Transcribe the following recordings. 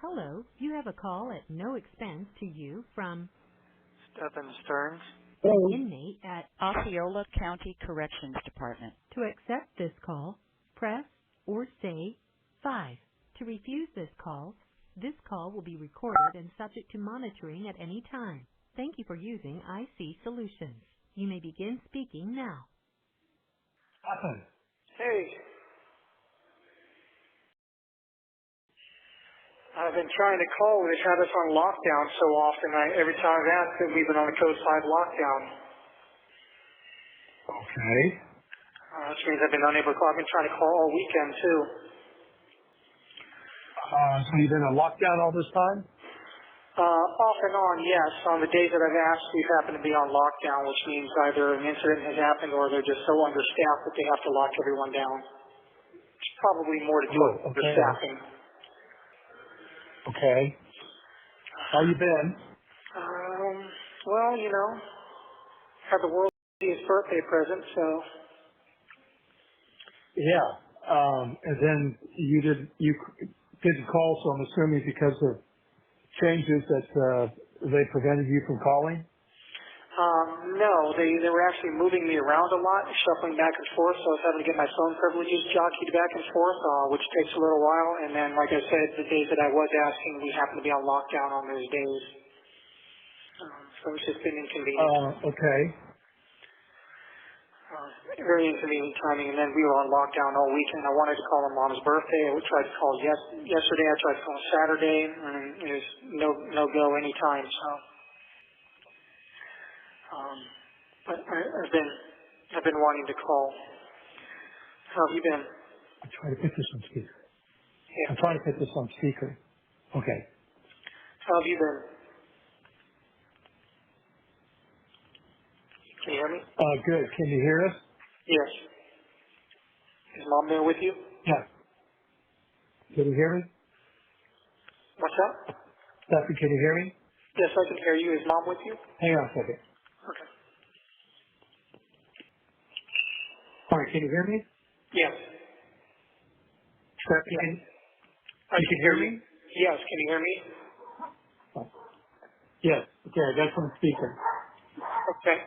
Hello, you have a call at no expense to you from Stephan Sterns. an inmate at Osceola County Corrections Department. To accept this call, press or say 5. To refuse this call will be recorded and subject to monitoring at any time. Thank you for using IC Solutions. You may begin speaking now. Hey. I've been trying to call. We've had us on lockdown so often. Every time I've asked it, we've been on a Code 5 lockdown. Okay. Which means I've been unable to call. I've been trying to call all weekend, too. So you've been on lockdown all this time? Off and on, yes. On the days that I've asked, we've happened to be on lockdown, which means either an incident has happened or they're just so understaffed that they have to lock everyone down. It's probably more to do with understaffing. Okay. How you been? Well, had the world's birthday present, so. Yeah. And then you didn't call, so I'm assuming because of changes that they prevented you from calling? No, they were actually moving me around a lot, shuffling back and forth, so I was having to get my phone privileges jockeyed back and forth, which takes a little while. And then, like I said, the days that I was asking, we happened to be on lockdown on those days. So it's just been inconvenient. Okay. Very inconvenient timing, and then we were on lockdown all weekend. I wanted to call my mom's birthday. I tried to call yesterday. I tried to call Saturday, and it was no go anytime. So, but I've been wanting to call. How have you been? I'm trying to put this on speaker. Yeah. I'm trying to put this on speaker. Okay. How have you been? Can you hear me? Good. Can you hear us? Yes. Is Mom there with you? Yeah. Can you hear me? What's that? Stephan, can you hear me? Yes, I can hear you. Is Mom with you? Hang on a second. Okay. All right. Can you hear me? Yes. Stephan, You can hear me? Yes. Can you hear me? Yes. Okay. I got you on speaker. Okay.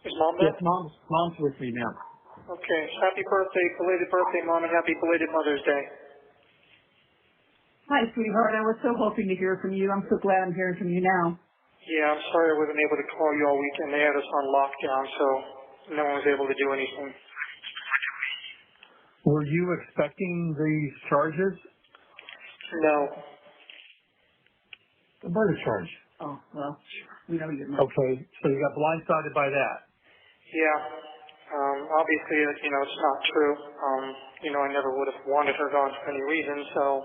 Is Mom there? Yes, Mom's with me now. Okay. Happy birthday, belated birthday, Mom, and happy belated Mother's Day. Hi, sweetheart. I was so hoping to hear from you. I'm so glad I'm hearing from you now. Yeah, I'm sorry I wasn't able to call you all weekend. They had us on lockdown, so no one was able to do anything. Were you expecting these charges? No. The murder charge. Oh, well, we know you're not. Okay. So you got blindsided by that. Yeah. Obviously, it's not true. I never would have wanted her gone for any reason, so,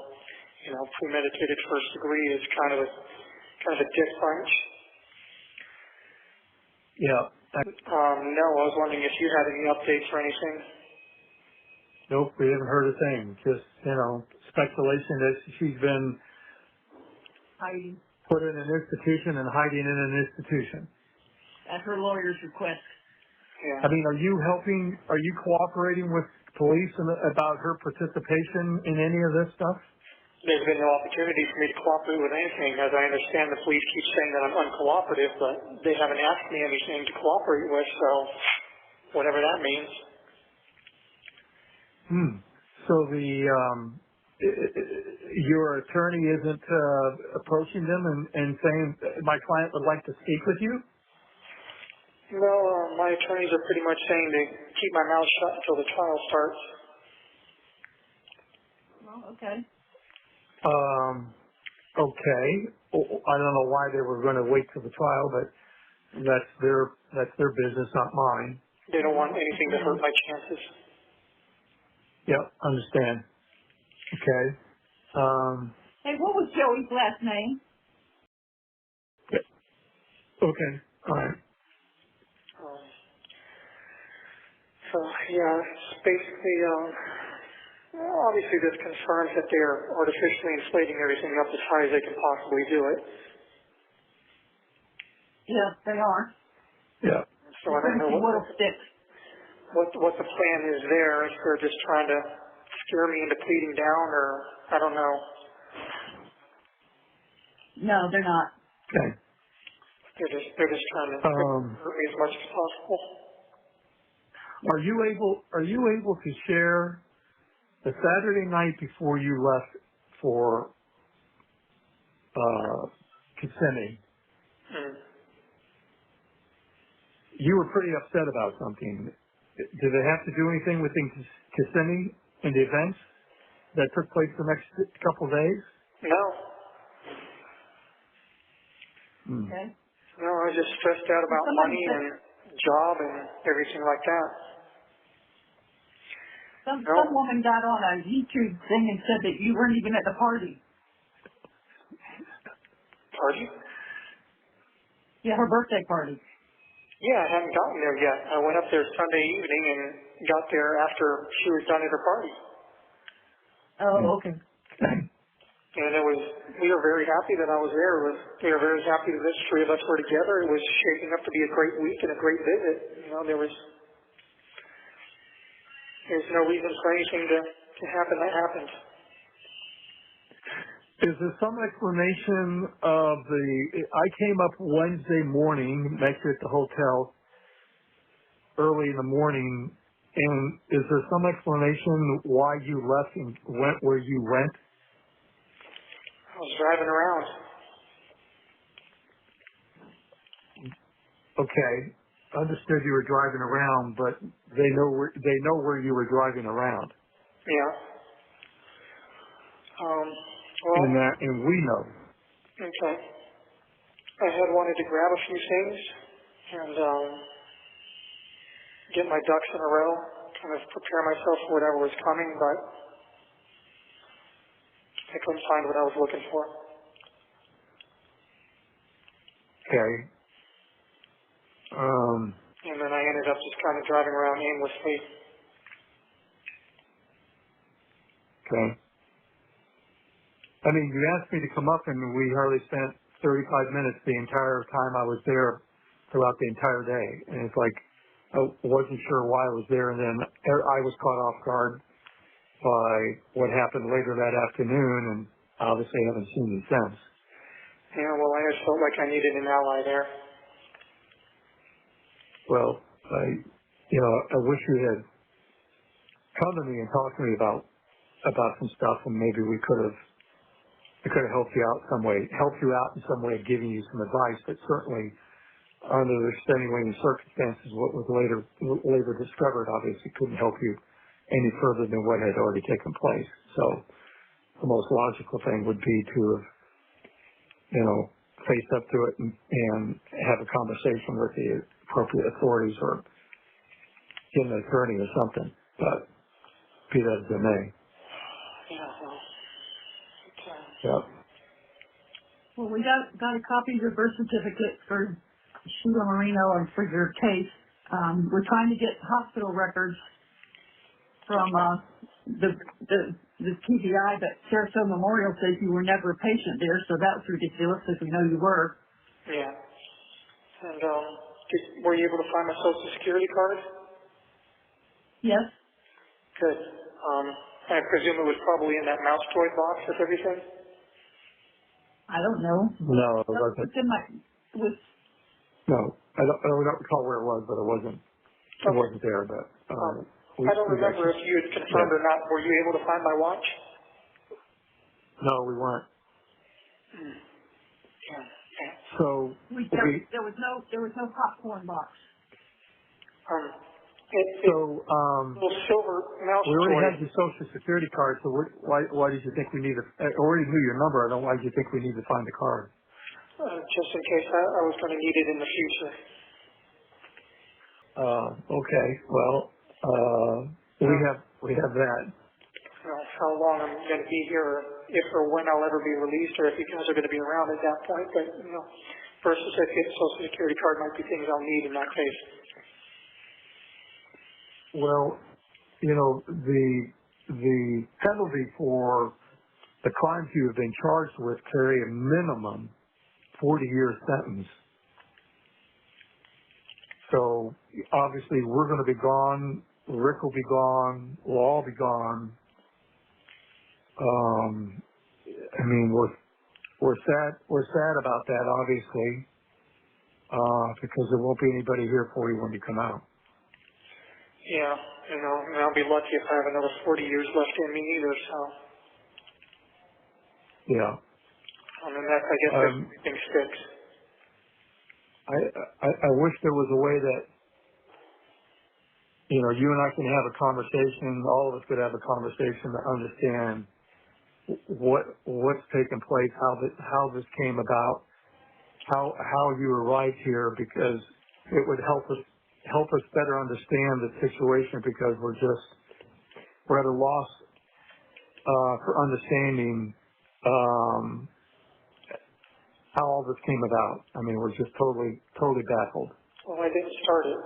premeditated first degree is kind of a dick punch. Yeah. No, I was wondering if you had any updates or anything. Nope, we haven't heard a thing. Just, speculation that she's been Hiding put in an institution and hiding in an institution. at her lawyer's request. Yeah. I mean, are you cooperating with police about her participation in any of this stuff? There's been no opportunity for me to cooperate with anything. As I understand, the police keep saying that I'm uncooperative, but they haven't asked me anything to cooperate with, so whatever that means. So your attorney isn't approaching them and saying, my client would like to speak with you? No, my attorneys are pretty much saying to keep my mouth shut until the trial starts. Well, okay. Okay. I don't know why they were going to wait till the trial, but that's their business, not mine. They don't want anything to hurt my chances. Yep, understand. Okay. Hey, what was Joey's last name? Okay. All right. So, yeah, it's basically, obviously this confirms that they're artificially inflating everything up as high as they can possibly do it. Yeah, they are. Yeah. So I don't know what the plan is there. If they're just trying to scare me into pleading down, or I don't know. No, they're not. Okay. They're just trying to hurt me as much as possible. Are you able to share the Saturday night before you left for Kissimmee? You were pretty upset about something. Did it have to do anything with Kissimmee and the events that took place the next couple of days? No. Okay. No, I was just stressed out about money and job and everything like that. Some woman got on a YouTube thing and said that you weren't even at the party. Party? Yeah, her birthday party. Yeah, I haven't gotten there yet. I went up there Sunday evening and got there after she was done at her party. Oh, okay. And we were very happy that I was there. We were very happy that the three of us were together. It was shaping up to be a great week and a great visit. You know, there's no reason for anything to happen that happened. Is there some explanation of I came up Wednesday morning, met you at the hotel early in the morning, and is there some explanation why you left and went where you went? I was driving around. Okay. Understood you were driving around, but they know where you were driving around. Yeah. And we know. Okay. I had wanted to grab a few things and get my ducks in a row, kind of prepare myself for whatever was coming, but I couldn't find what I was looking for. Okay. And then I ended up just kind of driving around aimlessly. Okay. I mean, you asked me to come up, and we hardly spent 35 minutes the entire time I was there throughout the entire day. And it's like, I wasn't sure why I was there, and then I was caught off guard by what happened later that afternoon, and obviously haven't seen you since. Yeah, well, I just felt like I needed an ally there. Well, I wish you had come to me and talked to me about some stuff, and maybe we could have helped you out in some way, giving you some advice. But certainly, under the extenuating circumstances, what was later discovered obviously couldn't help you any further than what had already taken place. So, the most logical thing would be to have, faced up to it and have a conversation with the appropriate authorities or get an attorney or something. But be that as it may. Yeah, well, Yep. Well, we got a copy of your birth certificate for Sheila Marino and for your case. We're trying to get hospital records from the TBI, but Sarasota Memorial says you were never a patient there, so that's ridiculous if we know you were. Yeah. And were you able to find my Social Security card? Yes. Good. I presume it was probably in that mouse toy box with everything? I don't know. No, it wasn't. No, I don't recall where it was, but it wasn't. It wasn't there. But I don't remember if you had confirmed or not. Were you able to find my watch? No, we weren't. Yeah. So there was no popcorn box. Little silver mouse we already toy. had your Social Security card, so why did you think we need I already knew your number. I don't know why did you think we need to find the card. Just in case I was going to need it in the future. Okay. Well, we have that. How long I'm going to be here, or if or when I'll ever be released, or if you guys are going to be around at that point. But birth certificate, Social Security card might be things I'll need in that case. Well, the penalty for the crimes you have been charged with carry a minimum 40-year sentence. So obviously we're going to be gone. Rick will be gone. We'll all be gone. we're sad about that, obviously, because there won't be anybody here for you when you come out. Yeah, and I'll be lucky if I have another 40 years left in me either, so. Yeah. I mean, I guess that's where things sticks. I wish there was a way that, you and I can have a conversation, all of us could have a conversation to understand what's taken place, how this came about, how you arrived here, because it would help us better understand the situation, because we're at a loss for understanding how all this came about. I mean, we're just totally baffled. Well, I didn't start it.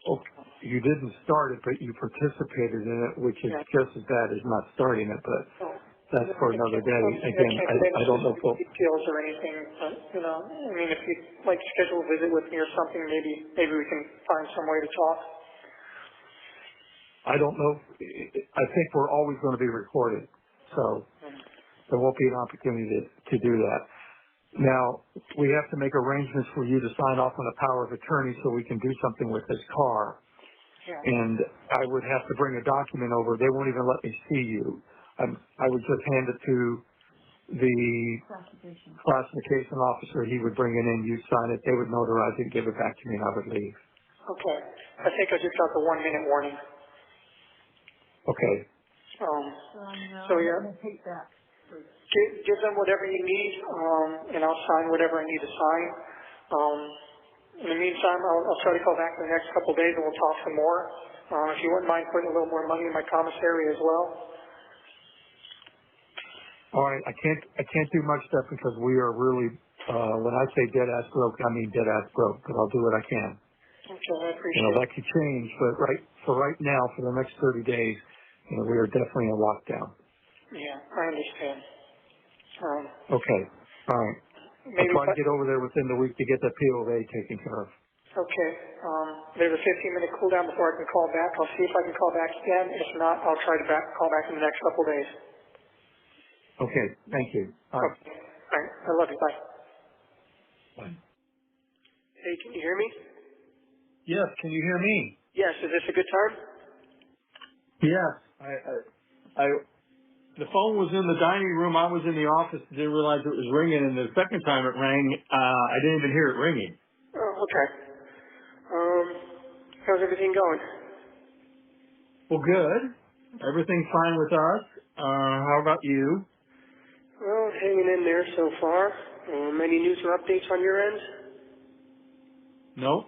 Okay. You didn't start it, but you participated in it, which is just as bad as not starting it, but that's for another day. Again, I don't know if details or anything, but, I mean, if you'd like to schedule a visit with me or something, maybe we can find some way to talk. I don't know. I think we're always going to be recorded, so there won't be an opportunity to do that. Now, we have to make arrangements for you to sign off on a power of attorney so we can do something with this car. Yeah. And I would have to bring a document over. They won't even let me see you. I would just hand it to the classification officer. He would bring it in, you'd sign it, they would notarize it, give it back to me, and I would leave. Okay. I think I just got the 1-minute warning. Okay. So yeah. Give them whatever you need, and I'll sign whatever I need to sign. In the meantime, I'll try to call back in the next couple of days, and we'll talk some more. If you wouldn't mind putting a little more money in my commissary as well. All right, I can't do much stuff because we are really, when I say dead ass broke, I mean dead ass broke, but I'll do what I can. Okay, I appreciate it. That could change, but right now, for the next 30 days, we are definitely in lockdown. Yeah, I understand. Okay, all right. I'll try to get over there within the week to get that POA taken care of. Okay. There's a 15-minute cool down before I can call back. I'll see if I can call back again. If not, I'll try to call back in the next couple of days. Okay, thank you. All right. Okay. All right. I love you. Bye. Bye. Hey, can you hear me? Yes, can you hear me? Yes. Is this a good time? Yes. The phone was in the dining room. I was in the office. Didn't realize it was ringing. And the second time it rang, I didn't even hear it ringing. Oh, okay. How's everything going? Well, good. Everything's fine with us. How about you? Well, hanging in there so far. Any news or updates on your end? No.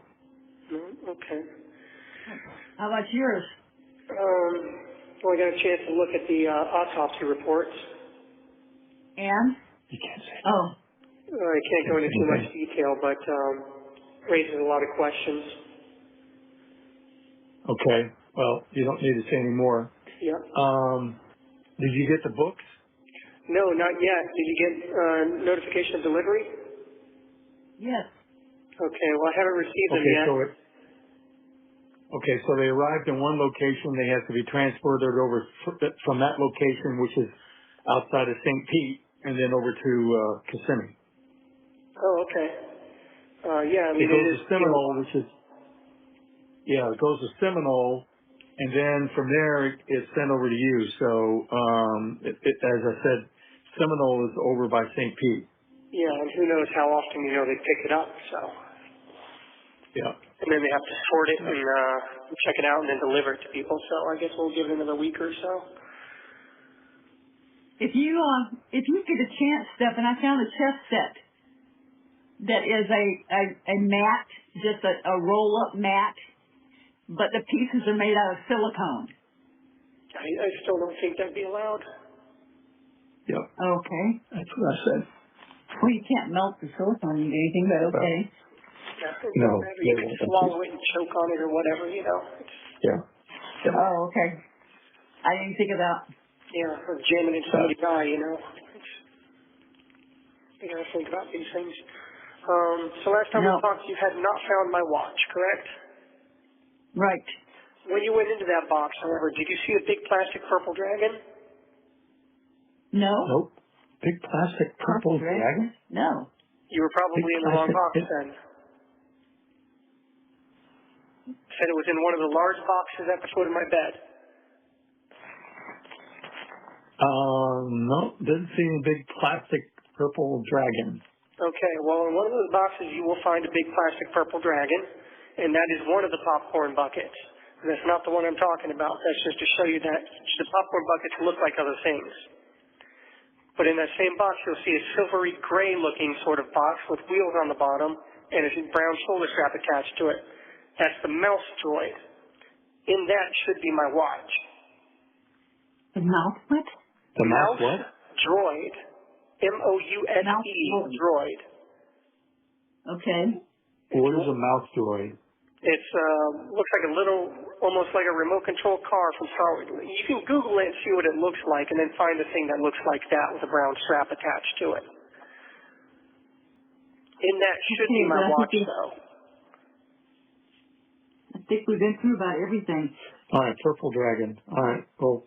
No? Okay. How about yours? Well, I got a chance to look at the autopsy reports. And? You can't say. Oh. I can't go into too much detail, but raises a lot of questions. Okay. Well, you don't need to say any more. Yeah. Did you get the books? No, not yet. Did you get notification of delivery? Yes. Okay. Well, I haven't received them yet. So they arrived in one location. They have to be transported over from that location, which is outside of St. Pete, and then over to Kissimmee. Oh, okay. Yeah, I mean, it goes to Seminole, it goes to Seminole, and then from there it's sent over to you. So, as I said, Seminole is over by St. Pete. Yeah, and who knows how often, they pick it up, so. Yeah. And then they have to sort it and check it out and then deliver it to people. So I guess we'll give it another week or so. If you get a chance, Stephan, I found a chess set that is a mat, just a roll-up mat, but the pieces are made out of silicone. I still don't think that'd be allowed. Yep. Okay. That's what I said. Well, you can't melt the silicone into anything, but okay. No, you can swallow it and choke on it or whatever, Yeah. Oh, okay. I didn't think about. Yeah, or jamming in somebody's eye, You gotta think about these things. So last time we talked, you had not found my watch, correct? Right. When you went into that box, however, did you see a big plastic purple dragon? No. Nope. Big plastic purple dragon? No. You were probably Big in the wrong box plastic- then. Said it was in one of the large boxes at the foot of my bed. No, didn't see any big plastic purple dragon. Okay, well, in one of those boxes you will find a big plastic purple dragon, and that is one of the popcorn buckets. And that's not the one I'm talking about. That's just to show you that the popcorn buckets look like other things. But in that same box, you'll see a silvery gray looking sort of box with wheels on the bottom and a brown shoulder strap attached to it. That's the mouse droid. In that should be my watch. The mouse what? The mouse what? Droid. M-O-U-S-E, droid. Okay. What is a mouse droid? It's looks like a little, almost like a remote control car from Star Wars. You can Google it and see what it looks like, and then find a thing that looks like that with a brown strap attached to it. In that should be my watch, though. I think we've been through about everything. All right, purple dragon. All right, well,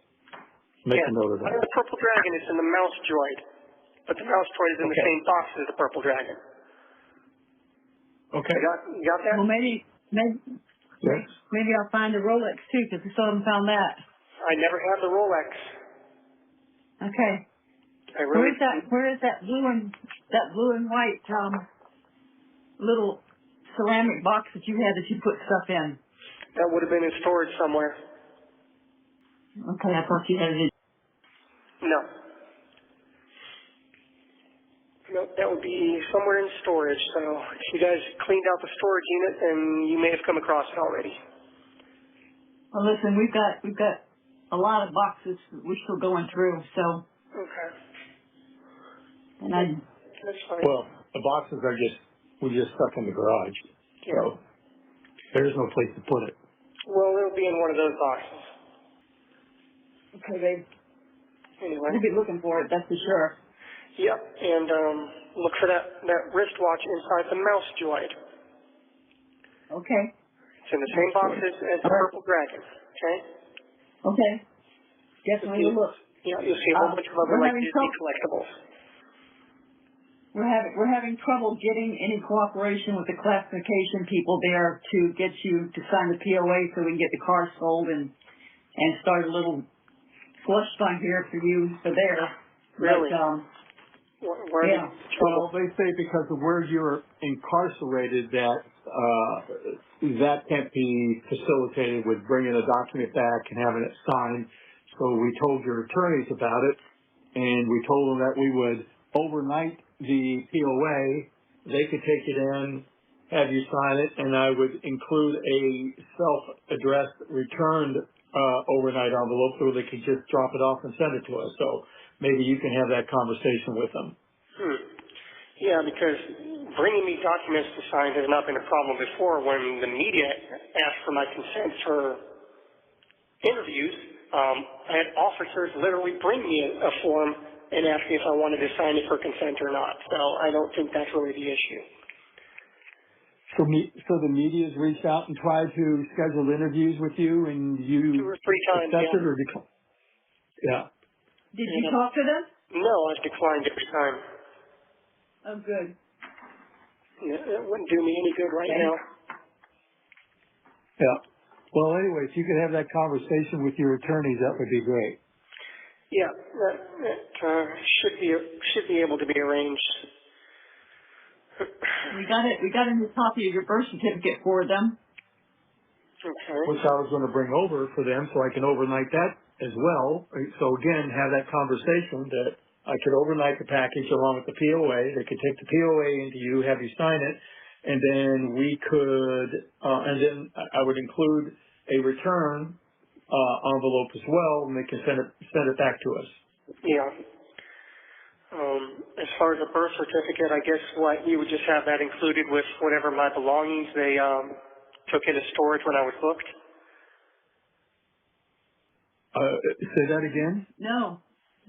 make a note of that. The purple dragon is in the mouse droid, but the mouse droid is in the same box as the purple dragon. Okay. You got that? Well, maybe I'll find the Rolex too, because we still haven't found that. I never had the Rolex. Okay. Where is that blue and white little ceramic box that you had that you put stuff in? That would have been in storage somewhere. Okay, I thought you had it. No. No, that would be somewhere in storage. So if you guys cleaned out the storage unit, then you may have come across it already. Well, listen, we've got a lot of boxes that we're still going through. So. Okay. And that's fine. Well, the boxes are we just stuck in the garage. Yeah. So there's no place to put it. Well, it'll be in one of those boxes. Okay, babe. Anyway. We'll be looking for it, that's for sure. Yep, and look for that wristwatch inside the mouse droid. Okay. It's in the same box as the purple dragon. Okay. Okay. Definitely will look. Yeah, you'll see a whole bunch of other like Disney collectibles. We're having trouble getting any cooperation with the classification people there to get you to sign the POA so we can get the car sold and start a little slush fund here for you for there. Really? But, yeah. Well, they say because of where you're incarcerated that can't be facilitated with bringing a document back and having it signed. So we told your attorneys about it, and we told them that we would overnight the POA. They could take it in, have you sign it, and I would include a self-addressed returned overnight envelope so they could just drop it off and send it to us. So maybe you can have that conversation with them. Yeah, because bringing me documents to sign has not been a problem before. When the media asked for my consent for interviews, I had officers literally bring me a form and ask me if I wanted to sign it for consent or not. So I don't think that's really the issue. So the media's reached out and tried to schedule interviews with you, and you 2 or 3 times, accepted or declined? Yeah. did you talk to them? No, I've declined every time. Oh, good. Yeah, it wouldn't do me any good right now. Yeah. Well, anyway, if you could have that conversation with your attorneys, that would be great. Yeah, that should be able to be arranged. We got a new copy of your birth certificate for them. Okay. Which I was going to bring over for them so I can overnight that as well. So again, have that conversation that I could overnight the package along with the POA. They could take the POA into you, have you sign it, and then we could, and then I would include a return envelope as well, and they can send it back to us. Yeah. As far as a birth certificate, I guess we would just have that included with whatever my belongings they took into storage when I was booked. Say that again? No,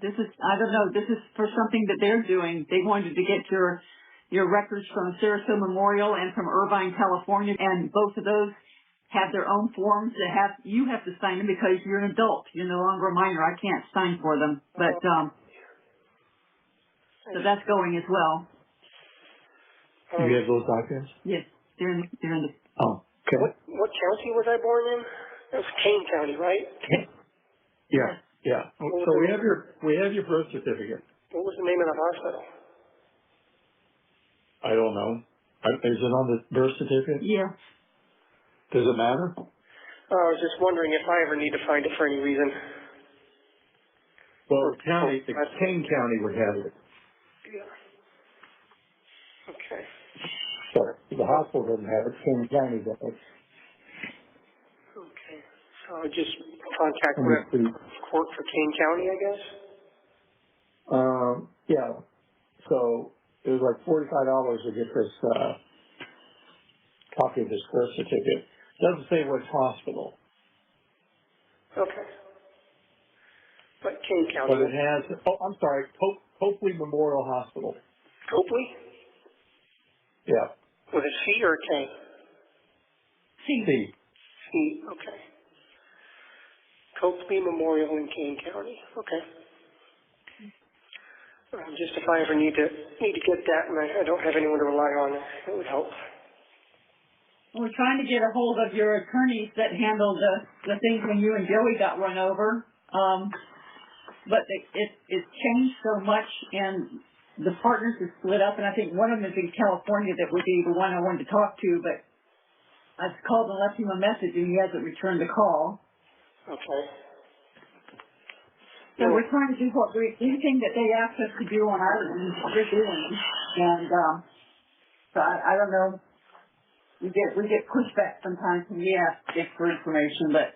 I don't know. This is for something that they're doing. They wanted to get your records from Sarasota Memorial and from Irvine, California, and both of those have their own forms that you have to sign them because you're an adult. You're no longer a minor. I can't sign for them, but So that's going as well. You have those documents? Yes, they're in the. Oh, okay. What county was I born in? It was Kane County, right? Yeah, yeah. So we have your birth certificate. What was the name of the hospital? I don't know. Is it on the birth certificate? Yeah. Does it matter? I was just wondering if I ever need to find it for any reason. Well, Kane County would have it. Yeah. Okay. So the hospital doesn't have it. Kane County does it. Okay. So I'll just contact the court for Kane County, I guess? Yeah. So it was like $45 to get this copy of this birth certificate. It doesn't say which hospital. Okay. But Kane County. But it has, I'm sorry, Copley Memorial Hospital. Copley? Yeah. Was it C or K? C. C, okay. Copley Memorial in Kane County. Okay. Just if I ever need to get that and I don't have anyone to rely on, it would help. We're trying to get a hold of your attorneys that handled the things when you and Joey got run over. But it's changed so much, and the partners are split up, and I think one of them is in California that would be the one I wanted to talk to, but I've called and left him a message, and he hasn't returned the call. Okay. So we're trying to do anything that they ask us to do on our end, we're doing. And so I don't know. We get pushback sometimes when we ask for information, but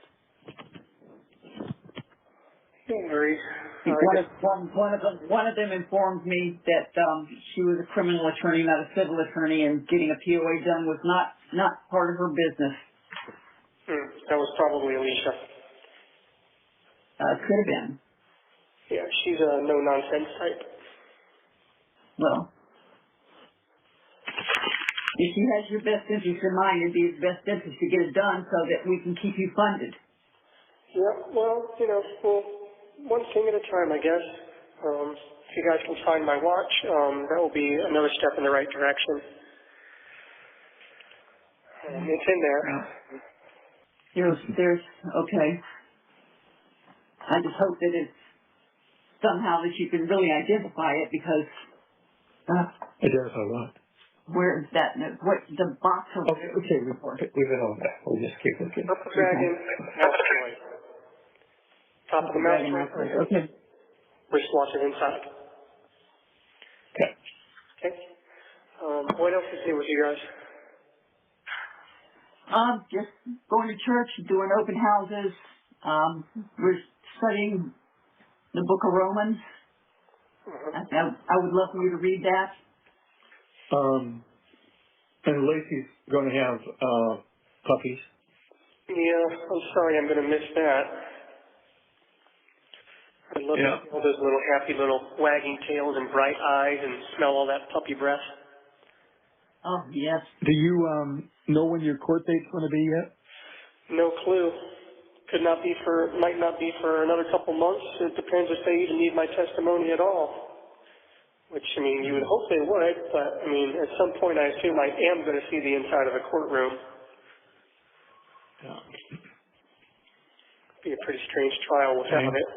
don't worry. One of them informed me that she was a criminal attorney, not a civil attorney, and getting a POA done was not part of her business. That was probably Alicia. Could have been. Yeah, she's a no-nonsense type. Well, if she has your best interest in mind, it'd be his best interest to get it done so that we can keep you funded. Yeah, well, one thing at a time, I guess. If you guys can find my watch, that will be another step in the right direction. It's in there. There's okay. I just hope that it's somehow that you can really identify it, because Identify what? Where is that? What the box? Okay, we've been on that. We'll just keep looking. Purple Dragon, mouse joint. Top of the mouse joint. Okay. Wristwatch is inside. Okay. Okay. What else is new with you guys? Just going to church, doing open houses. We're studying the Book of Romans. I would love for you to read that. And Lacey's going to have puppies. Yeah, I'm sorry, I'm going to miss that. I'd love to see all those little happy little wagging tails and bright eyes and smell all that puppy breath. Oh, yes. Do you know when your court date's going to be yet? No clue. Might not be for another couple months. It depends if they even need my testimony at all. Which, you would hope they would, but, at some point I assume I am going to see the inside of a courtroom. Yeah. Be a pretty strange trial without it.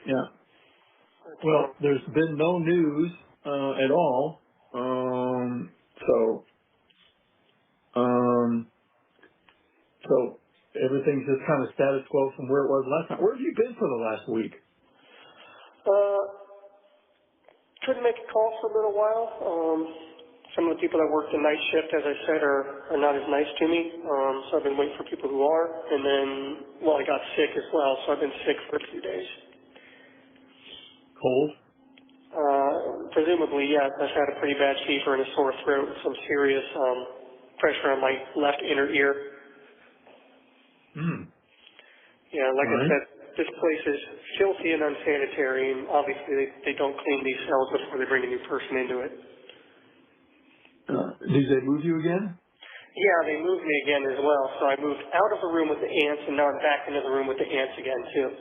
Yeah. Well, there's been no news at all. So everything's just kind of status quo from where it was last time. Where have you been for the last week? Couldn't make a call for a little while. Some of the people that work the night shift, as I said, are not as nice to me. So I've been waiting for people who are. And then, I got sick as well, so I've been sick for a few days. Cold? Presumably, yeah. I've had a pretty bad fever and a sore throat and some serious pressure on my left inner ear. Yeah, like I said, this place is filthy and unsanitary, and obviously they don't clean these cells before they bring a new person into it. Did they move you again? Yeah, they moved me again as well. So I moved out of the room with the ants, and now I'm back into the room with the ants again, too.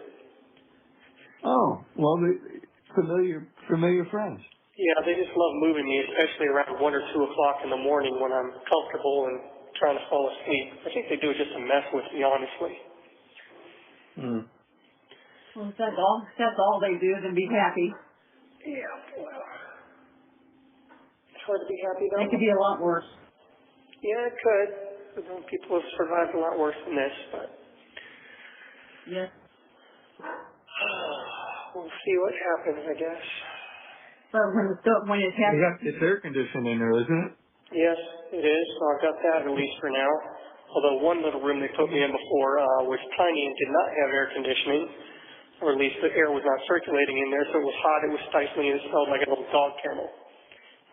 Oh, well, familiar friends. Yeah, they just love moving me, especially around 1 or 2 o'clock in the morning when I'm comfortable and trying to fall asleep. I think they do it just to mess with me, honestly. Hmm. Well, if that's all they do, then be happy. Yeah, well, it's hard to be happy, though. It could be a lot worse. Yeah, it could. People have survived a lot worse than this, but Yes. we'll see what happens, I guess. But when it happens, It's air conditioned in there, isn't it? Yes, it is. So I've got that at least for now. Although one little room they put me in before was tiny and did not have air conditioning, or at least the air was not circulating in there, so it was hot, it was stifling, and it smelled like a little dog kennel.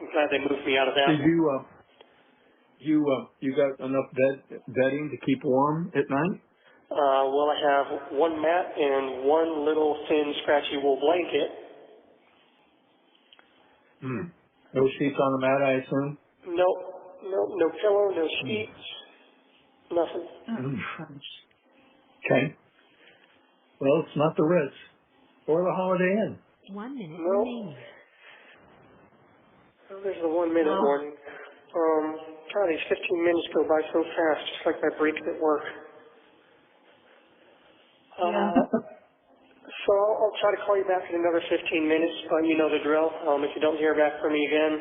I'm glad they moved me out of that. Did you got enough bedding to keep warm at night? Well, I have one mat and one little thin, scratchy wool blanket. Hmm. No sheets on the mat, I assume? No pillow, no sheets, nothing. Okay. Well, it's not the Ritz or the Holiday Inn. 1 minute No. remaining. Oh, there's the 1 minute warning. God, these 15 minutes go by so fast, just like my break at work. yeah. So I'll try to call you back in another 15 minutes, but you know the drill. If you don't hear back from me again,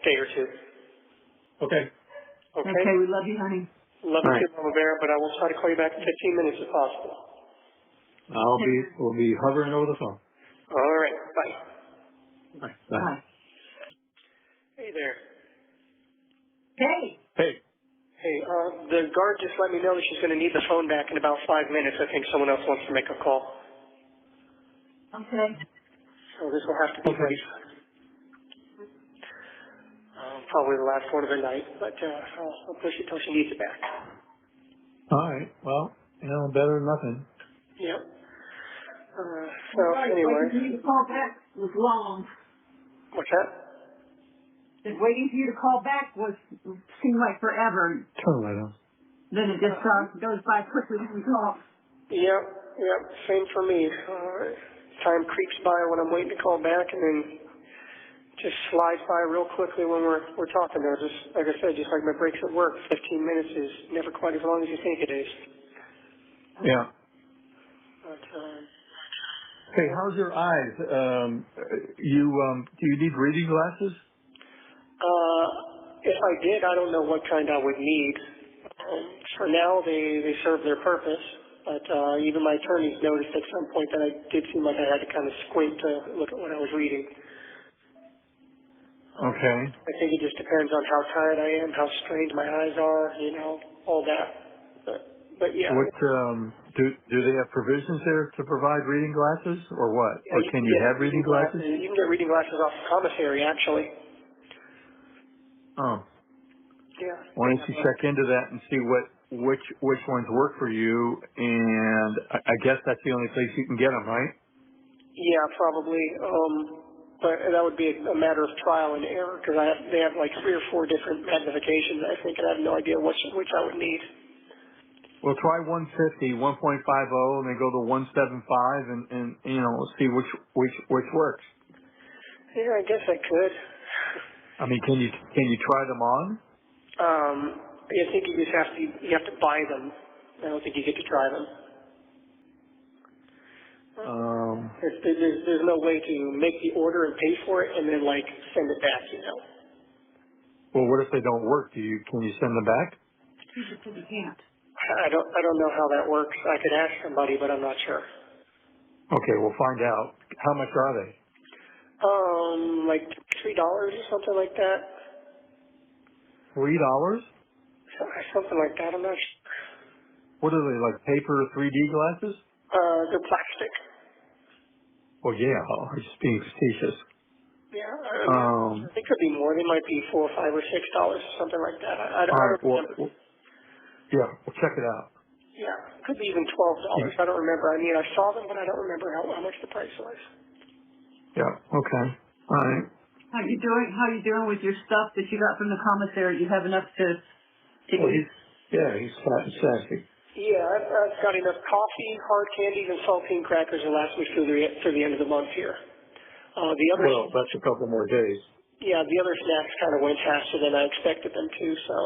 day or two. Okay. Okay? We love you, honey. Love you All right. too, Mama Bear, but I will try to call you back in 15 minutes if possible. We'll be hovering over the phone. All right. Bye. Bye. Bye. Hey there. Hey. Hey. Hey, the guard just let me know that she's going to need the phone back in about 5 minutes. I think someone else wants to make a call. Okay. So this will have to be brief. Probably the last one of the night, but I'll push it till she needs it back. All right. Well, better than nothing. Yep. Right, Anyway. waiting for you to call back was long. What's that? That waiting for you to call back seemed like forever. Turn the light on. Then it just goes by quickly when we talk. Yep. Same for me. Time creeps by when I'm waiting to call back, and then just slides by real quickly when we're talking there. Just like I said, just like my breaks at work, 15 minutes is never quite as long as you think it is. Yeah. But Hey, how's your eyes? Do you need reading glasses? if I did, I don't know what kind I would need. For now, they serve their purpose. But even my attorneys noticed at some point that I did seem like I had to kind of squint to look at what I was reading. Okay. I think it just depends on how tired I am, how strained my eyes are, all that. But yeah. What do they have provisions there to provide reading glasses, or what? Yeah, Or can you have reading glasses? You can get reading glasses off the commissary, actually. Oh. Yeah. Why don't you check into that and see which ones work for you? And I guess that's the only place you can get them, right? Yeah, probably. But that would be a matter of trial and error because they have like 3 or 4 different magnifications, I think, and I have no idea which I would need. Well, try 150, 1.50, and then go to 175, and see which works. Yeah, I guess I could. I mean, can you try them on? I think you have to buy them. I don't think you get to try them. There's no way to make the order and pay for it and then send it back, Well, what if they don't work? Can you send them back? You just said you can't. I don't know how that works. I could ask somebody, but I'm not sure. Okay, we'll find out. How much are they? Like $3 or something like that. $3? Something like that. I'm not sure. What are they, like paper 3D glasses? They're plastic. Well, yeah, I'm just being facetious. Yeah, it could be more. They might be $4 or $5 or $6, something like that. I don't remember. Yeah, we'll check it out. Yeah, it could be even $12. I don't remember. I mean, I saw them, but I don't remember how much the price was. Yeah. Okay. All right. How you doing with your stuff that you got from the commissary? You have enough to eat? He's fat and sassy. Yeah, I've got enough coffee, hard candies, and saltine crackers to last me through the end of the month here. The other, Well, that's a couple more days. yeah, the other snacks kind of went faster than I expected them to, so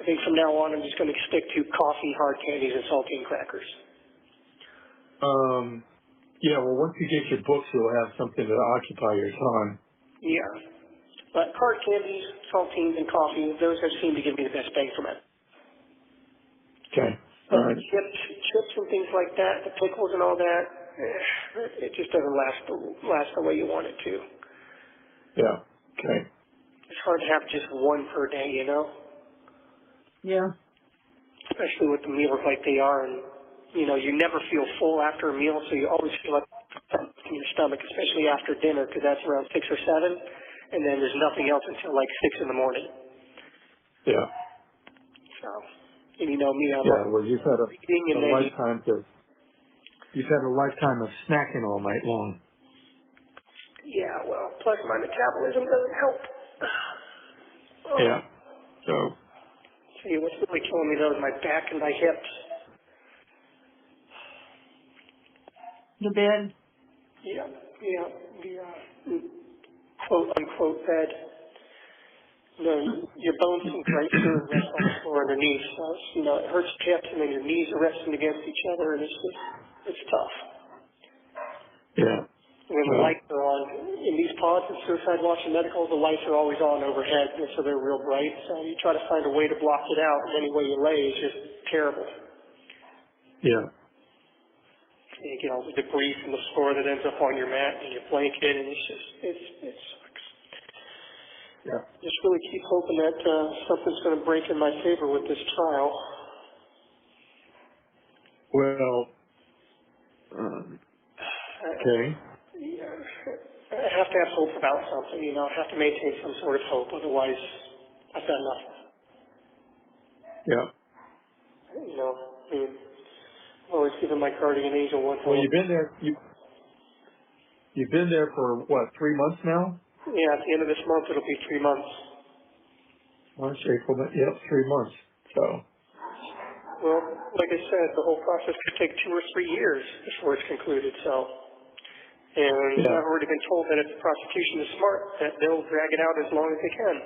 I think from now on I'm just going to stick to coffee, hard candies, and saltine crackers. Yeah, well, once you get your books, you'll have something to occupy your time. Yeah. But hard candies, saltines, and coffee, those have seemed to give me the best bang for money. Okay. All right. Chips and things like that, the pickles and all that, it just doesn't last the way you want it to. Yeah. Okay. It's hard to have just one per day, you know? Yeah. Especially with the meals like they are, and you know, you never feel full after a meal, so you always feel like in your stomach, especially after dinner, because that's around 6 or 7, and then there's nothing else until like 6 in the morning. Yeah. So, and you know me, I'm Well, you've had eating and a then lifetime of snacking all night long. yeah, well, plus my metabolism doesn't help. Oh. Yeah. So. See, what's really killing me though is my back and my hips. The bed. Yeah, the quote unquote bed. Your bones sink right through and rest on the floor underneath. So you know, it hurts your hips, and then your knees are resting against each other, and it's tough. Yeah. When the lights are on in these pods and suicide watch and medical, the lights are always on overhead, and so they're real bright. So you try to find a way to block it out, and any way you lay is just terrible. Yeah. You get all the debris from the floor that ends up on your mat and your blanket, and it sucks. Yeah. Just really keep hoping that something's going to break in my favor with this trial. Well, okay. I have to have hope about something, you know. I have to maintain some sort of hope, otherwise I've got nothing. Yeah. You know, I mean, I've always given my guardian angel one Well, hope. you've been there. You've been there for what, 3 months now? Yeah, at the end of this month it'll be 3 months. March, April, Yep, 3 months. So. Well, like I said, the whole process could take 2 or 3 years before it's concluded, so. And Yeah. I've already been told that if the prosecution is smart, that they'll drag it out as long as they can.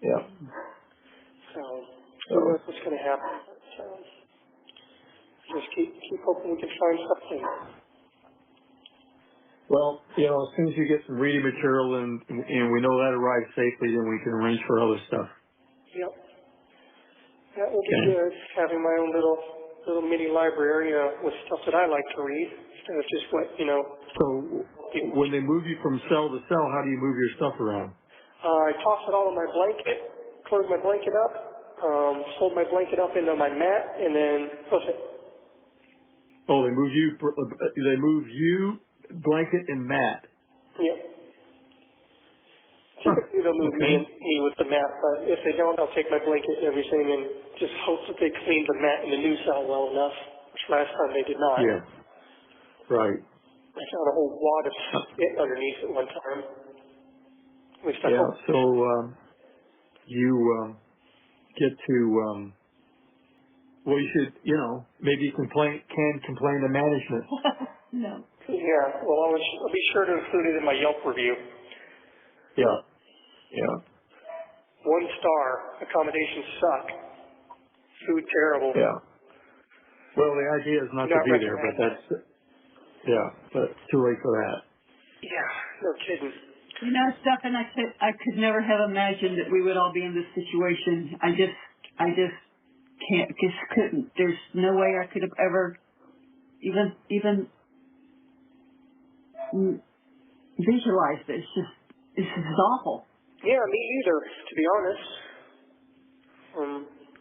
Yeah. So, who knows what's going to happen. So, just keep hoping we can find something. Well, you know, as soon as you get some reading material and we know that arrives safely, then we can arrange for other stuff. Yep. That will be good, having my own little mini library with stuff that I like to read, instead of just what, you know. So when they move you from cell to cell, how do you move your stuff around? I toss it all in my blanket, close my blanket up, fold my blanket up into my mat, and then push it. Oh, they move you, blanket and mat. Yep. Typically they'll move me with the mat, but if they don't, I'll take my blanket and everything and just hope that they clean the mat in the new cell well enough, which last time they did not. Yeah. Right. I found a whole wad of spit underneath at one time. At least I hope. So you get to well, you should, you know, maybe complain to management. No. Yeah, well, I'll be sure to include it in my Yelp review. Yeah. Yeah. 1 star, accommodations suck, food terrible. Yeah. Well, the idea is not to be there, but but too late for that. Yeah, no kidding. You know, Stephan, I could never have imagined that we would all be in this situation. I just couldn't. There's no way I could have ever even visualized this. This is awful. Yeah, me either, to be honest.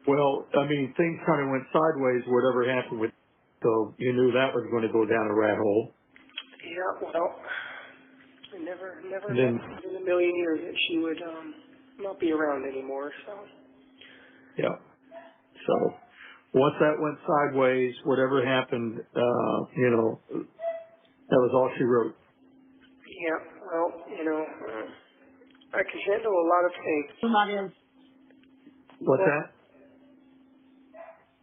Well, I mean, things kind of went sideways, whatever happened with, so you knew that was going to go down a rat hole. Yeah, well, I never then, imagined in a million years that she would not be around anymore, so. Yeah. So, once that went sideways, whatever happened, you know, that was all she wrote. Yeah, well, you know, I can handle a lot of things. We're not in. What's that?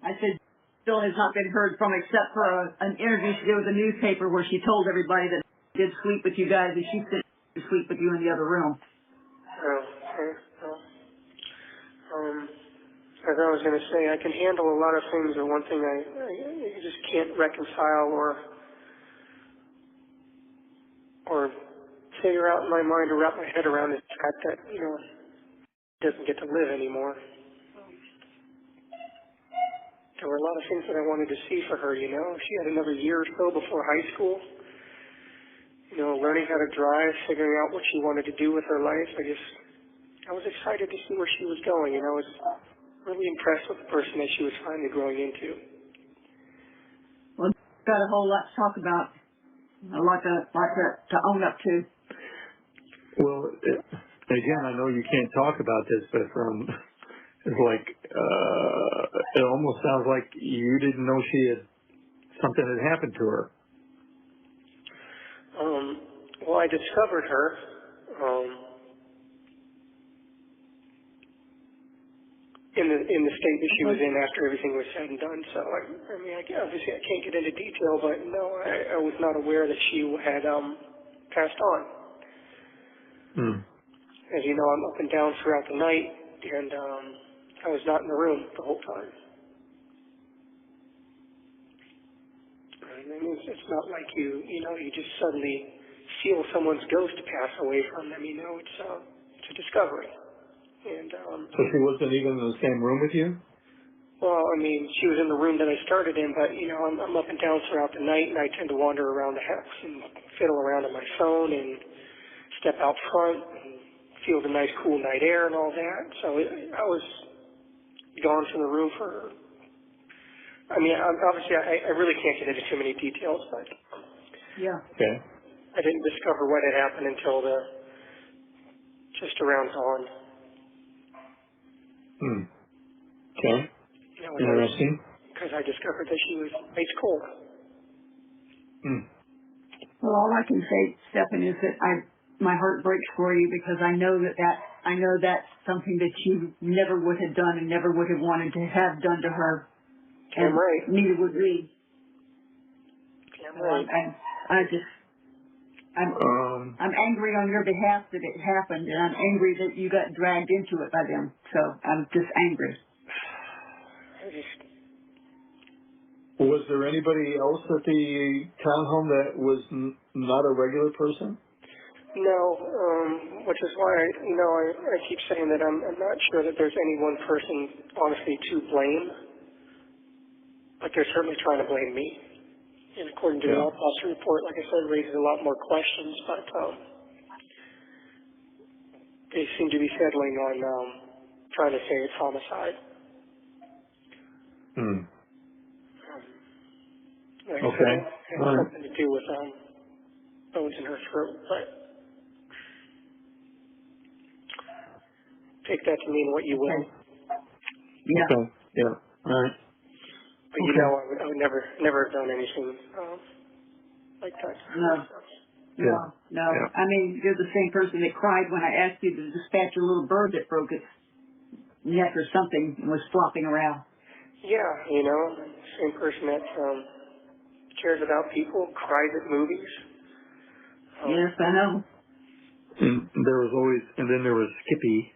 I said, still has not been heard from except for an interview she did with a newspaper where she told everybody that she did sleep with you guys and she said to sleep with you in the other room. Oh, okay. As I was going to say, I can handle a lot of things, but one thing I just can't reconcile or figure out in my mind or wrap my head around is the fact that, he doesn't get to live anymore. There were a lot of things that I wanted to see for her, She had another year or so before high school. Learning how to drive, figuring out what she wanted to do with her life. I was excited to see where she was going, I was really impressed with the person that she was finally growing into. Well, got a whole lot to talk about, a lot to own up to. Well, again, I know you can't talk about this, but it's like, it almost sounds like you didn't know something had happened to her. Well, I discovered her, in the state that she was in after everything was said and done. So, obviously I can't get into detail, but no, I was not aware that she had passed on. Hmm. As you know, I'm up and down throughout the night, and I was not in the room the whole time. It's not like you just suddenly feel someone's ghost pass away from them. It's a discovery. And So she wasn't even in the same room with you? well, she was in the room that I started in, but I'm up and down throughout the night, and I tend to wander around the house and fiddle around on my phone and step out front and feel the nice cool night air and all that. So I was gone from the room for. Obviously, I really can't get into too many details, but Yeah. Okay. I didn't discover what had happened until just around dawn. Hmm. Okay. Interesting. Because I discovered that she was ice cold. Hmm. Well, all I can say, Stephan, is that my heart breaks for you because I know that's something that you never would have done and never would have wanted to have done to her. And right. neither would we. Right. I'm angry on your behalf that it happened, and I'm angry that you got dragged into it by them. So I'm just angry. Was there anybody else at the townhome that was not a regular person? No, which is why I keep saying that I'm not sure that there's any one person honestly to blame, but they're certainly trying to blame me. And according to the autopsy report, like I said, raises a lot more questions, but they seem to be settling on trying to say it's homicide. Hmm. Like I Okay. said, it has something to do with bones in her throat, but take that to mean what you will. Yeah. Okay. Yeah. All right. But I would never have done anything like that. No. Yeah. You're the same person that cried when I asked you to dispatch a little bird that broke its neck or something and was flopping around. Yeah, same person that cares about people, cries at movies. Yes, I know. And then there was Skippy.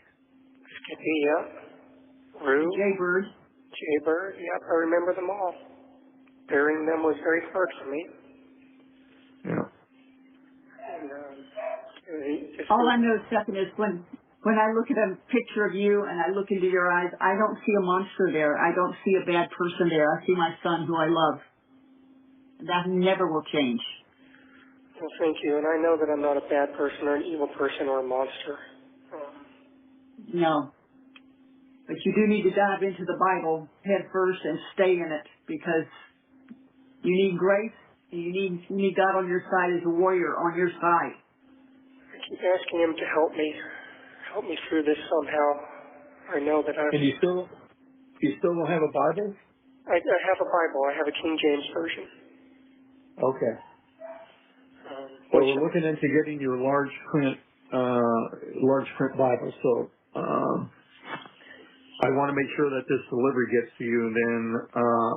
Skippy, yeah. Rue. Jaybird. Jaybird, yep, I remember them all. Burying them was very hard for me. Yeah. And, all I know, Stephan, is when I look at a picture of you and I look into your eyes, I don't see a monster there. I don't see a bad person there. I see my son who I love. That never will change. Well, thank you. And I know that I'm not a bad person or an evil person or a monster. No. But you do need to dive into the Bible head first and stay in it because you need grace and you need God on your side as a warrior on your side. I keep asking him to help me through this somehow. I know that And you still don't have a Bible? I have a Bible. I have a King James version. Okay. Well, we're looking into getting your large print Bible. So I want to make sure that this delivery gets to you, and then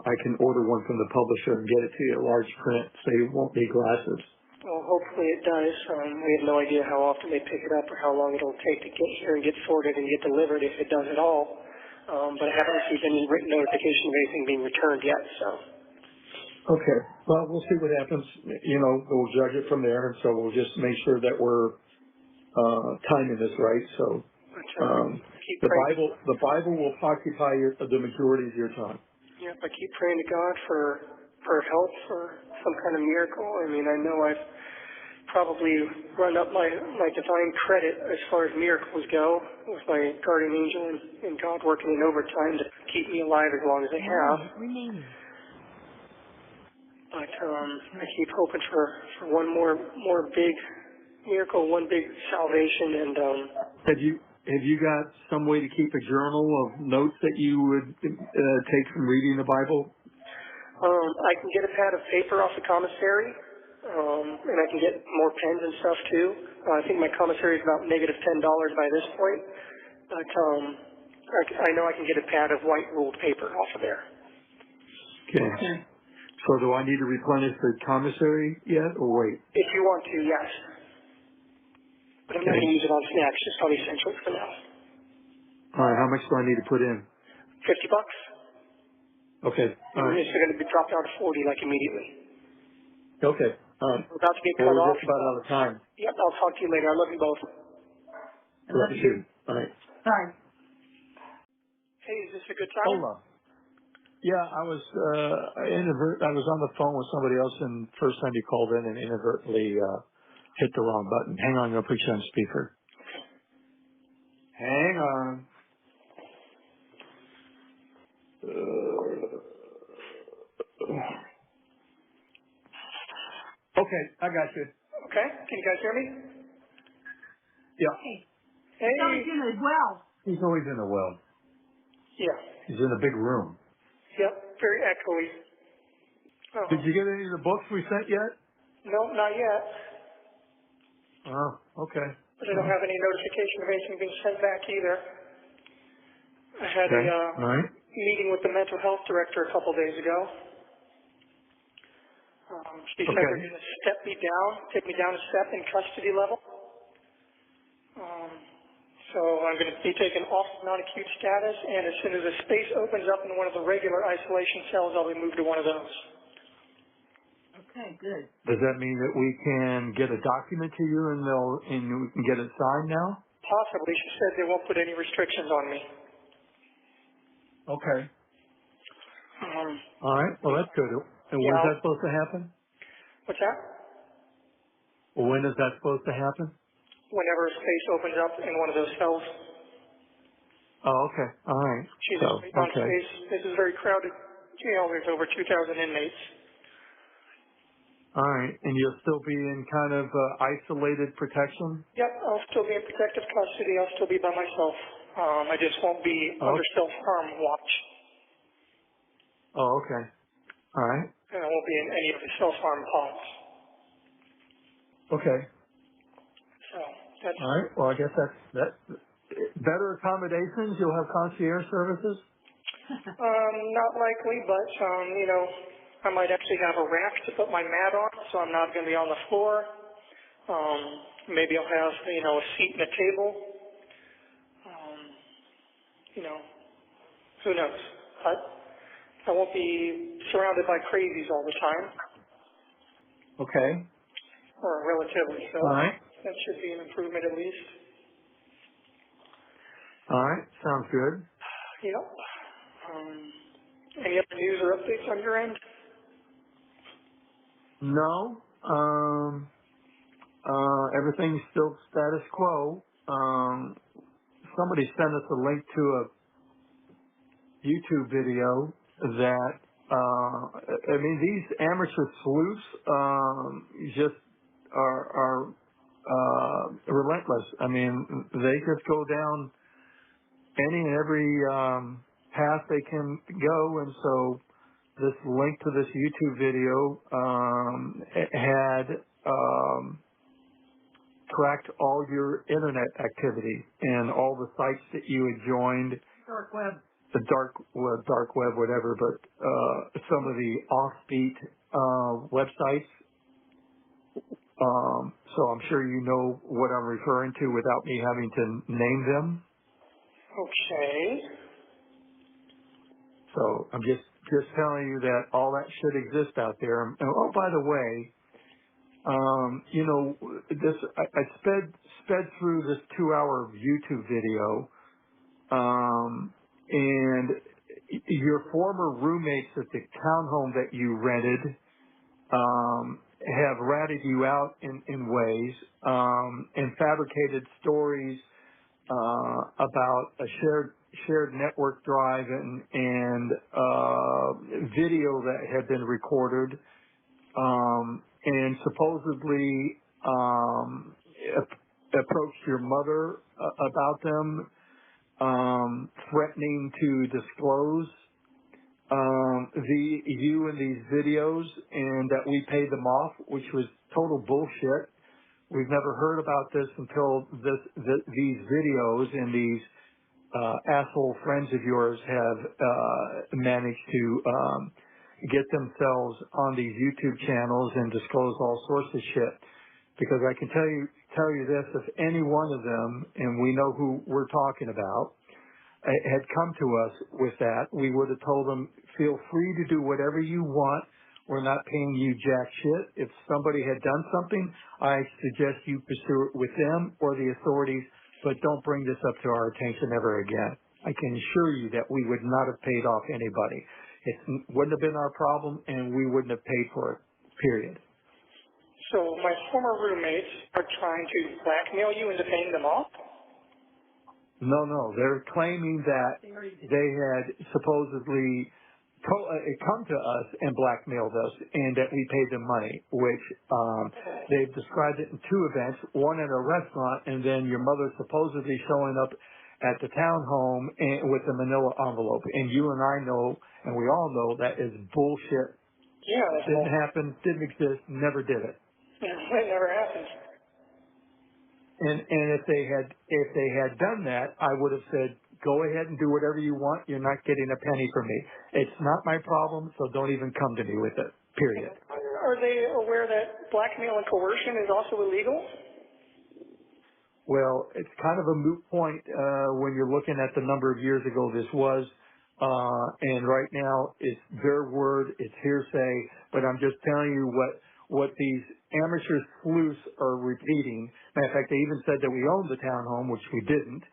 I can order one from the publisher and get it to you in large print, so you won't need glasses. Well, hopefully it does. We have no idea how often they pick it up or how long it'll take to get here and get sorted and get delivered, if it does at all. But I haven't received any written notification of anything being returned yet, so. Okay. Well, we'll see what happens. We'll judge it from there, and so we'll just make sure that we're timing this right. So the Bible will occupy the majority of your time. Yep, I keep praying to God for help, for some kind of miracle. I mean, I know I've probably run up my divine credit as far as miracles go with my guardian angel and God working in overtime to keep me alive as long as they have. But I keep hoping for one more big miracle, one big salvation. And have you got some way to keep a journal of notes that you would take from reading the Bible? I can get a pad of paper off the commissary, and I can get more pens and stuff too. I think my commissary is about -$10 by this point, but I know I can get a pad of white ruled paper off of there. Okay. So do I need to replenish the commissary yet, or wait? If you want to, yes. But I'm not going to use it on snacks, just on essentials for now. All right, how much do I need to put in? $50. Okay. All right. It's going to be dropped down to 40 like immediately. Okay. All right. We're about to get cut we're off. Just about out of time. Yep, I'll talk to you later. I love you both. I love you. All right. Bye. Hey, is this a good time? Hold on. Yeah, I was on the phone with somebody else, and first time you called in and inadvertently hit the wrong button. Hang on, I'm going to put you on speaker. Hang on. Okay, I got you. Okay, can you guys hear me? Yeah. Hey. Somebody's in as well. He's always in the well. Yeah. He's in a big room. Yep, very echoey. Oh. Did you get any of the books we sent yet? No, not yet. Oh, okay. But I don't have any notification of anything being sent back either. I had a meeting with the mental health director a couple days ago. She said they're going to step me down, take me down a step in custody level. So I'm going to be taken off non-acute status, and as soon as a space opens up in one of the regular isolation cells, I'll be moved to one of those. Okay, good. Does that mean that we can get a document to you and we can get it signed now? Possibly. She said they won't put any restrictions on me. Okay. All right. Well, that's good. And when's that supposed to happen? What's that? Well, when is that supposed to happen? Whenever a space opens up in one of those cells. Oh, okay. All right. She's on space. This is a very crowded jail. There's over 2,000 inmates. All right. And you'll still be in kind of isolated protection? Yep. I'll still be in protective custody. I'll still be by myself. I just won't be under self-harm watch. Oh, okay. All right. And I won't be in any of the self-harm pods. Okay. So that's all right. Well, I guess that's better accommodations. You'll have concierge services. Not likely, but I might actually have a rack to put my mat on, so I'm not going to be on the floor. Maybe I'll have a seat and a table. Who knows? But I won't be surrounded by crazies all the time. Okay. Or relatively so. All right. That should be an improvement at least. All right. Sounds good. Yep. Any other news or updates on your end? No. Everything's still status quo. Somebody sent us a link to a YouTube video that, these amateur sleuths, just are relentless. I mean, they just go down any and every, path they can go. And so this link to this YouTube video, had, tracked all your internet activity and all the sites that you had joined. Dark web. The dark web, whatever, but some of the offbeat websites. So I'm sure you know what I'm referring to without me having to name them. Okay. So I'm just telling you that all that should exist out there. And oh, by the way, you know, I sped through this 2-hour YouTube video, and your former roommates at the townhome that you rented have ratted you out in ways, and fabricated stories about a shared network drive and video that had been recorded, and supposedly approached your mother about them, threatening to disclose you in these videos, and that we paid them off, which was total bullshit. We've never heard about this until these videos, and these asshole friends of yours have managed to get themselves on these YouTube channels and disclose all sorts of shit. Because I can tell you this: if any one of them, and we know who we're talking about, had come to us with that, we would have told them, feel free to do whatever you want. We're not paying you jack shit. If somebody had done something, I suggest you pursue it with them or the authorities, but don't bring this up to our attention ever again. I can assure you that we would not have paid off anybody. It wouldn't have been our problem, and we wouldn't have paid for it, period. So my former roommates are trying to blackmail you into paying them off? No. They're claiming that they had supposedly come to us and blackmailed us, and that we paid them money, which they've described it in 2 events, one at a restaurant, and then your mother supposedly showing up at the townhome with a manila envelope. And you and I know, and we all know, that is bullshit. Yeah, that's Didn't happen, didn't exist, never did it. It never happened. And if they had done that, I would have said, go ahead and do whatever you want. You're not getting a penny from me. It's not my problem, so don't even come to me with it, period. Are they aware that blackmail and coercion is also illegal? Well, it's kind of a moot point when you're looking at the number of years ago this was. And right now, it's their word, it's hearsay, but I'm just telling you what these amateur sleuths are repeating. Matter of fact, they even said that we owned the townhome, which we didn't.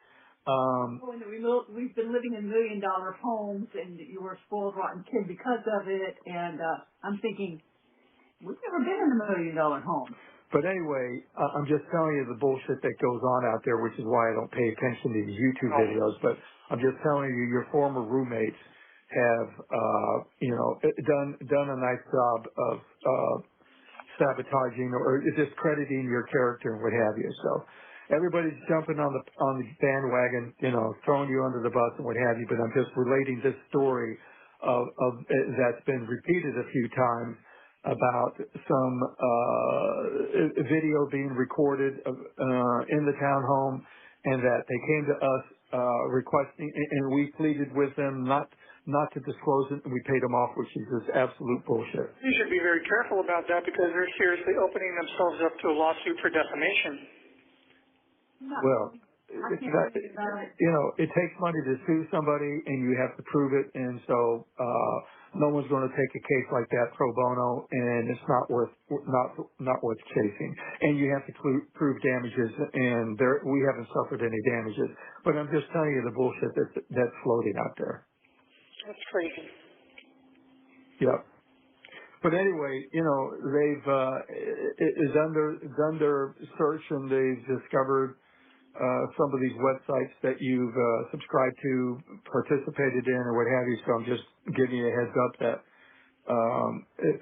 We've been living in $1 million homes, and you were a spoiled, rotten kid because of it. And I'm thinking, we've never been in a $1 million home. But anyway, I'm just telling you the bullshit that goes on out there, which is why I don't pay attention to these YouTube videos. But I'm just telling you, your former roommates have, done a nice job of sabotaging or discrediting your character and what have you. So everybody's jumping on the bandwagon, throwing you under the bus and what have you. But I'm just relating this story of that's been repeated a few times about some video being recorded in the townhome, and that they came to us requesting, and we pleaded with them not to disclose it, and we paid them off, which is just absolute bullshit. You should be very careful about that because they're seriously opening themselves up to a lawsuit for defamation. Well, it's not, it takes money to sue somebody, and you have to prove it, and so no one's going to take a case like that pro bono, and it's not worth chasing. And you have to prove damages, and we haven't suffered any damages. But I'm just telling you the bullshit that's floating out there. That's crazy. Yep. But anyway, they've done their search, and they've discovered some of these websites that you've subscribed to, participated in, or what have you. So I'm just giving you a heads up that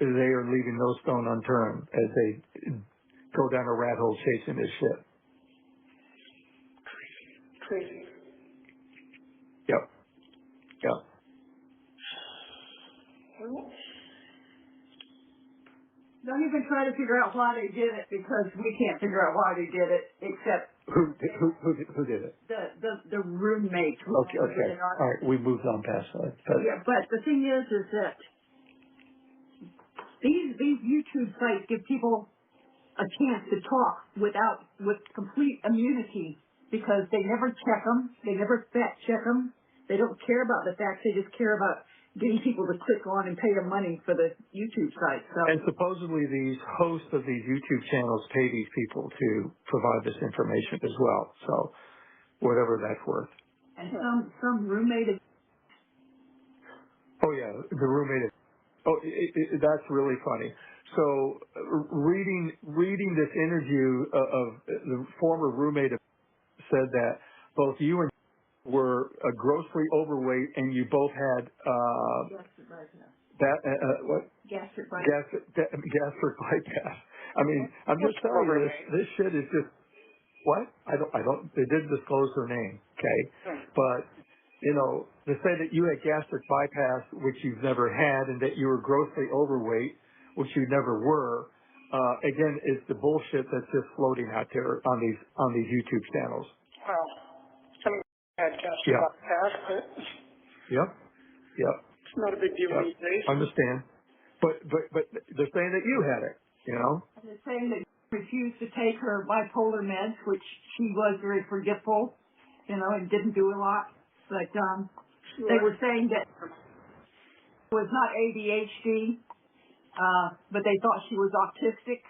they are leaving no stone unturned as they go down a rat hole chasing this shit. Crazy. Yep. Well, Don't even try to figure out why they did it, because we can't figure out why they did it, except Who did it? the roommate. Okay. All right, we moved on past that. Yeah, but the thing is that these YouTube sites give people a chance to talk with complete immunity, because they never check them, they never fact check them, they don't care about the facts, they just care about getting people to click on and pay them money for the YouTube site. So. And supposedly these hosts of these YouTube channels pay these people to provide this information as well. So whatever that's worth. And some roommate. Oh yeah, the roommate. That's really funny. So reading this interview of the former roommate said that both you and were grossly overweight, and you both had gastric bypass. I mean, I'm just telling you, this shit is just what? I don't. They didn't disclose her name, okay? But to say that you had gastric bypass, which you've never had, and that you were grossly overweight, which you never were, again, is the bullshit that's just floating out there on these YouTube channels. Well, some had gastric bypass, but Yep. it's not a big deal these days. Understand. But they're saying that you had it, And they're saying that she refused to take her bipolar meds, which she was very forgetful, and didn't do a lot. But they were saying that it was not ADHD, but they thought she was autistic.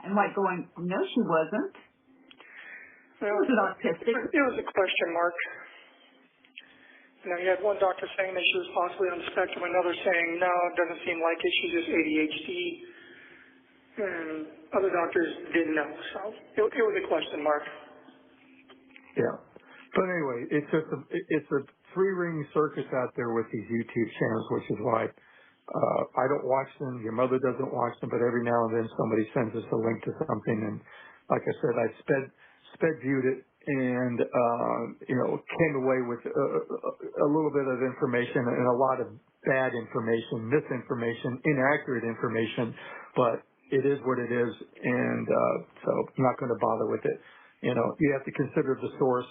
And going, no, she wasn't. Well, she wasn't autistic. It was a question mark. You had one doctor saying that she was possibly on the spectrum, another saying, no, it doesn't seem like it, she's just ADHD. And other doctors didn't know. So it was a question mark. Yeah. But anyway, it's a three-ring circus out there with these YouTube channels, which is why I don't watch them. Your mother doesn't watch them, but every now and then somebody sends us a link to something. And like I said, I sped viewed it and, came away with a little bit of information and a lot of bad information, misinformation, inaccurate information, but it is what it is. And, so I'm not going to bother with it. You have to consider the source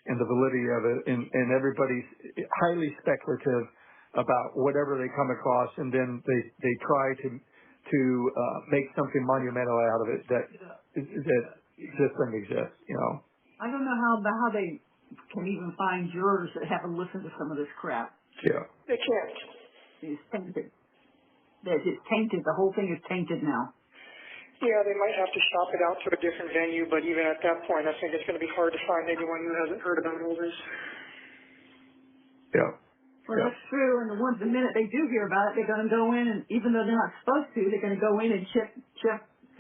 and the validity of it, and everybody's highly speculative about whatever they come across, and then they try to make something monumental out of it that just doesn't exist. I don't know how they can even find jurors that haven't listened to some of this crap. Yeah, they can't. It's tainted. It's tainted. The whole thing is tainted now. Yeah, they might have to shop it out to a different venue, but even at that point, I think it's going to be hard to find anyone who hasn't heard about all this. Yeah. Well, that's true, and the minute they do hear about it, they're going to go in, and even though they're not supposed to, they're going to go in and check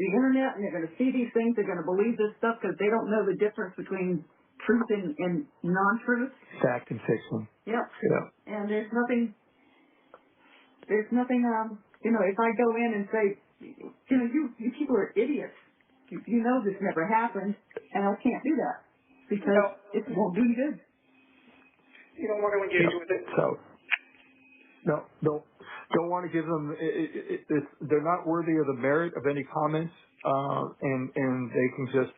the internet, and they're going to see these things, they're going to believe this stuff, because they don't know the difference between truth and non-truth. Fact and fiction. Yep. Yeah. And there's nothing, if I go in and say, you people are idiots. You know this never happened, and I can't do that, because it won't do you good. You don't want to engage with it. So, don't want to give them. They're not worthy of the merit of any comments, and they can just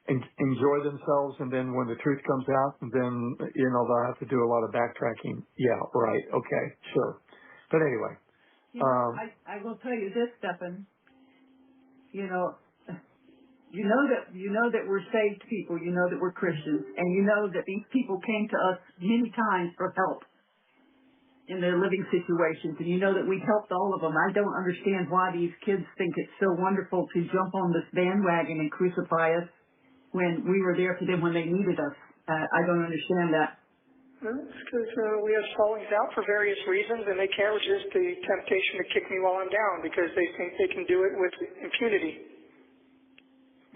enjoy themselves. And then when the truth comes out, then they'll have to do a lot of backtracking. Yeah, right. Okay, sure. But anyway, I will tell you this, Stephan. You know that we're saved people, you know that we're Christians, and you know that these people came to us many times for help in their living situations, and you know that we helped all of them. I don't understand why these kids think it's so wonderful to jump on this bandwagon and crucify us when we were there for them when they needed us. I don't understand that. Well, it's because we have fallings out for various reasons, and they can't resist the temptation to kick me while I'm down because they think they can do it with impunity.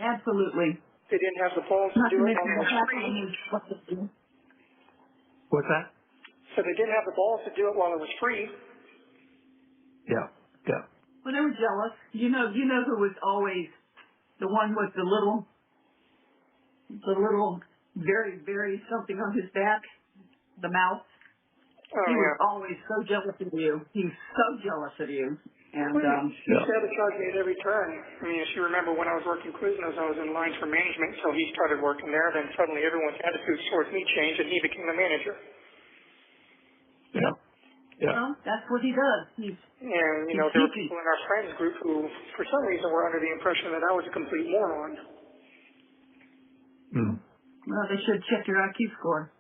Absolutely. They didn't have the balls to do it while it was free. What's that? So they didn't have the balls to do it while it was free. Yeah. Well, they were jealous. You know who was always the one with the little, very, very something on his back? The mouse. Oh, He was yeah. always so jealous of you. He was so jealous of you. And, He sabotaged me at every turn. I mean, if you remember when I was working Quiznos, I was in line for management, so he started working there. Then suddenly everyone's attitude towards me changed, and he became a manager. Yeah. Yeah. well, that's what he does. And, you know, there were people in our friends group who, for some reason, were under the impression that I was a complete moron. Mm. Well, they should check your IQ score.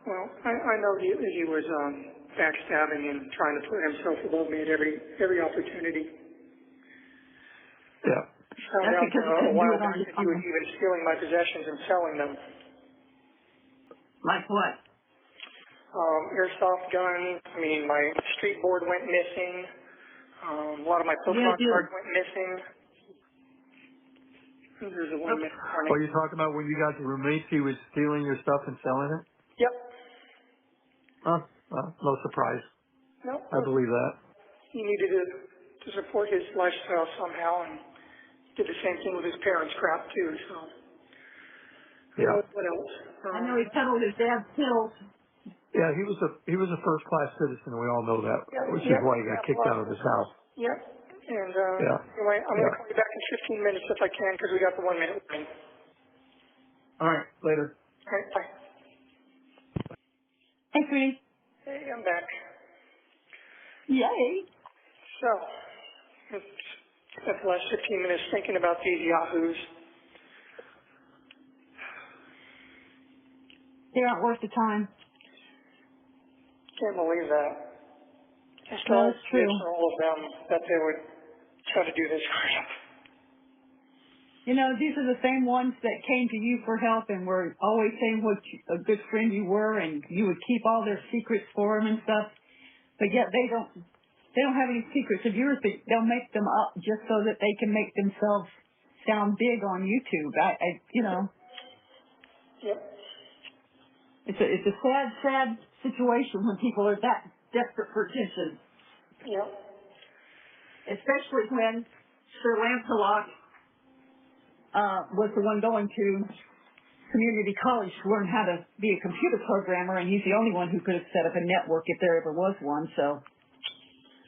Well, I know he was backstabbing and trying to put himself above me at every opportunity. Yeah. Found That's out because he a couldn't do while it on back his that he was own. even stealing my possessions and selling them. Like what? Airsoft guns. I mean, my street board went missing. A lot of my Pokemon cards went missing. There's the one missing morning. Well, you're talking about when you got the roommates, he was stealing your stuff and selling it? Yep. No surprise. No. I believe that. He needed to support his lifestyle somehow, and did the same thing with his parents' crap too. So. Yeah. What else? I know he peddled his dad's pills. Yeah, he was a first class citizen, and we all know that, which is why he got kicked out of his house. Yep. And Yeah. anyway, I'm going to call you back in 15 minutes if I can, because we got the 1 minute warning. All right, later. All right, bye. Hey, sweetie. Hey, I'm back. Yay. So, spent the last 15 minutes thinking about these yahoos. They aren't worth the time. Can't believe that. Just Well, all it's true. all of them that they would try to do this crap. You know, these are the same ones that came to you for help and were always saying what a good friend you were, and you would keep all their secrets for them and stuff. But yet they don't have any secrets of yours, but they'll make them up just so that they can make themselves sound big on YouTube. You know. Yep. It's a sad situation when people are that desperate for attention. Yep. Especially when Sir Lancelot was the one going to community college to learn how to be a computer programmer, and he's the only one who could have set up a network if there ever was one. So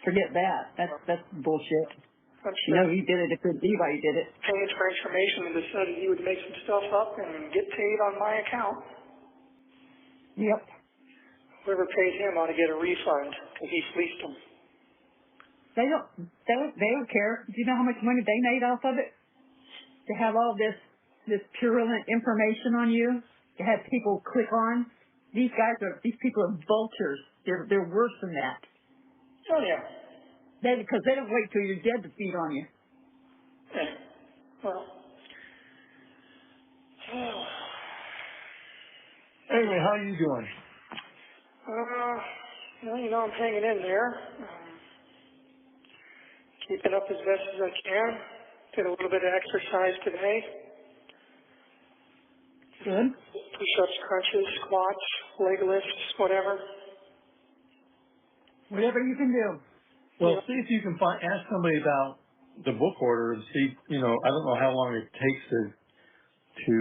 forget that. That's bullshit. I'm You sure. know, he did it if anybody did it. Paid for information and decided he would make some stuff up and get paid on my account. Yep. Whoever paid him ought to get a refund because he fleeced them. They don't care. Do you know how much money they made off of it? To have all this purulent information on you, to have people click on. These people are vultures. They're worse than that. Oh yeah. Because they don't wait till you're dead to feed on you. Yeah. Well. Anyway, how are you doing? Well, you know, I'm hanging in there. Keeping up as best as I can. Did a little bit of exercise today. Good. Push-ups, crunches, squats, leg lifts, whatever. Whatever you can do. Well, see if you can ask somebody about the book order and see, I don't know how long it takes to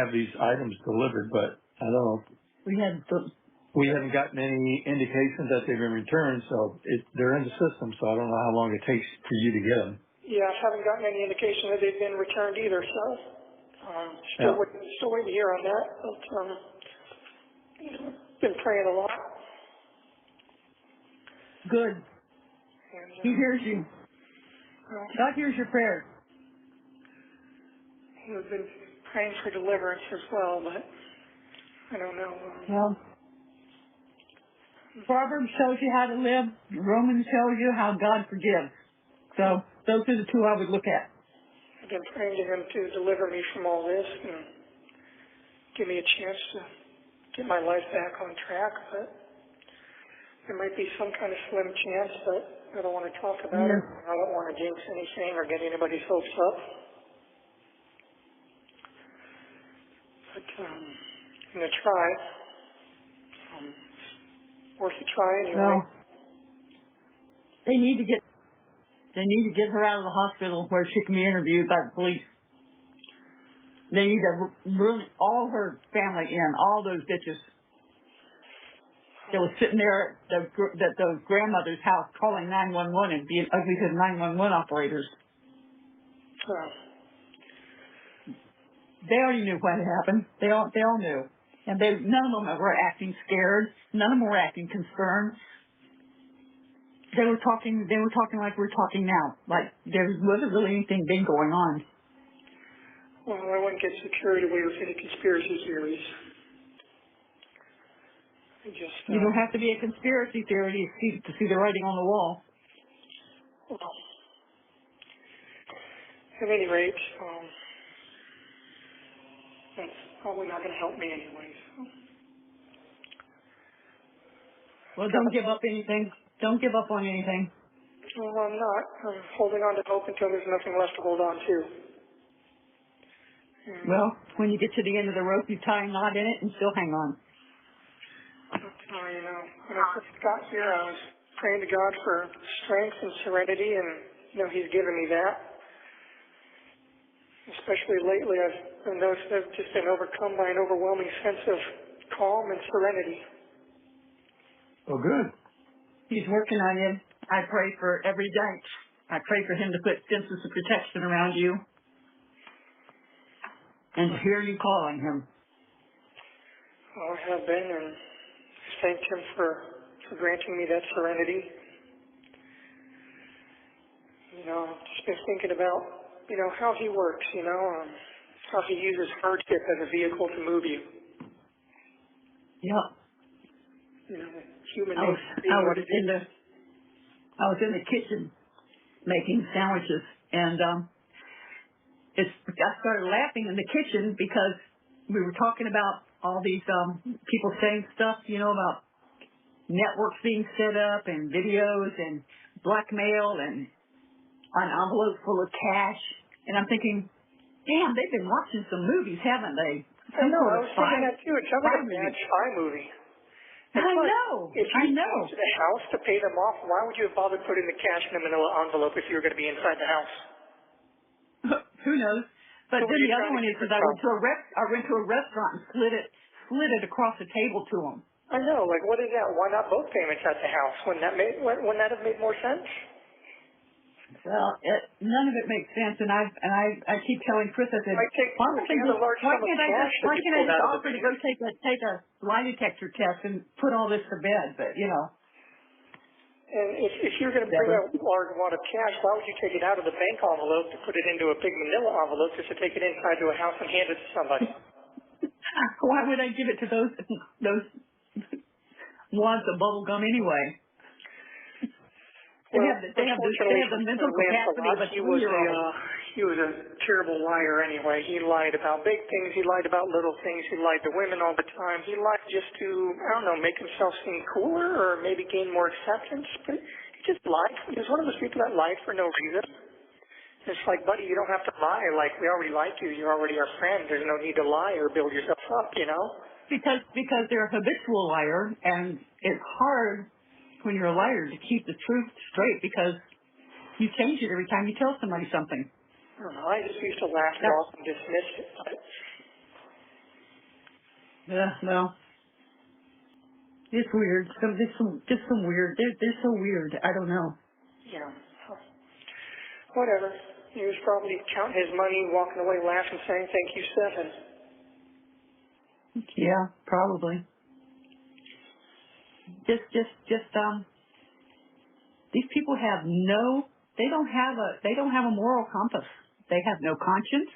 have these items delivered, but I don't know. We haven't gotten any indications that they've been returned, so they're in the system, so I don't know how long it takes for you to get them. Yeah, I haven't gotten any indication that they've been returned either, so still waiting to hear on that. But been praying a lot. Good. And, He hears you. God hears your prayers. I've been praying for deliverance as well, but I don't know. Well, Proverbs shows you how to live. Romans shows you how God forgives. So those are the two I would look at. I've been praying to him to deliver me from all this and give me a chance to get my life back on track, but there might be some kind of slim chance, but I don't want to talk about it. I don't want to jinx anything or get anybody's hopes up. But I'm going to try. Worth a try anyway. Well, they need to get her out of the hospital where she can be interviewed by the police. They need to bring all her family in, all those bitches. that was sitting there at the grandmother's house calling 911 and being ugly to the 911 operators. They already knew what had happened. They all knew. And none of them were acting scared. None of them were acting concerned. They were talking like we're talking now. Like there wasn't really anything big going on. Well, I wouldn't get so carried away with any conspiracy theories. You don't have to be a conspiracy theorist to see the writing on the wall. Well, at any rate, that's probably not going to help me anyway. So. Well, don't give up anything. Don't give up on anything. Well, I'm not. I'm holding on to hope until there's nothing left to hold on to. Well, when you get to the end of the rope, you tie a knot in it and still hang on. You know, when I first got here, I was praying to God for strength and serenity, and, you know, He's given me that. Especially lately, I've noticed I've just been overcome by an overwhelming sense of calm and serenity. Oh, good. He's working on you. I pray for every day. I pray for Him to put fences of protection around you and to hear you calling Him. Well, I have been, and thank Him for granting me that serenity. You know, I've just been thinking about, you know, how He works, you know, how He uses hardship as a vehicle to move you. Yeah. You know, human I was in the kitchen making sandwiches, and I started laughing in the kitchen because we were talking about all these people saying stuff, you know, about networks being set up and videos and blackmail and an envelope full of cash. And I'm thinking, damn, they've been watching some movies, haven't they? I know, I was thinking that too. It sounds like a bad spy movie. I know. If you came to the house to pay them off, why would you have bothered putting the cash in a manila envelope if you were going to be inside the house? Who knows? But then the other one is that I went to a restaurant and slid it across the table to them. I know. Like, what is that? Why not both payments at the house? Wouldn't that have made more sense? Well, none of it makes sense, and I keep telling Chris, I said, why can't I just offer to go take a lie detector test and put all this to bed? But you know. And if you're going to bring a large wad of cash, why would you take it out of the bank envelope to put it into a big manila envelope just to take it inside to a house and hand it to somebody? Why would I give it to those wads of bubble gum anyway? They have the mental capacity of a 2-year-old. He was a terrible liar anyway. He lied about big things. He lied about little things. He lied to women all the time. He lied just to, I don't know, make himself seem cooler or maybe gain more acceptance. But he just lied. He was one of those people that lied for no reason. It's like, buddy, you don't have to lie. Like, we already lied to you. You're already our friend. There's no need to lie or build yourself up, you know? Because they're a habitual liar, and it's hard when you're a liar to keep the truth straight because you change it every time you tell somebody something. I don't know. I just used to laugh it off and dismiss it. Yeah, well, it's weird. Just some weird. They're so weird. I don't know. Yeah. Whatever. He was probably counting his money, walking away laughing, saying, "Thank you, Stephan." Yeah, probably. Just these people they don't have a moral compass. They have no conscience.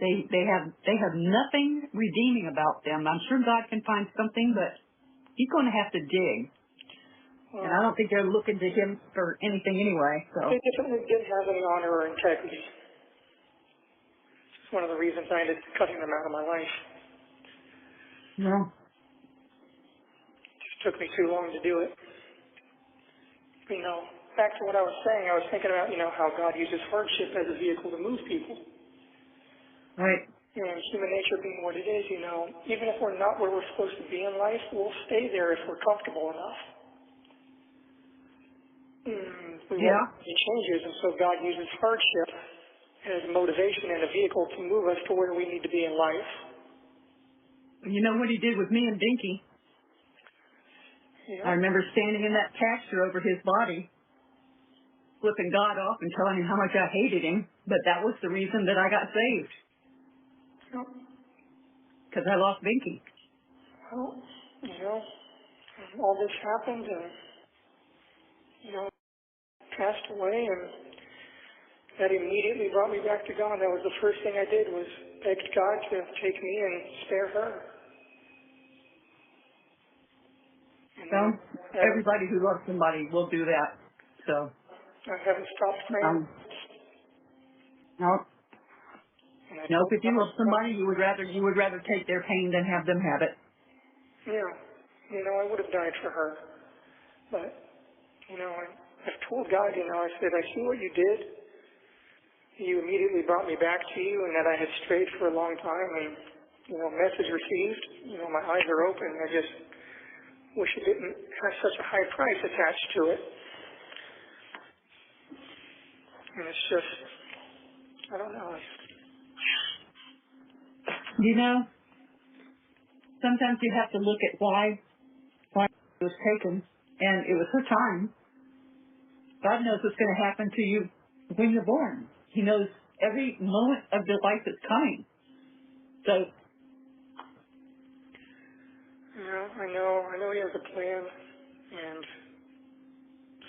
They have nothing redeeming about them. I'm sure God can find something, but He's going to have to dig. And I don't think they're looking to Him for anything anyway. So they definitely didn't have any honor or integrity. It's one of the reasons I ended up cutting them out of my life. No. Took me too long to do it. You know, back to what I was saying, I was thinking about, you know, how God uses hardship as a vehicle to move people. Right. You know, human nature being what it is, you know, even if we're not where we're supposed to be in life, we'll stay there if we're comfortable enough. We won't make any changes, and so God uses hardship as motivation and a vehicle to move us to where we need to be in life. You know what He did with me and Dinky? Yep. I remember standing in that pasture over his body, flipping God off and telling him how much I hated him, but that was the reason that I got saved, Yep. because I lost Binky. Well, all this happened, and passed away, and that immediately brought me back to God. That was the first thing I did, was beg God to take me and spare her. And So everybody who loves somebody will do that. So I haven't stopped praying. No. And I Nope. told If you God, love somebody, you would rather take their pain than have them have it. yeah, I would have died for her, but I've told God, I said, I see what you did. You immediately brought me back to you, and that I had strayed for a long time, and message received. My eyes are open. I just wish it didn't have such a high price attached to it. And it's just, I don't know. Sometimes you have to look at why it was taken, and it was her time. God knows what's going to happen to you when you're born. He knows every moment of your life that's coming. So, I know He has a plan, and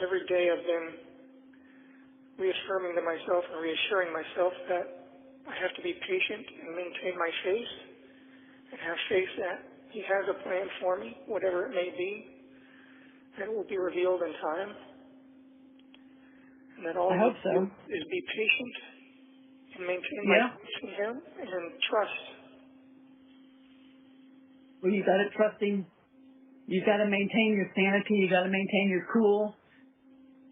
every day I've been reaffirming to myself and reassuring myself that I have to be patient and maintain my faith, and have faith that He has a plan for me, whatever it may be, that it will be revealed in time, and that all I I hope need to so. do is be patient and maintain my Yeah. faith in Him and trust. Well, you got to trusting. You got to maintain your sanity. You got to maintain your cool.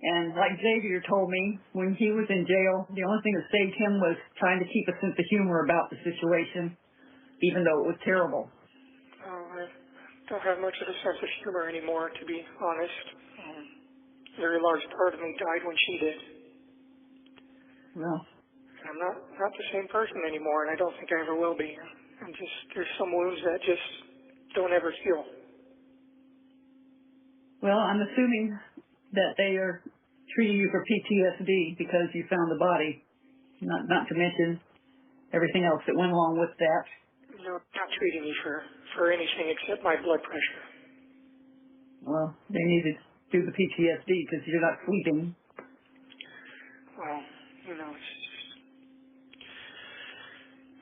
And like Xavier told me, when he was in jail, the only thing that saved him was trying to keep a sense of humor about the situation, even though it was terrible. I don't have much of a sense of humor anymore, to be honest. A very large part of me died when she did. Well, And I'm not the same person anymore, and I don't think I ever will be. There's some wounds that just don't ever heal. I'm assuming that they are treating you for PTSD because you found the body, not to mention everything else that went along with that. Not treating me for anything except my blood pressure. Well, they need to do the PTSD because you're not sleeping. Well, it's just,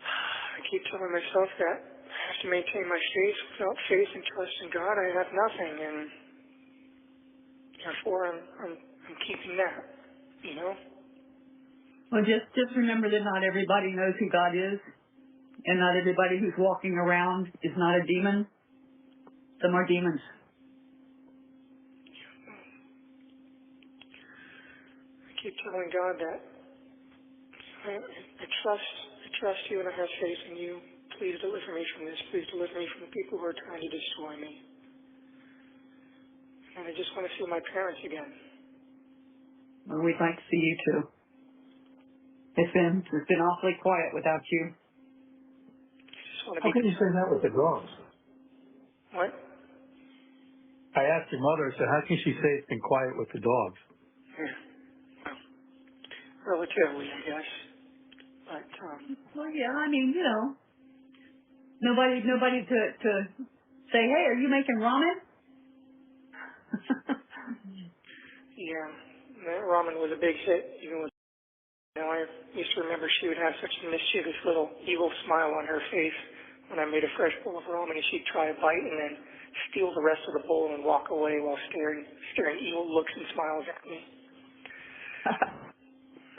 I keep telling myself that I have to maintain my faith. Without faith and trust in God, I have nothing, and therefore I'm keeping that, Well, just remember that not everybody knows who God is, and not everybody who's walking around is not a demon. Some are demons. I keep telling God that I trust you, and I have faith in you. Please deliver me from this. Please deliver me from the people who are trying to destroy me. And I just want to see my parents again. Well, we'd like to see you too. It's been awfully quiet without you. I just want to How be. can you say that with the dogs? What? I asked your mother, I said, how can she say it's been quiet with the dogs? Yeah. Well, relatively, I guess. But Well, yeah, I mean, nobody to say, hey, are you making ramen? yeah, that ramen was a big hit. Even with, I used to remember she would have such a mischievous little evil smile on her face when I made a fresh bowl of ramen, and she'd try a bite and then steal the rest of the bowl and walk away while staring evil looks and smiles at me.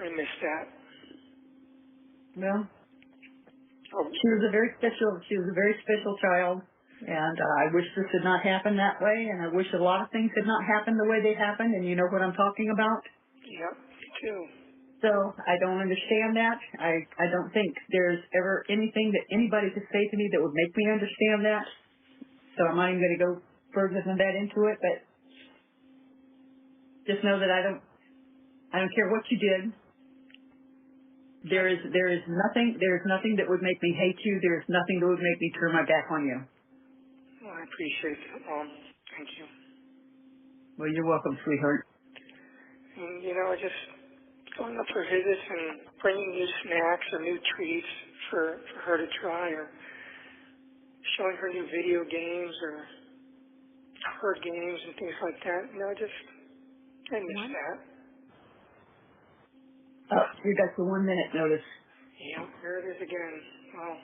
I miss that. Well, Oh, she was a very special child, and I wish this had not happened that way, and I wish a lot of things had not happened the way they happened, and you know what I'm talking about. yeah, me too. So I don't understand that. I don't think there's ever anything that anybody could say to me that would make me understand that. So I'm not even going to go further than that into it, but just know that I don't care what you did. There is nothing that would make me hate you. There is nothing that would make me turn my back on you. Well, I appreciate that, Mom. Thank you. Well, you're welcome, sweetheart. And, you know, just going up for visits and bringing new snacks or new treats for her to try, or showing her new video games or her games and things like that. You know, I miss that. Oh, you got your 1 minute notice. Yeah, there it is again. Well,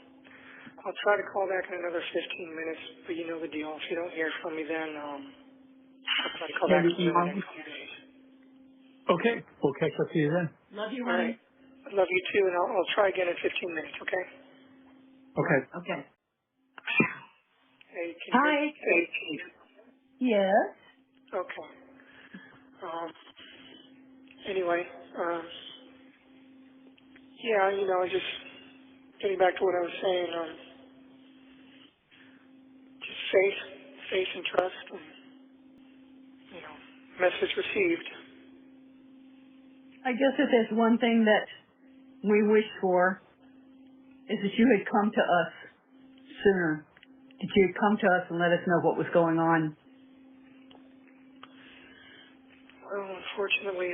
I'll try to call back in another 15 minutes, but you know the deal. If you don't hear from me then, I'll try to call back in the next few days. Okay, we'll catch up to you then. Love you, All right. honey. I love you too, and I'll try again in 15 minutes, okay? Okay. Okay. Hey, can Hi. you Yes. Okay. Anyway, yeah, you know, just getting back to what I was saying, just faith and trust, and, you know, message received. I guess if there's one thing that we wish for is that you had come to us sooner. That you had come to us and let us know what was going on. Well, unfortunately,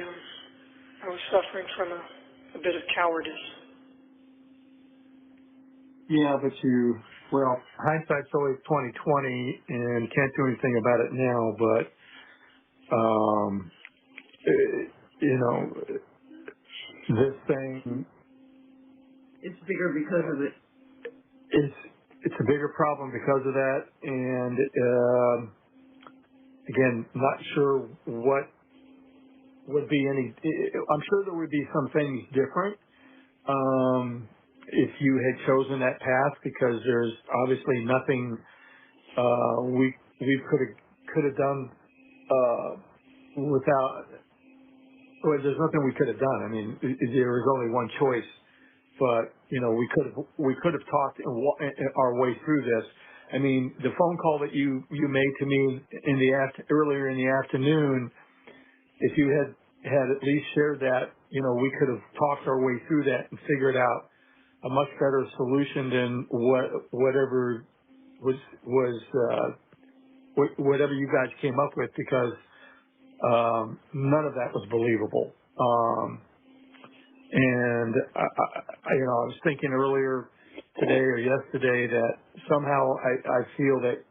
I was suffering from a bit of cowardice. Yeah, but well, hindsight's always 20/20, and can't do anything about it now. But you know, this thing It's bigger because of it. it's a bigger problem because of that, and again, not sure what would be any. I'm sure there would be some things different if you had chosen that path, because there's obviously nothing we could have done without. Well, there's nothing we could have done. I mean, there was only one choice, but you know, we could have talked our way through this. I mean, the phone call that you made to me earlier in the afternoon, if you had at least shared that, you know, we could have talked our way through that and figured out a much better solution than whatever whatever you guys came up with, because none of that was believable. And you know, I was thinking earlier today or yesterday that somehow I feel that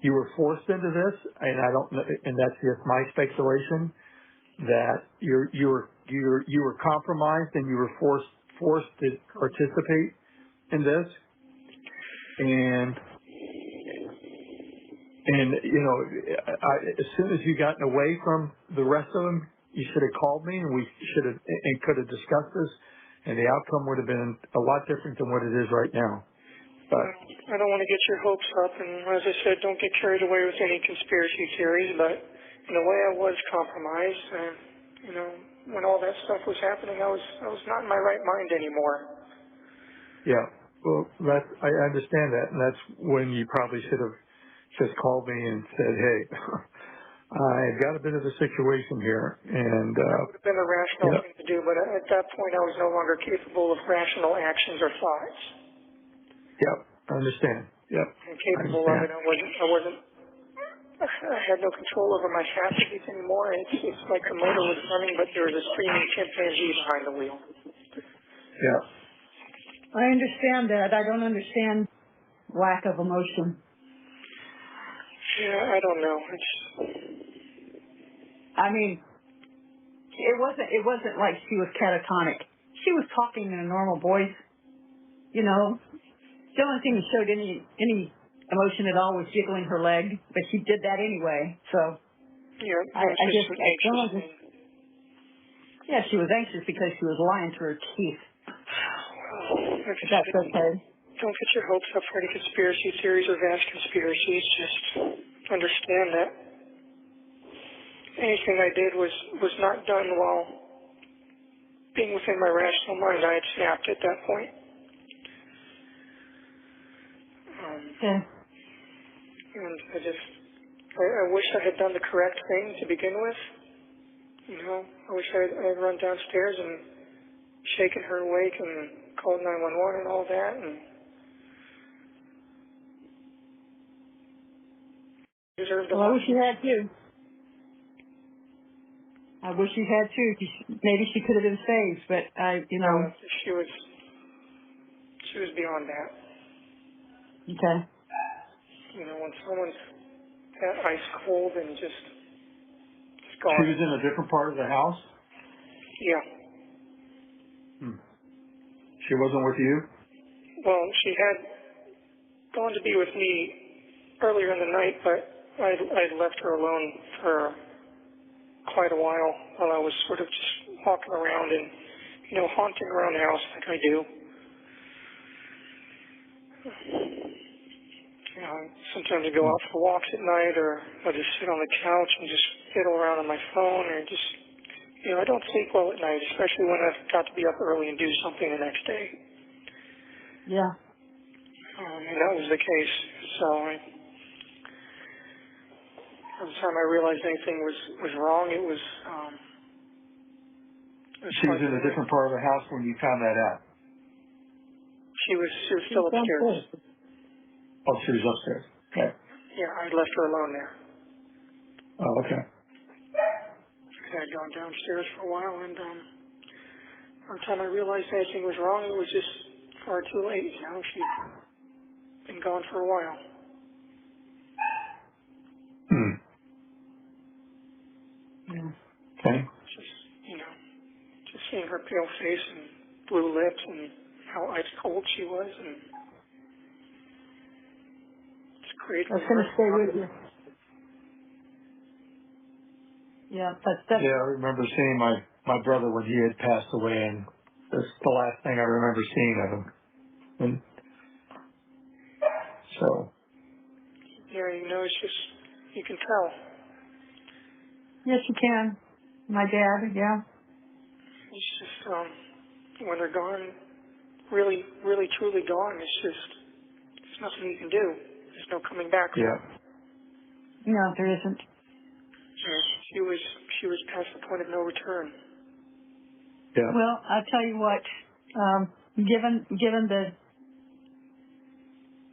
you were forced into this, and I don't know, and that's just my speculation, that you were compromised and you were forced to participate in this, and you know, as soon as you gotten away from the rest of them, you should have called me, and we could have discussed this, and the outcome would have been a lot different than what it is right now. But I don't want to get your hopes up, and as I said, don't get carried away with any conspiracy theories, but in a way I was compromised, and, you know, when all that stuff was happening, I was not in my right mind anymore. yeah, well, I understand that, and that's when you probably should have just called me and said, hey, I've got a bit of a situation here, and That would have been a rational thing to do, but at that point I was no longer capable of rational actions or thoughts. Yep, I understand. Yep, Incapable of it. I had no control over my faculties anymore. It's like the motor was running, but there was a screaming chimpanzee behind the wheel. Yeah. I understand that. I don't understand lack of emotion. Yeah, I don't know. I mean, it wasn't like she was catatonic. She was talking in a normal voice. You know, the only thing that showed any emotion at all was jiggling her leg, but she did that anyway. So Yeah, I just yeah, she was anxious because she was lying through her teeth. Well, That's okay. Don't get your hopes up for any conspiracy theories or vast conspiracies. Just understand that anything I did was not done while being within my rational mind. I had snapped at that point. Okay. And I wish I had done the correct thing to begin with. You know, I wish I had run downstairs and shaken her awake and called 911 and all that. And deserved a Well, I lot. wish you had too. I wish you had too. Maybe she could have been saved, but No, she was beyond that. Okay. You know, when someone's that ice cold and just She gone. was in a different part of the house? Yeah. She wasn't with you? Well, she had gone to be with me earlier in the night, but I'd left her alone for quite a while I was sort of just walking around and, you know, haunting around the house like I do. You know, sometimes I go out for walks at night, or I'll just sit on the couch and just fiddle around on my phone, or just, you know, I don't sleep well at night, especially when I've got to be up early and do something the next day. Yeah. And that was the case. So every time I realized anything was wrong, it was She was in a different part of the house when you found that out? She was still upstairs. Oh, she was upstairs. Okay. Yeah, I left her alone there. Oh, okay. I had gone downstairs for a while, and every time I realized anything was wrong, it was just far too late. You know, she'd been gone for a while. Yeah. Okay. Just, you know, just seeing her pale face and blue lips and how ice cold she was, and it's great. That's going to stay with you. Yeah, that's Yeah, I remember seeing my brother when he had passed away, and that's the last thing I remember seeing of him. And so. Yeah, you know, it's just, you can tell. Yes, you can. My dad, yeah. It's just, when they're gone, really, really, truly gone, there's nothing you can do. There's no coming back. Yeah. No, there isn't. She was past the point of no return. Yeah. Well, I'll tell you what, given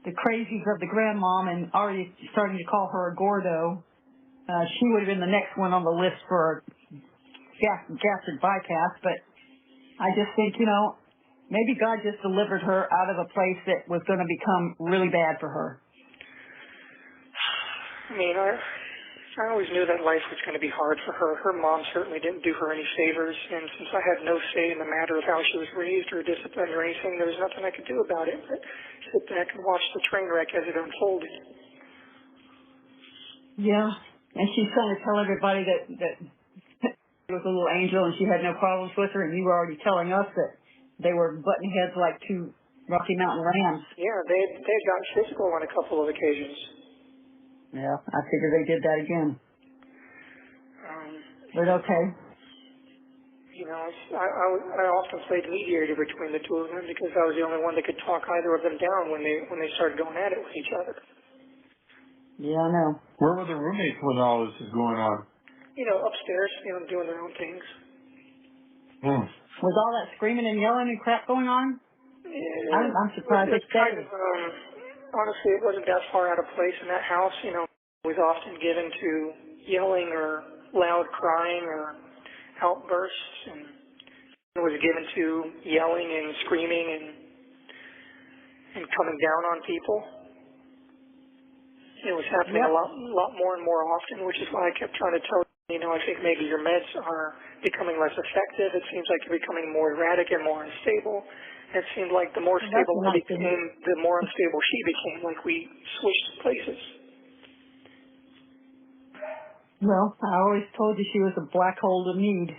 the crazies of the grandmom and already starting to call her a Gordo, she would have been the next one on the list for gastric bypass, but I just think, you know, maybe God just delivered her out of a place that was going to become really bad for her. I mean, I always knew that life was going to be hard for her. Her mom certainly didn't do her any favors, and since I had no say in the matter of how she was raised or disciplined or anything, there was nothing I could do about it but sit back and watch the train wreck as it unfolded. Yeah, and she's trying to tell everybody that it was a little angel and she had no problems with her, and you were already telling us that they were butting heads like two Rocky Mountain rams. Yeah, they had gotten physical on a couple of occasions. Yeah, I figured they did that again. But okay. You know, I often played mediator between the two of them because I was the only one that could talk either of them down when they started going at it with each other. Yeah, I know. Where were the roommates when all this is going on? You know, upstairs, you know, doing their own things. Was all that screaming and yelling and crap going on? Yeah, I'm surprised they stayed. Honestly, it wasn't that far out of place in that house. You know, it was often given to yelling or loud crying or outbursts, and it was given to yelling and screaming and coming down on people. It was happening a lot more and more often, which is why I kept trying to tell you, I think maybe your meds are becoming less effective. It seems like you're becoming more erratic and more unstable. It seemed like the more stable I became, the more unstable she became, like we switched places. Well, I always told you she was a black hole to need.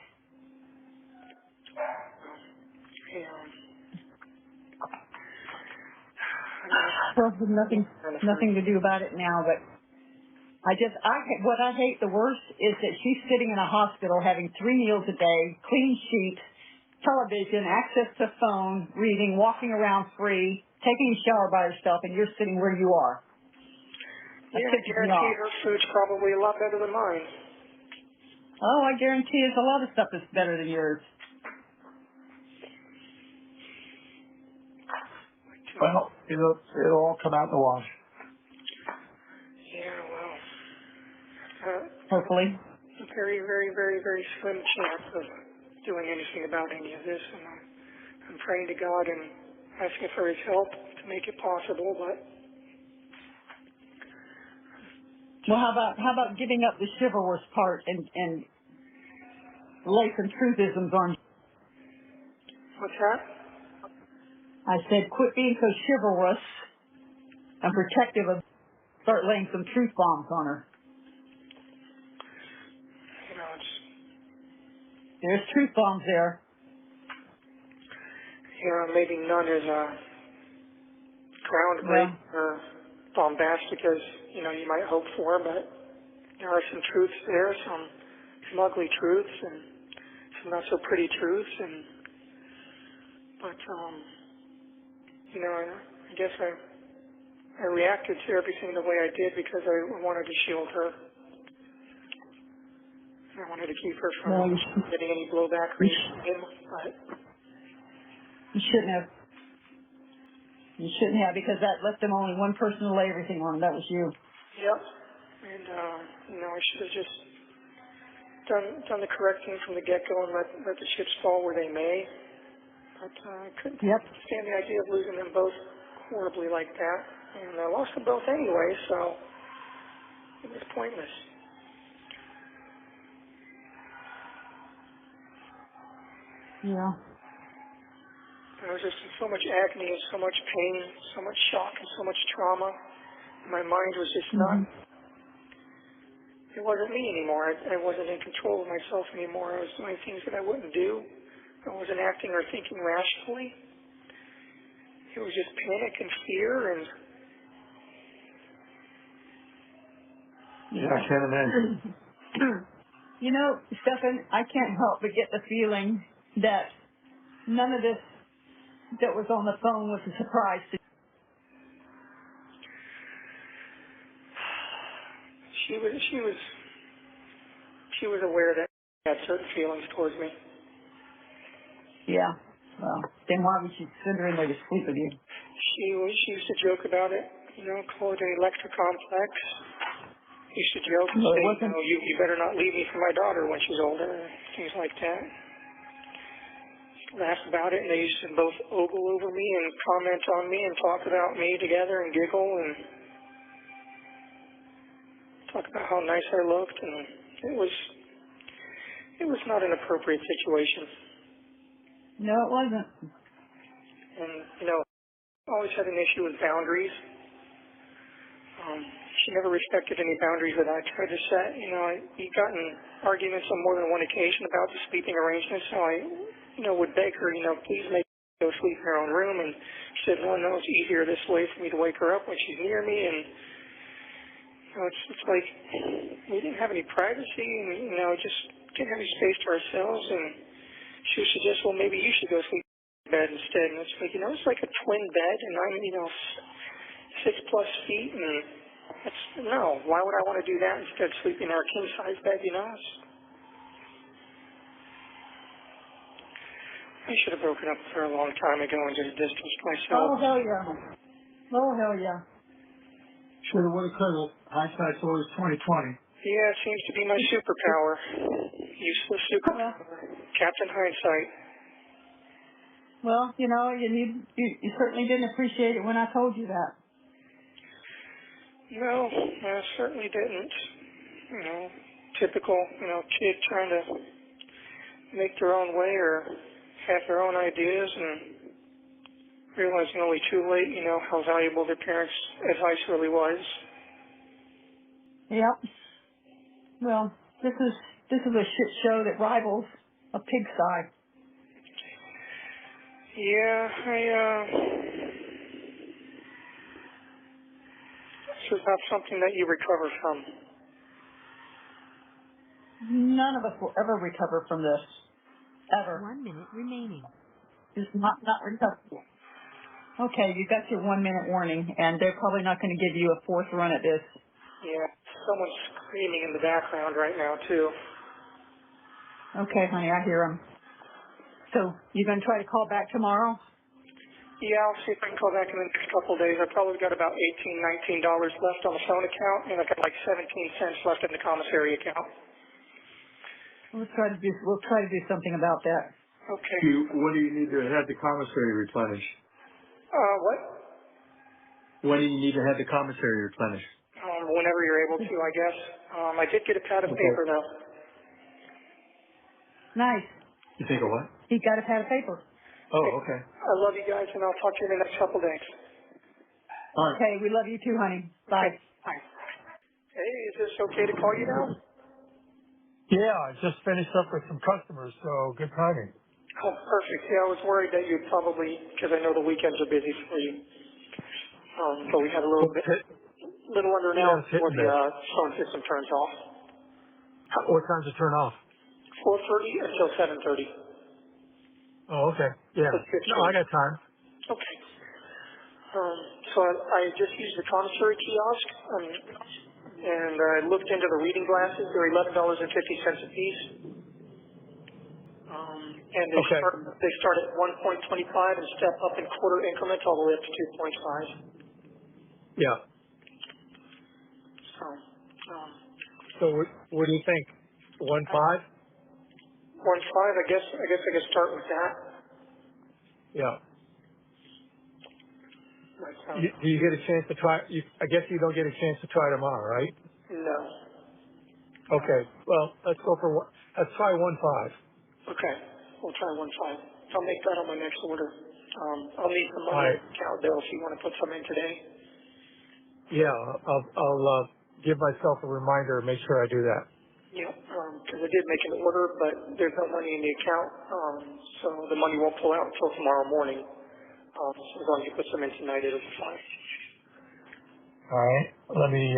Well, there's nothing to do about it now, but what I hate the worst is that she's sitting in a hospital having 3 meals a day, clean sheets, television, access to phone, reading, walking around free, taking a shower by herself, and you're sitting where you are. Yeah, I guarantee her food's probably a lot better than mine. Oh, I guarantee there's a lot of stuff that's better than yours. Well, it'll all come out in the wash. Yeah, well. Hopefully. a very, very, very, very slim chance of doing anything about any of this, and I'm praying to God and asking for His help to make it possible. But well, how about giving up the chivalrous part and lay some truthisms on? what's that? I said, quit being so chivalrous and protective of. Start laying some truth bombs on her. You know, There's truth bombs there. maybe none as groundbreaking or bombastic as you might hope for, but there are some truths there, some ugly truths and some not so pretty truths, but I guess I reacted to everything the way I did because I wanted to shield her. I wanted to keep her from getting any blowback from him, but you shouldn't have. You shouldn't have, because that left them only one person to lay everything on. That was you. Yep. And I should have just done the correct thing from the get-go and let the chips fall where they may. But I couldn't stand the idea of losing them both horribly like that. And I lost them both anyway, so it was pointless. Yeah. I was just in so much agony and so much pain, so much shock and so much trauma. My mind was just not, it wasn't me anymore. I wasn't in control of myself anymore. I was doing things that I wouldn't do. I wasn't acting or thinking rationally. It was just panic and fear and... Yeah, I can't imagine. Stephan, I can't help but get the feeling that none of this that was on the phone was a surprise to you. She was aware that I had certain feelings towards me. Yeah. Well, then why would she send her in there to sleep with you? She used to joke about it, call it an electrocomplex. Used to joke and say, you better not leave me for my daughter when she's older, things like that. Laugh about it, and they used to both ogle over me and comment on me and talk about me together and giggle and talk about how nice I looked, and it was not an appropriate situation. No, it wasn't. And, I always had an issue with boundaries. She never respected any boundaries that I tried to set. We got in arguments on more than one occasion about the sleeping arrangements, so I, would beg her, please make her go sleep in her own room, and she said, no, it's easier this way for me to wake her up when she's near me, and, it's like we didn't have any privacy, and, just didn't have any space to ourselves, and she would suggest, well, maybe you should go sleep in bed instead, and it's like, it's like a twin bed, and I'm, 6+ feet, and no, why would I want to do that instead of sleeping in our king-size bed, I should have broken up with her a long time ago and just distanced myself. Oh, hell yeah. Oh, hell yeah. Sure, what occurred? Hindsight's always 20/20. Yeah, it seems to be my superpower. Useless superpower. Captain Hindsight. Well, you certainly didn't appreciate it when I told you that. No, I certainly didn't. Typical, kid trying to make their own way or have their own ideas and realizing only too late, how valuable their parents' advice really was. Yep. Well, this is a shit show that rivals a pigsty. Yeah, this is not something that you recover from. None of us will ever recover from this. Ever. 1 minute remaining. It's not recoverable. Okay, you got your 1 minute warning, and they're probably not going to give you a fourth run at this. Yeah, someone's screaming in the background right now, too. Okay, honey, I hear them. So, you going to try to call back tomorrow? Yeah, I'll see if I can call back in the next couple of days. I've probably got about $18, $19 left on the phone account, and I've got like 17 cents left in the commissary account. We'll try to do something about that. Okay. When do you need to have the commissary replenished? What? When do you need to have the commissary replenished? Whenever you're able to, I guess. I did get a pad of paper, though. Nice. You think of what? He got a pad of paper. Oh, okay. I love you guys, and I'll talk to you in the next couple days. All right. Okay, we love you too, honey. Bye. Okay. Bye. Hey, is this okay to call you now? Yeah, I just finished up with some customers, so good timing. Oh, perfect. Yeah, I was worried that you'd probably, because I know the weekends are busy for you. But we had a little under an hour before the phone system turns off. What time does it turn off? 4:30 until 7:30. Oh, okay. Yeah. No, I got time. Okay. So I just used the commissary kiosk, and I looked into the reading glasses. They're $11.50 a piece. And they start at 1.25 and step up in quarter increments all the way up to 2.5. Yeah. So what do you think? 1.5? 1.5. I guess I could start with that. Yeah. But, Do you get a chance to try? I guess you don't get a chance to try tomorrow, right? No. Okay. Well, let's go for one. Let's try 1.5. Okay. We'll try 1.5. I'll make that on my next order. I'll need some money Right. on the account bill if you want to put some in today. Yeah, I'll give myself a reminder and make sure I do that. Yeah, because I did make an order, but there's no money in the account, so the money won't pull out until tomorrow morning. So as long as you put some in tonight, it'll be fine. All right. Let me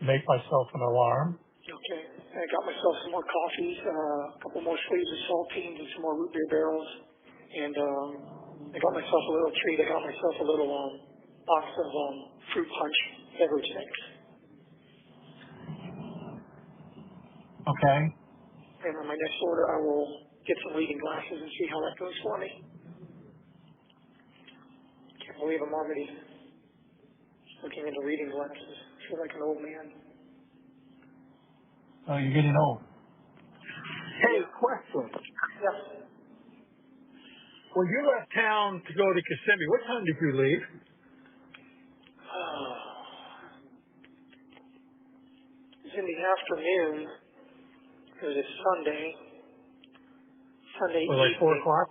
make myself an alarm. Okay. I got myself some more coffees, a couple more sleeves of saltines, and some more root beer barrels. And I got myself a little treat. I got myself a little box of fruit punch beverage mix. Okay. And on my next order, I will get some reading glasses and see how that goes for me. Can't believe I'm already looking into reading glasses. I feel like an old man. Oh, you're getting old. Hey, question. Yes. When you left town to go to Kissimmee, what time did you leave? It was in the afternoon. It was a Sunday Well, like evening. 4 o'clock?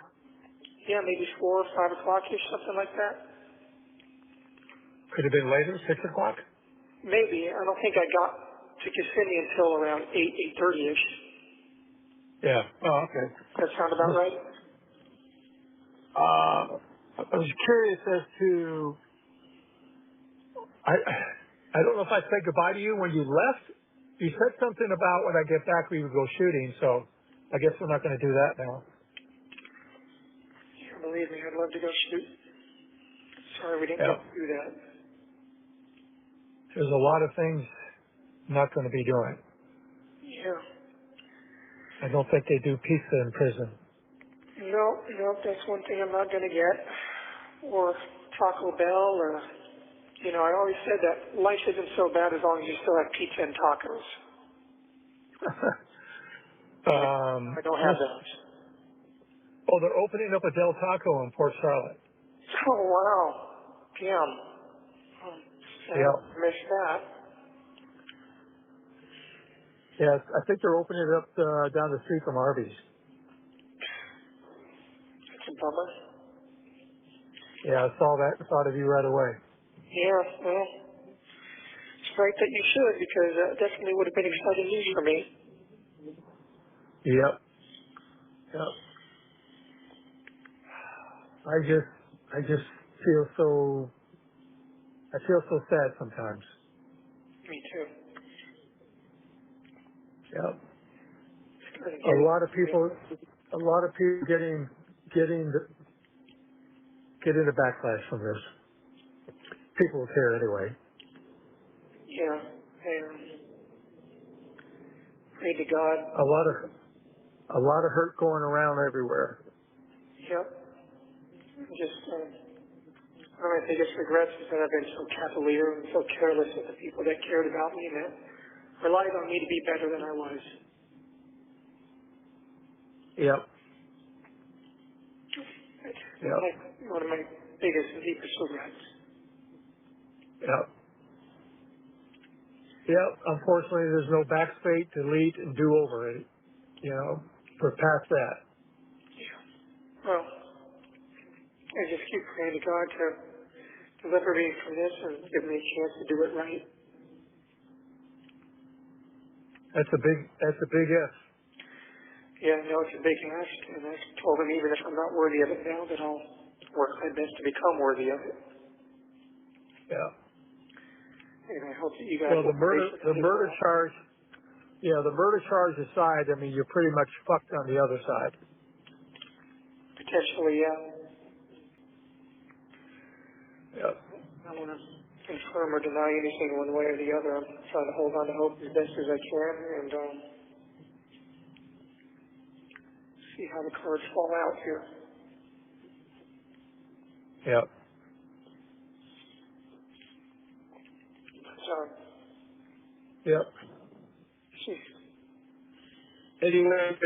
Yeah, maybe 4 or 5 o'clock-ish, something like that. Could have been later, 6 o'clock? Maybe. I don't think I got to Kissimmee until around 8:30-ish. Yeah. Oh, okay. That sound about right? I was curious as to, I don't know if I said goodbye to you when you left. You said something about when I get back we would go shooting, so I guess we're not going to do that now. Yeah, believe me, I'd love to go shoot. Sorry we didn't get to do that. There's a lot of things I'm not going to be doing. Yeah. I don't think they do pizza in prison. No, that's one thing I'm not going to get. Or Taco Bell, or, I always said that life isn't so bad as long as you still have pizza and tacos. I don't have those. Oh, they're opening up a Del Taco in Port Charlotte. Oh, wow. Damn. I missed that. Yeah, I think they're opening it up down the street from Arby's. That's a bummer. Yeah, I saw that and thought of you right away. Yeah, well, it's right that you should, because that definitely would have been exciting news for me. Yep. I just feel so sad sometimes. Me too. Yep. A lot of people getting the backlash from this. People who care anyway. Yeah, and pray to God. A lot of hurt going around everywhere. Yep. Just, one of my biggest regrets is that I've been so cavalier and so careless with the people that cared about me and that relied on me to be better than I was. Yep. That's Yep. one of my biggest and deepest regrets. Yep. Yep. Unfortunately, there's no backspace, delete, and do over it. We're past that. Yeah. Well, I just keep praying to God to deliver me from this and give me a chance to do it right. That's a big if. Yeah, I know it's a big ask, and I told him even if I'm not worthy of it now, that I'll work my best to become worthy of it. Yeah. And I hope that you guys Well, will pray for the that as murder well. charge. Yeah, the murder charge aside, I mean, you're pretty much fucked on the other side. Potentially, yeah. Yep. I don't want to confirm or deny anything one way or the other. I'm trying to hold on to hope as best as I can and see how the cards fall out here. Yep. So, Yep. geez. Anyway,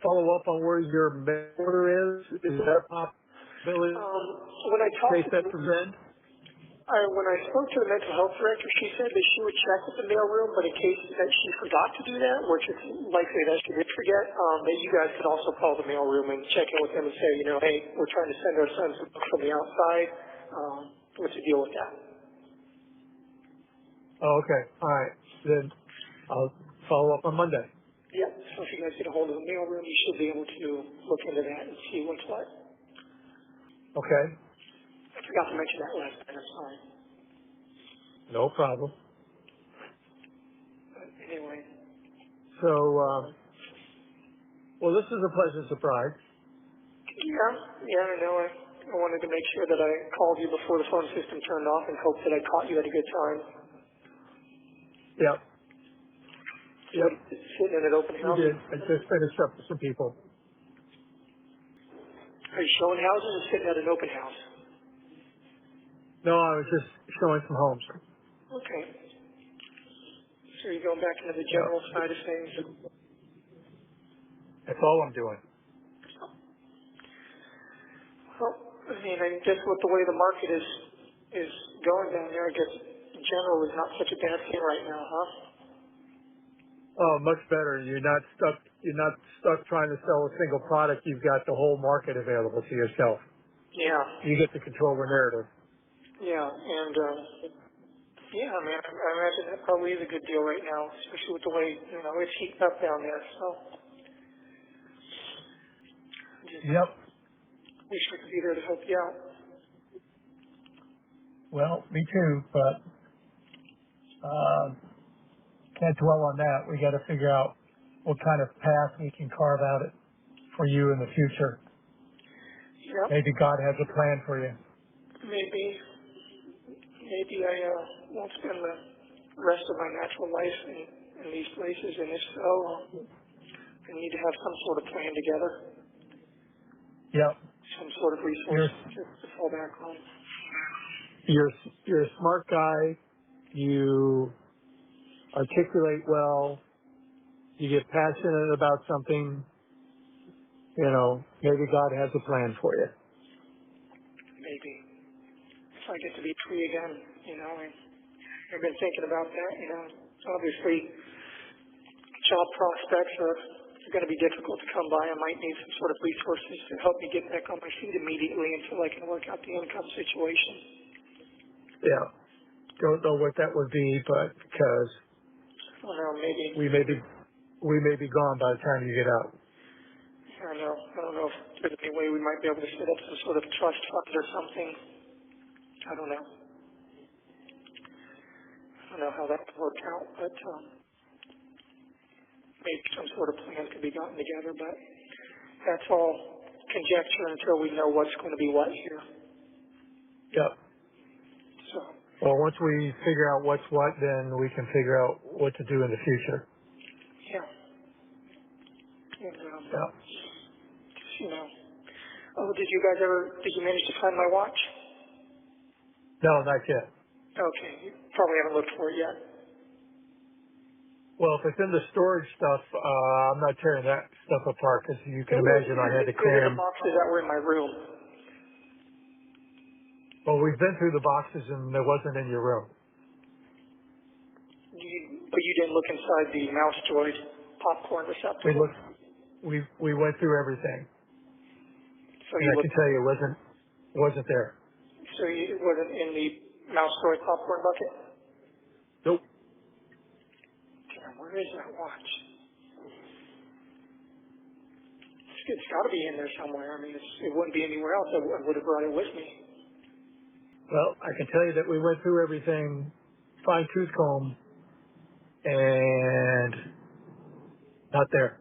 follow up on where your order is. Is that a possibility? When I talked Case to that present? when I spoke to the mental health director, she said that she would check with the mailroom, but in case that she forgot to do that, which it's likely that she did forget, that you guys could also call the mailroom and check in with them and say, hey, we're trying to send our son some books from the outside. What's the deal with that? Oh, okay. All right. Then I'll follow up on Monday. Yeah. So if you guys get a hold of the mailroom, you should be able to look into that and see what's what. Okay. I forgot to mention that last time. I'm sorry. No problem. But anyway. So, well, this is a pleasant surprise. Yeah, I know. I wanted to make sure that I called you before the phone system turned off and hoped that I caught you at a good time. Yep. So Yep. sitting in an open You house. did. I just finished up with some people. Are you showing houses or sitting at an open house? No, I was just showing some homes. Okay. So you're going back into the Yep. general side of things. That's all I'm doing. Well, I mean, I guess with the way the market is going down there, I guess general is not such a bad thing right now, huh? Oh, much better. You're not stuck trying to sell a single product. You've got the whole market available to yourself. Yeah. You get to control the narrative. Yeah, and yeah, I mean, I imagine that probably is a good deal right now, especially with the way it's heating up down there. So, just Yep. wish I could be there to help you out. Well, me too, but can't dwell on that. We got to figure out what kind of path we can carve out it for you in the future. Yep. Maybe God has a plan for you. Maybe I won't spend the rest of my natural life in these places, and if so, I need to have some sort of plan together, Yep. some sort of resource to fall back on. You're a smart guy. You articulate well. You get passionate about something. Maybe God has a plan for you. Maybe if I get to be free again, I've been thinking about that. Obviously, job prospects are going to be difficult to come by. I might need some sort of resources to help me get back on my feet immediately until I can work out the income situation. Yeah. Don't know what that would be, but because I don't know, maybe. we may be gone by the time you get out. I don't know if there's any way we might be able to set up some sort of trust fund or something. I don't know. I don't know how that would work out, but maybe some sort of plan could be gotten together, but that's all conjecture until we know what's going to be what here. Yep. So, Well, once we figure out what's what, then we can figure out what to do in the future. yeah. And, Yeah. did you manage to find my watch? No, not yet. Okay, you probably haven't looked for it yet. Well, if it's in the storage stuff, I'm not tearing that stuff apart because you can imagine I had to It was the cram. boxes that were in my room. Well, we've been through the boxes and it wasn't in your room. But you didn't look inside the mouse droid popcorn receptacle. We went through everything, So and I can tell you it wasn't there. So it wasn't in the mouse droid popcorn bucket? Nope. Damn, where is that watch? It's got to be in there somewhere. I mean, it wouldn't be anywhere else. I would have brought it with me. Well, I can tell you that we went through everything, fine tooth comb, and not there.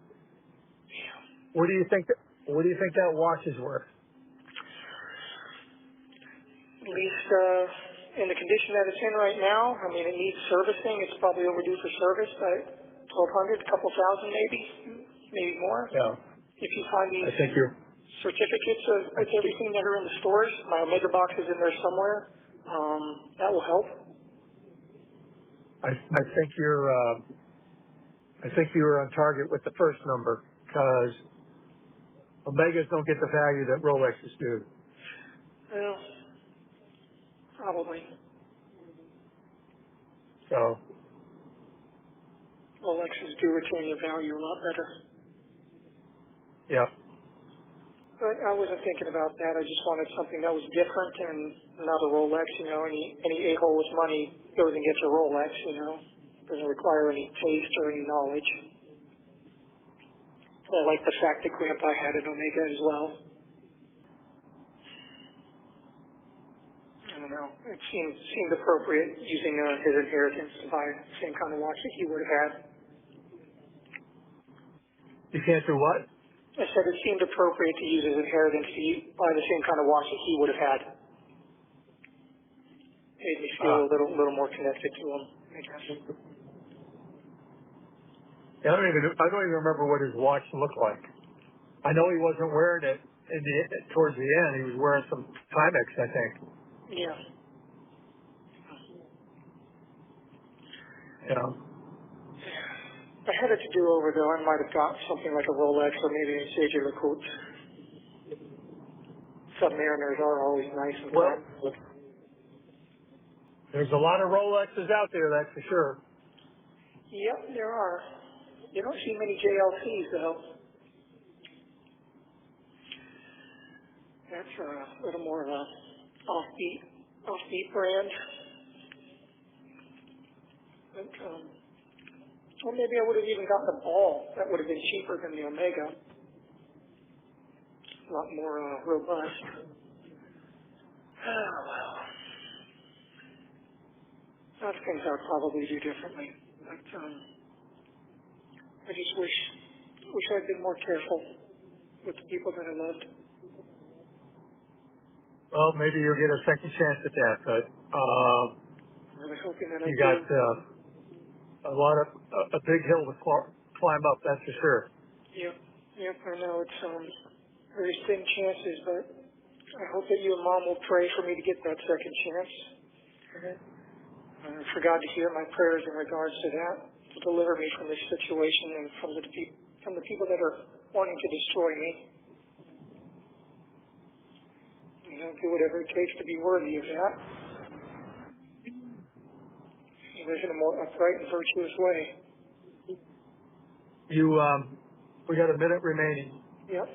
What do you think that watch is worth? At least in the condition that it's in right now, I mean, it needs servicing. It's probably overdue for service by $1,200, a couple thousand maybe more. Yeah. If you find these certificates with everything that are in the stores, my Omega box is in there somewhere. That will help. I think you were on target with the first number because Omegas don't get the value that Rolexes do. Well, probably. So Rolexes do retain your value a lot better. yeah. But I wasn't thinking about that. I just wanted something that was different and not a Rolex. You know, any a-hole with money goes and gets a Rolex. You know, doesn't require any taste or any knowledge. I like the fact that Grandpa had an Omega as well. I don't know. It seemed appropriate using his inheritance to buy the same kind of watch that he would have had. You can't do what? I said it seemed appropriate to use his inheritance to buy the same kind of watch that he would have had. Made me feel a little more connected to him, I guess. I don't even remember what his watch looked like. I know he wasn't wearing it towards the end. He was wearing some Timex, I think. Yeah. Yeah. If I had it to do over, though, I might have got something like a Rolex or maybe a Sage LeCoultre. Submariners are always nice and fun. There's a lot of Rolexes out there, that's for sure. Yep, there are. You don't see many JLCs, though. That's a little more of a offbeat brand. But, or maybe I would have even gotten a ball. That would have been cheaper than the Omega. A lot more robust. Oh, well. Lots of things I would probably do differently. But I just wish I'd been more careful with the people that I loved. Well, maybe you'll get a second chance at that, but I'm really hoping that I you do. got a big hill to climb up, that's for sure. Yep, I know it's very thin chances, but I hope that you and Mom will pray for me to get that second chance. For God to hear my prayers in regards to that, to deliver me from this situation and from the people that are wanting to destroy me. You know, do whatever it takes to be worthy of that. Live in a more upright and virtuous way. We got a minute remaining. Yep.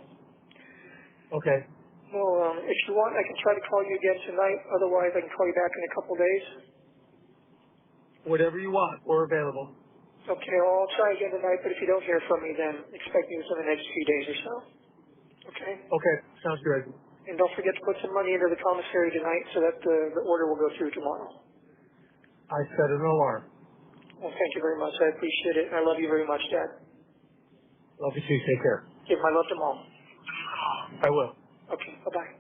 Okay. Well, if you want, I can try to call you again tonight. Otherwise, I can call you back in a couple days. Whatever you want, we're available. Okay, well, I'll try again tonight, but if you don't hear from me, then expect me within the next few days or so. Okay? Okay, sounds good. And don't forget to put some money into the commissary tonight so that the order will go through tomorrow. I set an alarm. Well, thank you very much. I appreciate it, and I love you very much, Dad. Love you too. Take care. Give my love to Mom. I will. Okay, bye-bye.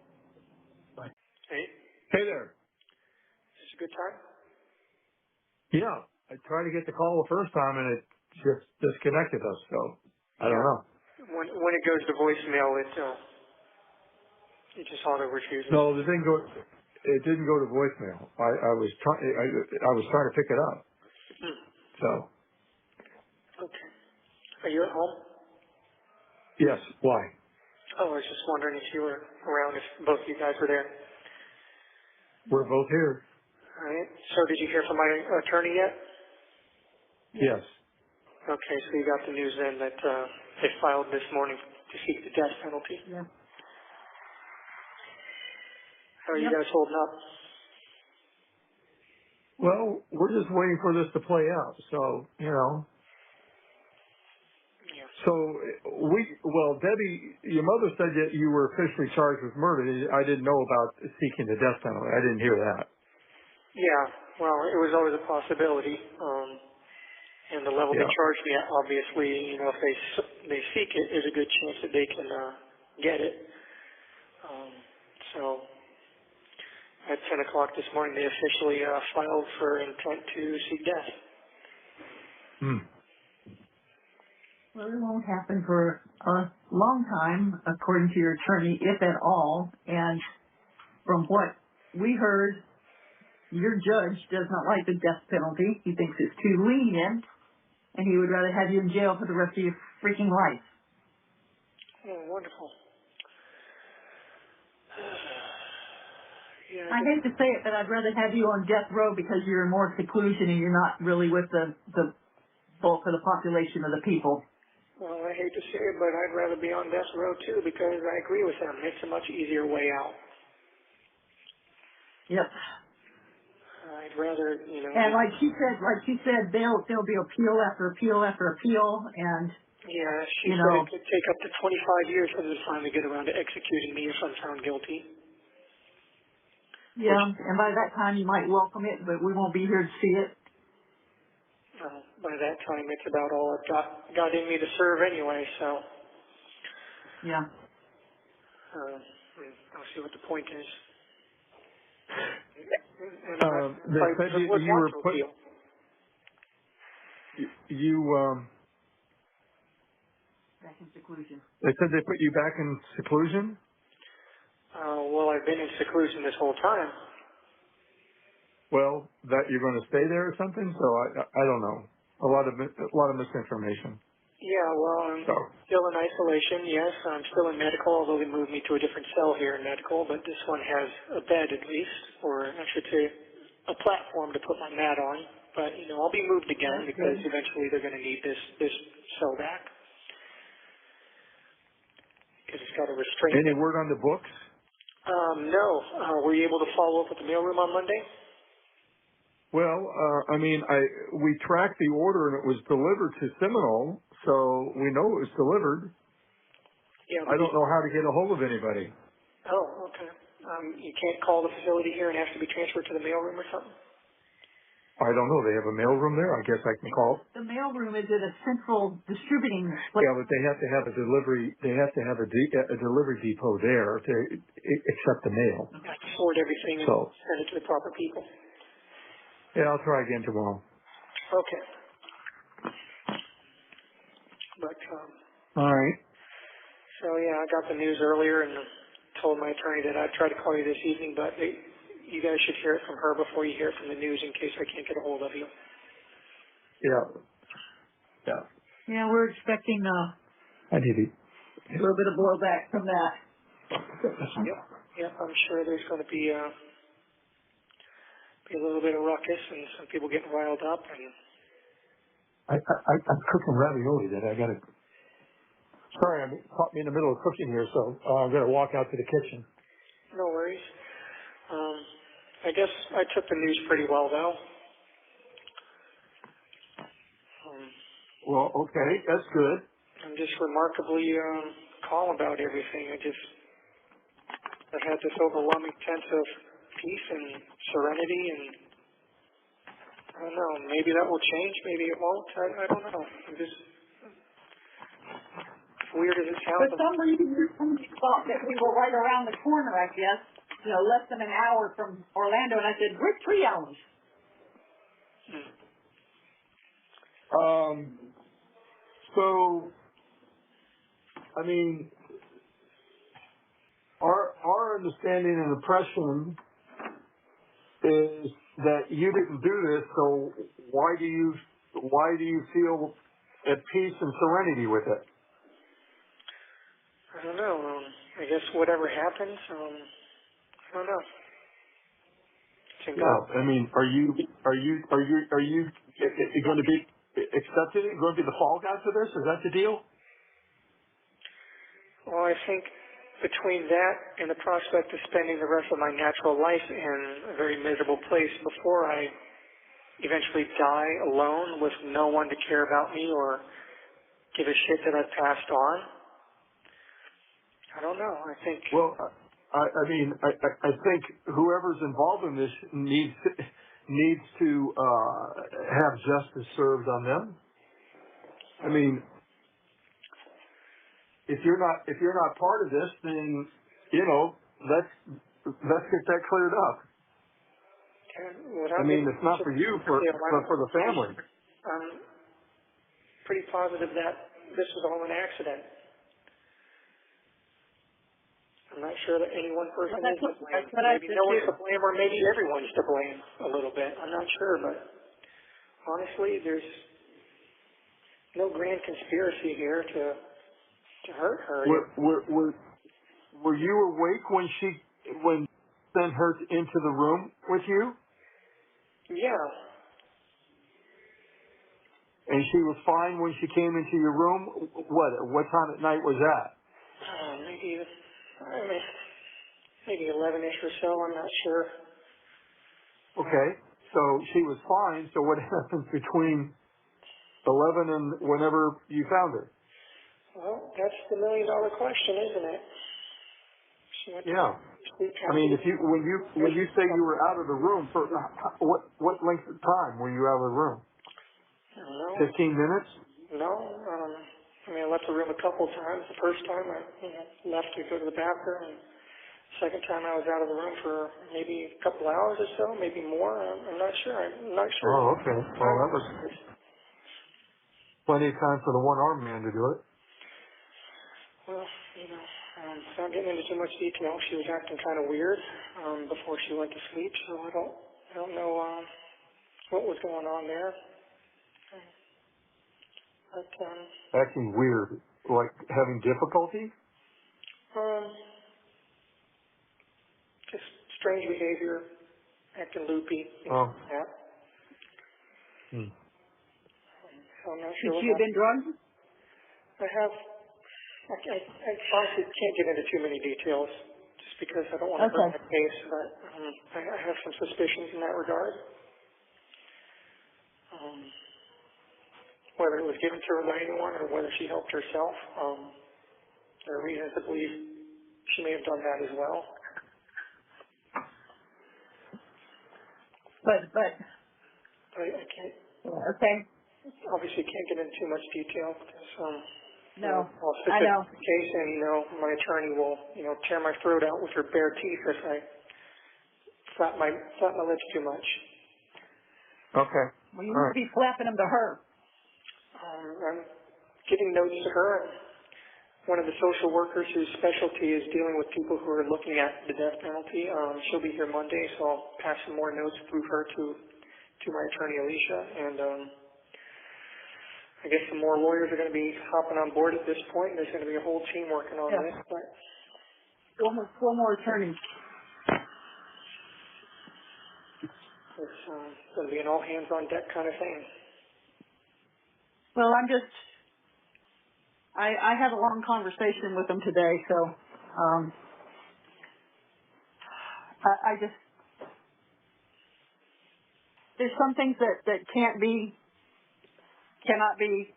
Bye. Hey, Hey there. is this a good time? Yeah, I tried to get the call the first time and it just disconnected us, so I don't know. When it goes to voicemail, it just auto refuses. No, it didn't go to voicemail. I was trying to pick it up. So Okay. Are you at home? Yes. Why? Oh, I was just wondering if you were around, if both of you guys were there. We're both here. All right. So did you hear from my attorney yet? Yes. Okay, so you got the news then that they filed this morning to seek the death penalty. Yeah. How are you guys holding up? Well, we're just waiting for this to play out. So, you know. Yeah. So Debbie, your mother said that you were officially charged with murder. I didn't know about seeking the death penalty. I didn't hear that. Yeah, well, it was always a possibility. And the level they Yeah. charged me at, obviously, you know, if they seek it, there's a good chance that they can get it. So at 10 o'clock this morning, they officially filed for intent to seek death. Hmm. Well, it won't happen for a long time, according to your attorney, if at all. And from what we heard, your judge does not like the death penalty. He thinks it's too lenient, and he would rather have you in jail for the rest of your freaking life. Oh, wonderful. Yeah, I hate to say it, but I'd rather have you on death row because you're in more seclusion and you're not really with the bulk of the population of the people. well, I hate to say it, but I'd rather be on death row too because I agree with them. It's a much easier way out. Yep. I'd rather, you know. And like she said, there'll be appeal after appeal after appeal, and Yeah, she you said know, it could take up to 25 years for them to finally get around to executing me if I'm found guilty. yeah. And by that time, you might welcome it, but we won't be here to see it. By that time, it's about all I've got in me to serve anyway. So Yeah. I'll see what the point is. And They said you were put. Back in seclusion. They said they put you back in seclusion. Well, I've been in seclusion this whole time. Well, that you're going to stay there or something. So I don't know. A lot of misinformation. Yeah, well, I'm So still in isolation, yes. I'm still in medical, although they moved me to a different cell here in medical, but this one has a bed at least, or I should say a platform to put my mat on. But, you know, I'll be moved again because eventually they're going to need this cell back. Because it's got a restraint. any word on the books? No. Were you able to follow up with the mailroom on Monday? Well, we tracked the order and it was delivered to Seminole, so we know it was delivered. Yeah. I don't know how to get a hold of anybody. Oh, okay. You can't call the facility here and ask to be transferred to the mailroom or something? I don't know. They have a mailroom there. I guess I can call. The mailroom is at a central distributing place. Yeah, but they have to have a delivery. They have to have a delivery depot there to accept the mail. Like sort everything and send it to the proper people. Yeah, I'll try again tomorrow. Okay. But, all right. So, yeah, I got the news earlier and told my attorney that I'd try to call you this evening, but you guys should hear it from her before you hear it from the news in case I can't get a hold of you. Yeah. Yeah. Yeah, we're expecting I need it. a little bit of blowback from that. Yep, I'm sure there's going to be a little bit of ruckus and some people getting riled up. And I'm cooking ravioli that I got to. Sorry, caught me in the middle of cooking here, so I'm going to walk out to the kitchen. no worries. I guess I took the news pretty well, though. Well, okay, that's good. I'm just remarkably calm about everything. I've had this overwhelming sense of peace and serenity, and I don't know, maybe that will change, maybe it won't. I don't know. I'm just, as weird as it sounds. For some reason, somebody thought that we were right around the corner, I guess, less than an hour from Orlando, and I said, we're 3 hours. So, I mean, our understanding and impression is that you didn't do this. So why do you feel at peace and serenity with it? I don't know. I guess whatever happens, I don't know. Yeah, I mean, are you going to be accepted? Going to be the fall guy for this? Is that the deal? Well, I think between that and the prospect of spending the rest of my natural life in a very miserable place before I eventually die alone with no one to care about me or give a shit that I've passed on, I don't know. I think. Well, I mean, I think whoever's involved in this needs to have justice served on them. I mean, if you're not part of this, then let's get that cleared up. I mean, it's not for you, but for the family. I'm pretty positive that this was all an accident. I'm not sure that any one person is to blame. Maybe no one's to blame, or maybe everyone's to blame a little bit. I'm not sure, but honestly, there's no grand conspiracy here to hurt her. Were you awake when sent her into the room with you? Yeah. And she was fine when she came into your room? What time at night was that? Maybe 11-ish or so, I'm not sure. Okay, so she was fine, so what happens between 11 and whenever you found her? Well, that's the million-dollar question, isn't it? Yeah. I mean, when you say you were out of the room, for what length of time were you out of the room? I don't know. 15 minutes? No. I left the room a couple times. The first time I left to go to the bathroom, and the second time I was out of the room for maybe a couple hours or so, maybe more. I'm not sure. Oh, okay. Well, that was plenty of time for the one-armed man to do it. Well, without getting into too much detail, she was acting kind of weird before she went to sleep, so I don't know what was going on there. But, acting weird, like having difficulty? Just strange behavior, acting loopy, things like that. So I'm not sure. Could you have been drugged? I honestly can't get into too many details just because I don't want to hurt my case, but I have some suspicions in that regard. Whether it was given to her by anyone or whether she helped herself, there are reasons to believe she may have done that as well. But I can't. Okay. Obviously, can't get into too much detail because No, I know. The case, and my attorney will tear my throat out with her bare teeth if I flap my lips too much. Okay. Well, you need to be flapping them to her. I'm giving notes to her. One of the social workers whose specialty is dealing with people who are looking at the death penalty. She'll be here Monday, so I'll pass some more notes through her to my attorney, Alicia, and I guess some more lawyers are going to be hopping on board at this point. There's going to be a whole team working on this. But four more attorneys. it's going to be an all-hands-on-deck kind of thing. Well, I had a long conversation with them today, so I just, there's some things that cannot be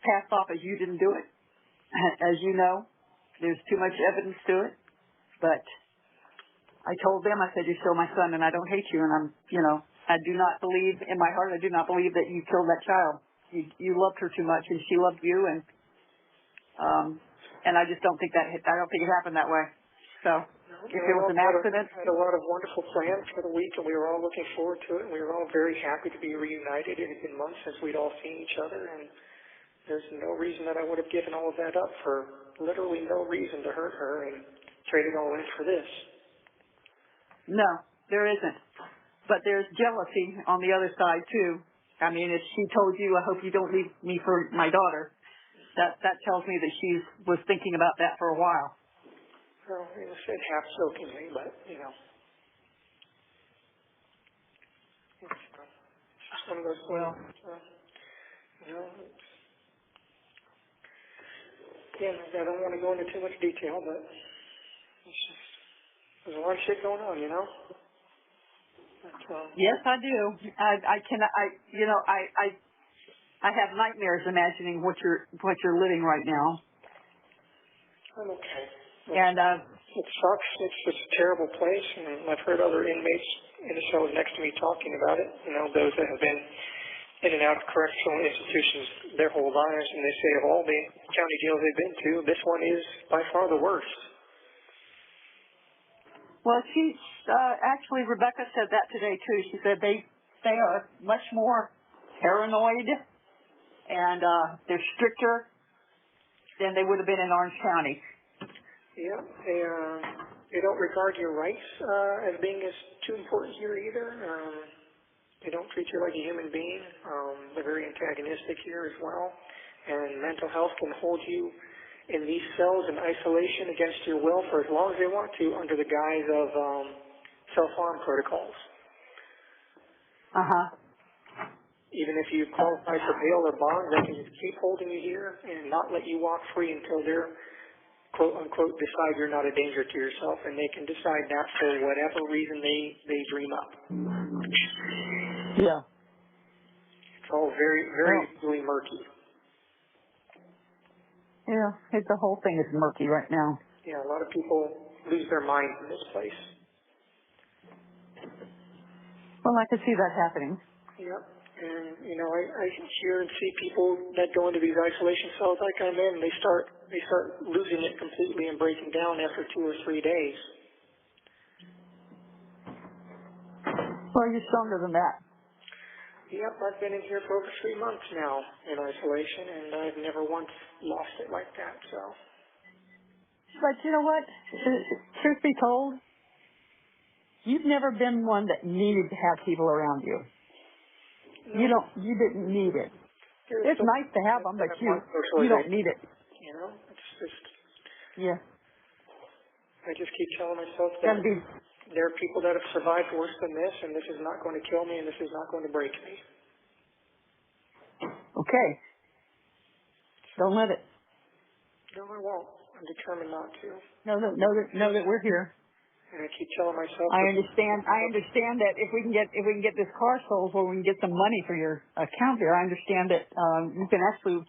passed off as you didn't do it. As you know, there's too much evidence to it. But I told them, I said, you're still my son and I don't hate you, and I do not believe, in my heart, I do not believe that you killed that child. You loved her too much, and she loved you, and I just don't think I don't think it happened that way. So if it was an accident. I had a lot of wonderful plans for the week, and we were all looking forward to it, and we were all very happy to be reunited. It had been months since we'd all seen each other, and there's no reason that I would have given all of that up for literally no reason to hurt her and trade it all in for this. No, there isn't. But there's jealousy on the other side, too. I mean, if she told you, I hope you don't leave me for my daughter, that tells me that she was thinking about that for a while. Well, it was said half jokingly, but you know, it's just one of those things. You know, again, I don't want to go into too much detail, but it's just there's a lot of shit going on, you know. But, yes, I do. I have nightmares imagining what you're living right now. I'm okay. And it sucks. It's just a terrible place, and I've heard other inmates in the cells next to me talking about it. You know, those that have been in and out of correctional institutions their whole lives, and they say of all the county jails they've been to, this one is by far the worst. Well, actually, Rebecca said that today too. She said they are much more paranoid and they're stricter than they would have been in Orange County. Yeah, they don't regard your rights as being as too important here either. They don't treat you like a human being. They're very antagonistic here as well. And mental health can hold you in these cells in isolation against your will for as long as they want to under the guise of self-harm protocols. Uh-huh. Even if you qualify for bail or bond, they can just keep holding you here and not let you walk free until they're, quote-unquote, decide you're not a danger to yourself, and they can decide that for whatever reason they dream up. Yeah. It's all very, very, really murky. Yeah, the whole thing is murky right now. Yeah, a lot of people lose their minds in this place. Well, I could see that happening. Yep. And, you know, I hear and see people that go into these isolation cells like I'm in, they start losing it completely and breaking down after 2 or 3 days. Well, you're stronger than that. Yep, I've been in here for over 3 months now in isolation, and I've never once lost it like that, so. But you know what? Truth be told, you've never been one that needed to have people around you. No. You didn't need it. It's nice to have them, but you don't need it. You know, it's just. Yeah. I just keep telling myself that there are people that have survived worse than this, and this is not going to kill me, and this is not going to break me. Okay. Don't let it. No, I won't. I'm determined not to. Know that we're here. And I keep telling myself. I understand that if we can get this car sold, where we can get some money for your account there. I understand that you can actually,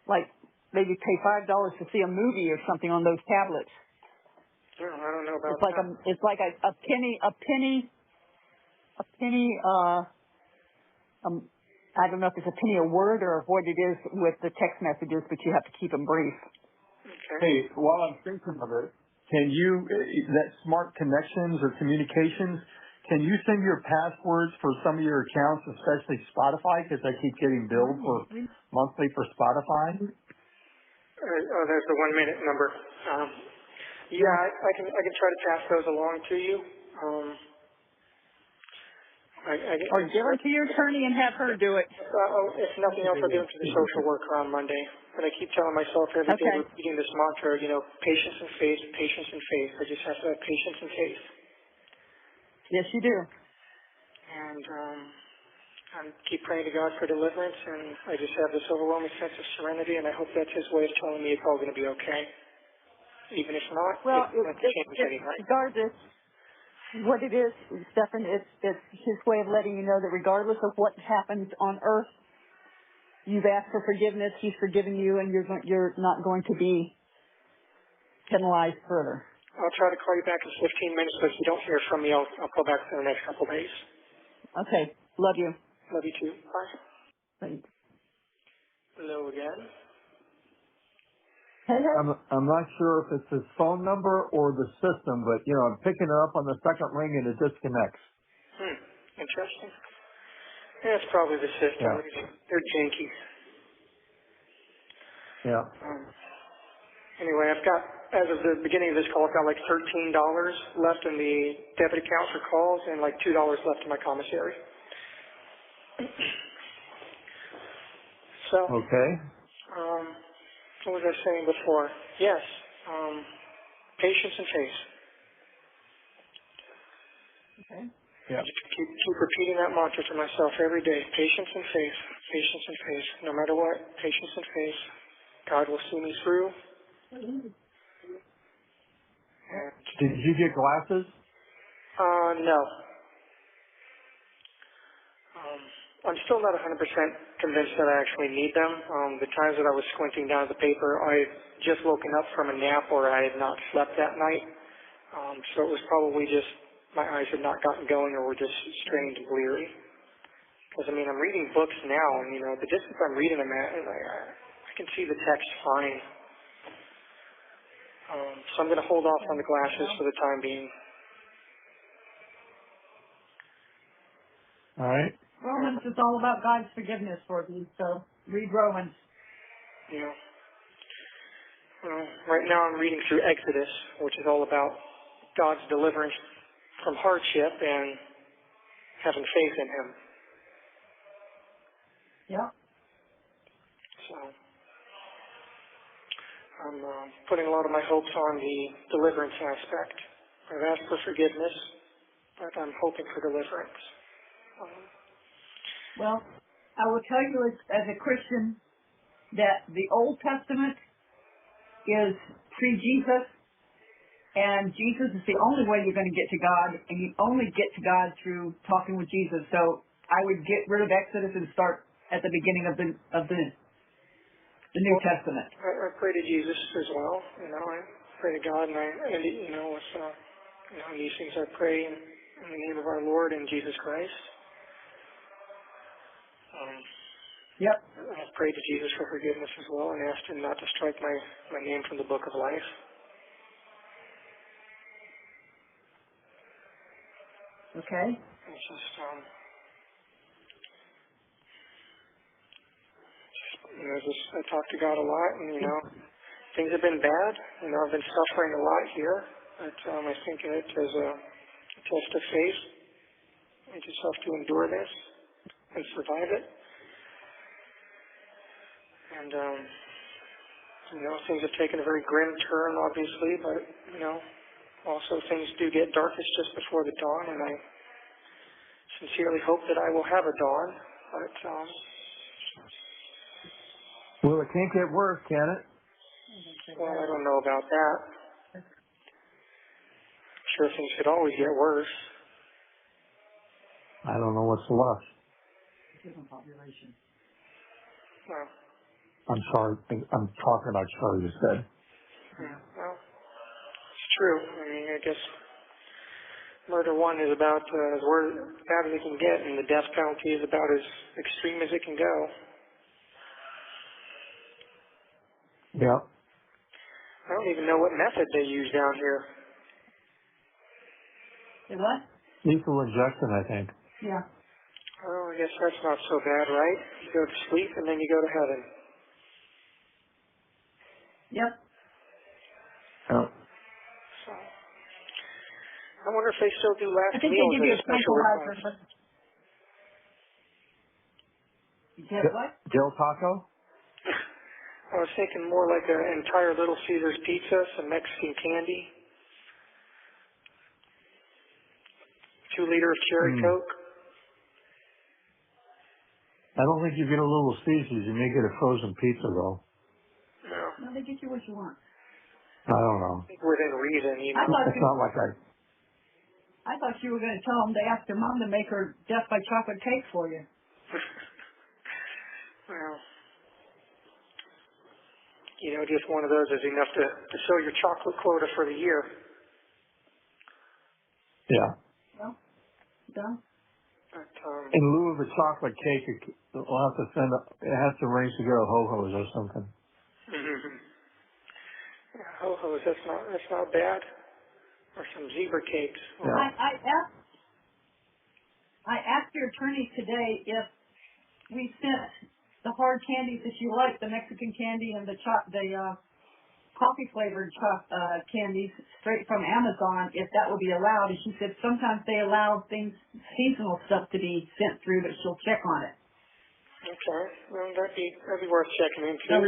like, maybe pay $5 to see a movie or something on those tablets. No, I don't know about that. It's like a penny. I don't know if it's a penny a word or what it is with the text messages, but you have to keep them brief. Okay. Hey, while I'm thinking of it, can you, that smart connections or communications, can you send your passwords for some of your accounts, especially Spotify, because I keep getting billed for monthly for Spotify? There's the 1 minute number. Yeah, I can try to pass those along to you. Or give them to your attorney and have her do it. If nothing else, I'll give them to the social worker on Monday. But I keep telling myself every day, repeating this mantra, you know, patience and faith, patience and faith. I just have to have patience and faith. Yes, you do. And I keep praying to God for deliverance, and I just have this overwhelming sense of serenity, and I hope that's His way of telling me it's all going to be okay. Even if not, it's not to change anything. Regardless, what it is, Stephan, it's His way of letting you know that regardless of what happens on earth, you've asked for forgiveness, He's forgiven you, and you're not going to be penalized further. I'll try to call you back in 15 minutes, but if you don't hear from me, I'll call back in the next couple of days. Okay. Love you. Love you too. Bye. Thanks. Hello again. Hello. I'm not sure if it's his phone number or the system, but, you know, I'm picking it up on the second ring and it disconnects. Interesting. Yeah, it's probably the system. Yeah. They're janky. Yeah. Anyway, I've got, as of the beginning of this call, I've got like $13 left in the debit account for calls and like $2 left in my commissary. So. Okay. What was I saying before? Yes, patience and faith. Okay. Yeah. Keep repeating that mantra to myself every day. Patience and faith. Patience and faith. No matter what, patience and faith. God will see me through. And, Did you get glasses? no. I'm still not 100% convinced that I actually need them. The times that I was squinting down at the paper, I had just woken up from a nap or I had not slept that night. So it was probably just my eyes had not gotten going or were just strained and bleary. Because, I mean, I'm reading books now, and, you know, the distance I'm reading them at, I can see the text fine. So I'm going to hold off on the glasses for the time being. All right. Romans is all about God's forgiveness for you, so read Romans. Yeah. Right now I'm reading through Exodus, which is all about God's deliverance from hardship and having faith in Him. Yep. So I'm putting a lot of my hopes on the deliverance aspect. I've asked for forgiveness, but I'm hoping for deliverance. Well, I will tell you as a Christian that the Old Testament is pre-Jesus, and Jesus is the only way you're going to get to God, and you only get to God through talking with Jesus. So I would get rid of Exodus and start at the beginning of the New Testament. I pray to Jesus as well. You know, I pray to God, and I end it, you know, with these things I pray in the name of our Lord and Jesus Christ. Yep. I've prayed to Jesus for forgiveness as well and asked Him not to strike my name from the book of life. Okay. It's just, I talk to God a lot, and, you know, things have been bad. You know, I've been suffering a lot here, but I think of it as a test of faith. I just have to endure this and survive it. And, you know, things have taken a very grim turn, obviously, but, you know, also things do get darkest just before the dawn, and I sincerely hope that I will have a dawn, but, Well, it can't get worse, can it? well, I don't know about that. I'm sure things could always get worse. I don't know what's left. Well, I'm sorry. I'm talking about Charlie just said. yeah, well, it's true. I mean, I guess murder one is about as bad as it can get, and the death penalty is about as extreme as it can go. Yeah. I don't even know what method they use down here. Say what? Lethal injection, I think. Yeah. Oh, I guess that's not so bad, right? You go to sleep and then you go to heaven. Yep. Oh. So, I wonder if they still do last I think they meals give you as a special tranquilizer. request. You said what? Del Taco? I was thinking more like an entire Little Caesars pizza, some Mexican candy, 2 liter of cherry Coke. I don't think you get a Little Caesars. You may get a frozen pizza, though. No, No, they get you what you want. I don't know. within reason, you know. It's not like I thought you were going to tell them they asked their mom to make her death by chocolate cake for you. Well, you know, just one of those is enough to fill your chocolate quota for the year. Yeah. Well, done. But, In lieu of a chocolate cake, it has to arrange to go to Ho-Ho's or something. yeah, ho-hos, that's not bad. Or some zebra cakes. Yeah. I asked your attorney today if we sent the hard candies that you like, the Mexican candy and the coffee flavored candies straight from Amazon, if that would be allowed. And she said sometimes they allow seasonal stuff to be sent through, but she'll check on it. Okay, well that'd be worth checking into. So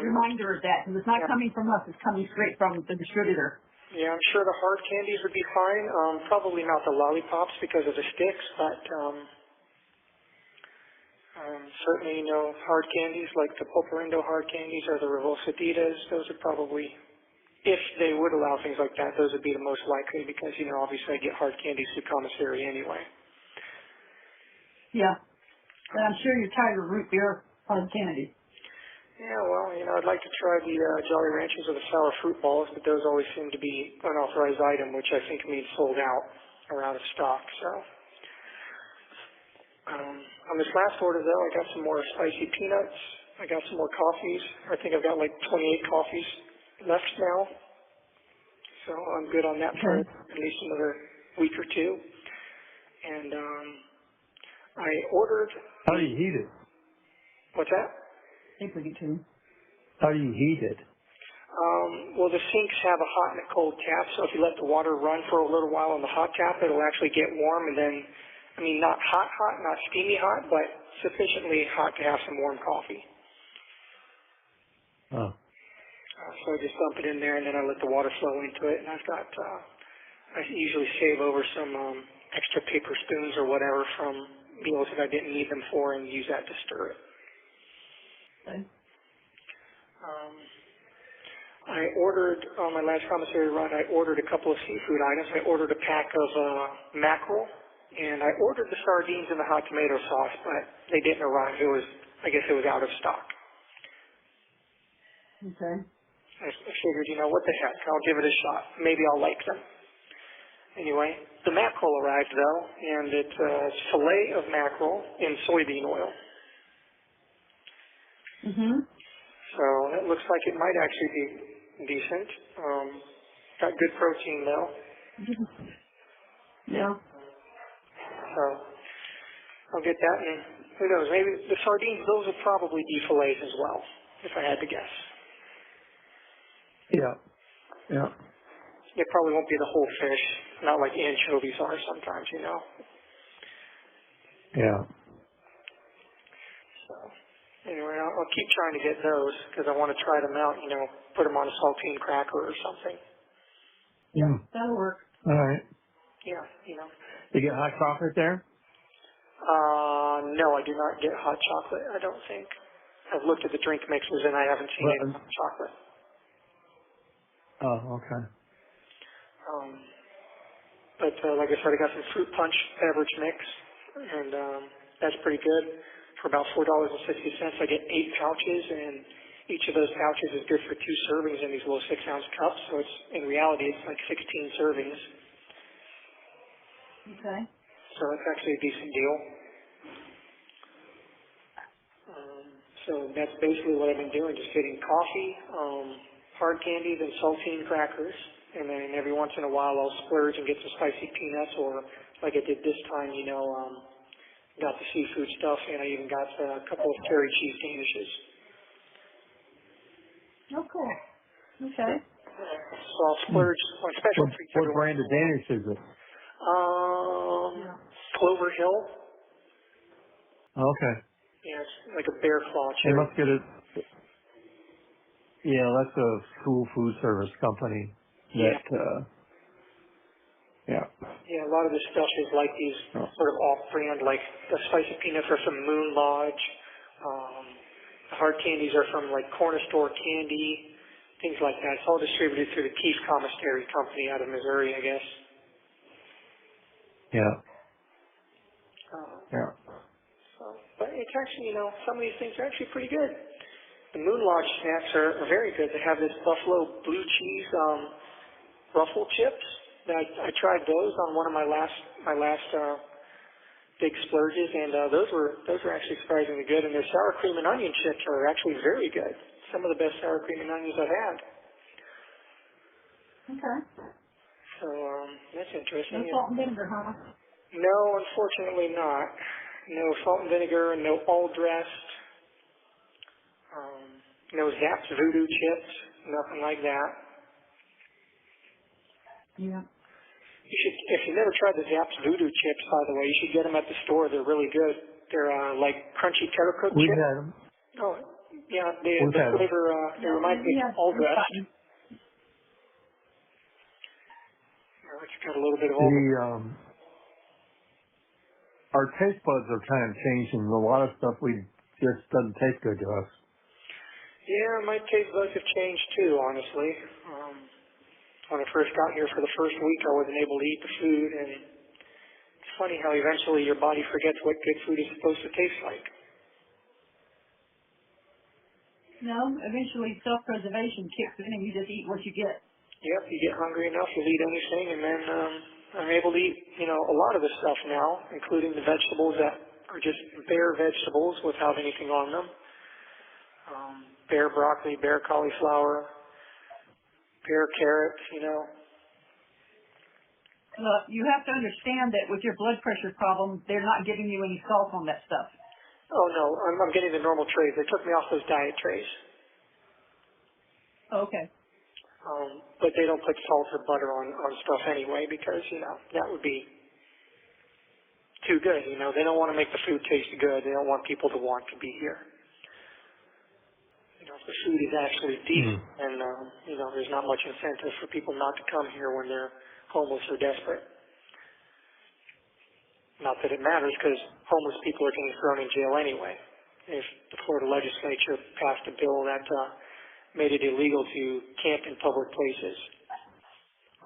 reminder of that, because it's not coming from us, it's coming straight from the distributor. Yeah, I'm sure the hard candies would be fine. Probably not the lollipops because of the sticks, but certainly, hard candies like the Pulparindo hard candies or the Revolsaditas, those would probably, if they would allow things like that, those would be the most likely because, obviously I get hard candies through commissary anyway. Yeah. And I'm sure you're tired of root beer hard candy. Yeah, well, I'd like to try the Jolly Ranchers or the sour fruit balls, but those always seem to be unauthorized item, which I think means sold out or out of stock. So, on this last order, though, I got some more spicy peanuts. I got some more coffees. I think I've got like 28 coffees left now. So I'm good on that for at least another week or two. And I ordered... How do you heat it? What's that? How do you heat it? Well, the sinks have a hot and a cold tap, so if you let the water run for a little while on the hot tap, it'll actually get warm, and then, not hot, not steamy hot, but sufficiently hot to have some warm coffee. Oh. So I just dump it in there, and then I let the water flow into it, and I've got, I usually save over some extra paper spoons or whatever from meals that I didn't need them for and use that to stir it. Okay. I ordered, on my last commissary run, I ordered a couple of seafood items. I ordered a pack of mackerel, and I ordered the sardines and the hot tomato sauce, but they didn't arrive. I guess it was out of stock. Okay. I figured, what the heck, I'll give it a shot. Maybe I'll like them. Anyway, the mackerel arrived, though, and it's a fillet of mackerel in soybean oil. Mm-hmm. So it looks like it might actually be decent. Got good protein though. Yeah. So I'll get that, and who knows, maybe the sardines, those would probably be fillets as well, if I had to guess. Yeah. Yeah. It probably won't be the whole fish, not like anchovies are sometimes, Yeah. So anyway, I'll keep trying to get those because I want to try them out, put them on a saltine cracker or something. Yeah, that'll work. All right. Yeah, You get hot chocolate there? No, I do not get hot chocolate, I don't think. I've looked at the drink mixes and I haven't seen any hot chocolate. Oh, okay. But like I said, I got some fruit punch beverage mix, and that's pretty good. For about $4.60, I get 8 pouches, and each of those pouches is good for 2 servings in these little 6-ounce cups. So in reality, it's like 16 servings. Okay. So it's actually a decent deal. So that's basically what I've been doing, just getting coffee, hard candies, and saltine crackers. And then every once in a while I'll splurge and get some spicy peanuts, or like I did this time, got the seafood stuff, and I even got a couple of curry cheese danishes. Oh, cool. Okay. So I'll splurge on special treats. What brand of Danish is it? Clover Hill. Okay. Yeah, it's like a bear claw They cherry. must get it. Yeah, that's a school food service company. That, Yeah, a lot of this stuff is like these sort of off-brand, like the spicy peanuts are from Moon Lodge. The hard candies are from like Corner Store Candy, things like that. It's all distributed through the Keith Commissary Company out of Missouri, I guess. Yeah. But it's actually, some of these things are actually pretty good. The Moon Lodge snacks are very good. They have this buffalo blue cheese ruffle chips. I tried those on one of my last big splurges, and those were actually surprisingly good. And their sour cream and onion chips are actually very good. Some of the best sour cream and onions I've had. Okay. So that's interesting. No salt and vinegar, huh? No, unfortunately not. No salt and vinegar, no all dressed, no Zapp's Voodoo chips, nothing like that. Yeah. If you never tried the Zapp's Voodoo chips, by the way, you should get them at the store. They're really good. They're like crunchy terra cotta We chips. had them. Oh, Yeah, We've the had flavor, it reminds me of all dressed. It's got a little bit of all our taste buds are kind of changing. A lot of stuff we just doesn't taste good to us. Yeah, my taste buds have changed too, honestly. When I first got here for the first week, I wasn't able to eat the food, and it's funny how eventually your body forgets what good food is supposed to taste like. No, eventually self-preservation kicks in and you just eat what you get. Yep, you get hungry enough, you'll eat anything, and then I'm able to eat, a lot of the stuff now, including the vegetables that are just bare vegetables without anything on them. Bare broccoli, bare cauliflower, bare carrots, You have to understand that with your blood pressure problem, they're not giving you any salt on that stuff. Oh, no, I'm getting the normal trays. They took me off those diet trays. Okay. But they don't put salt or butter on stuff anyway because, that would be too good. They don't want to make the food taste good. They don't want people to want to be here. If the food is actually decent, and, there's not much incentive for people not to come here when they're homeless or desperate. Not that it matters because homeless people are getting thrown in jail anyway. If the Florida legislature passed a bill that made it illegal to camp in public places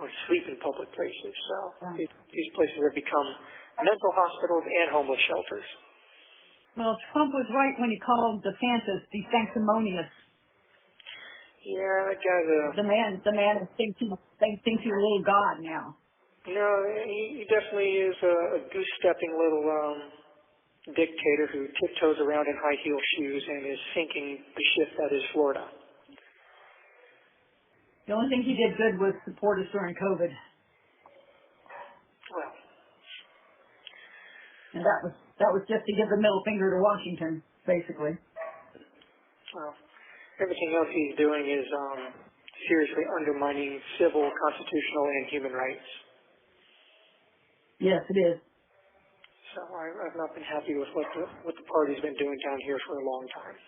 or sleep in public places. So these places have become mental hospitals and homeless shelters. Well, Trump was right when he called DeSantis the sanctimonious. Yeah, that guy's the man thinks he's a little god now. No, he definitely is a goose-stepping little dictator who tiptoes around in high-heel shoes and is sinking the ship that is Florida. The only thing he did good was support us during COVID. Well, and that was just to give the middle finger to Washington, basically. Well, everything else he's doing is seriously undermining civil, constitutional, and human rights. Yes, it is. So I've not been happy with what the party's been doing down here for a long time.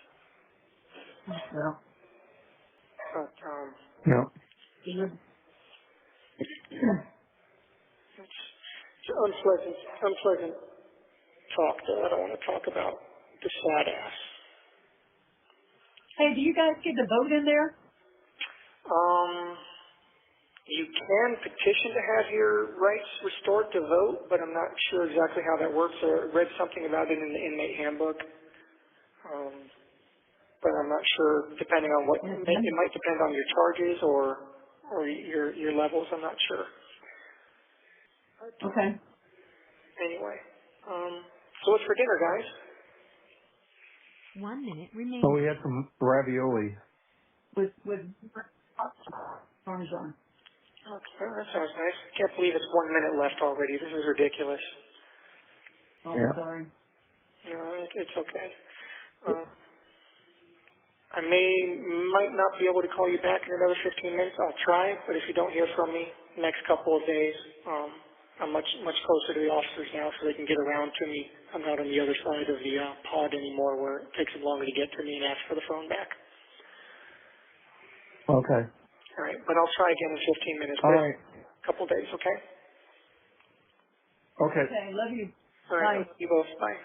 Well. But yeah. It's unpleasant talk that I don't want to talk about. The sad ass. Hey, do you guys get to vote in there? You can petition to have your rights restored to vote, but I'm not sure exactly how that works. I read something about it in the inmate handbook, but I'm not sure. Depending on what, it might depend on your charges or your levels. I'm not sure. But, okay. Anyway, so what's for dinner, guys? 1 minute remaining. Oh, we had some ravioli with Parmesan. Okay, that sounds nice. I can't believe it's 1 minute left already. This is ridiculous. Oh, yeah. Sorry. No, it's okay. I might not be able to call you back in another 15 minutes. I'll try, but if you don't hear from me next couple of days, I'm much closer to the officers now, so they can get around to me. I'm not on the other side of the pod anymore, where it takes them longer to get to me and ask for the phone back. Okay. All right, but I'll try again in 15 minutes. All right. A couple days, okay? Okay. Okay, love you. All right, Bye. you both. Bye.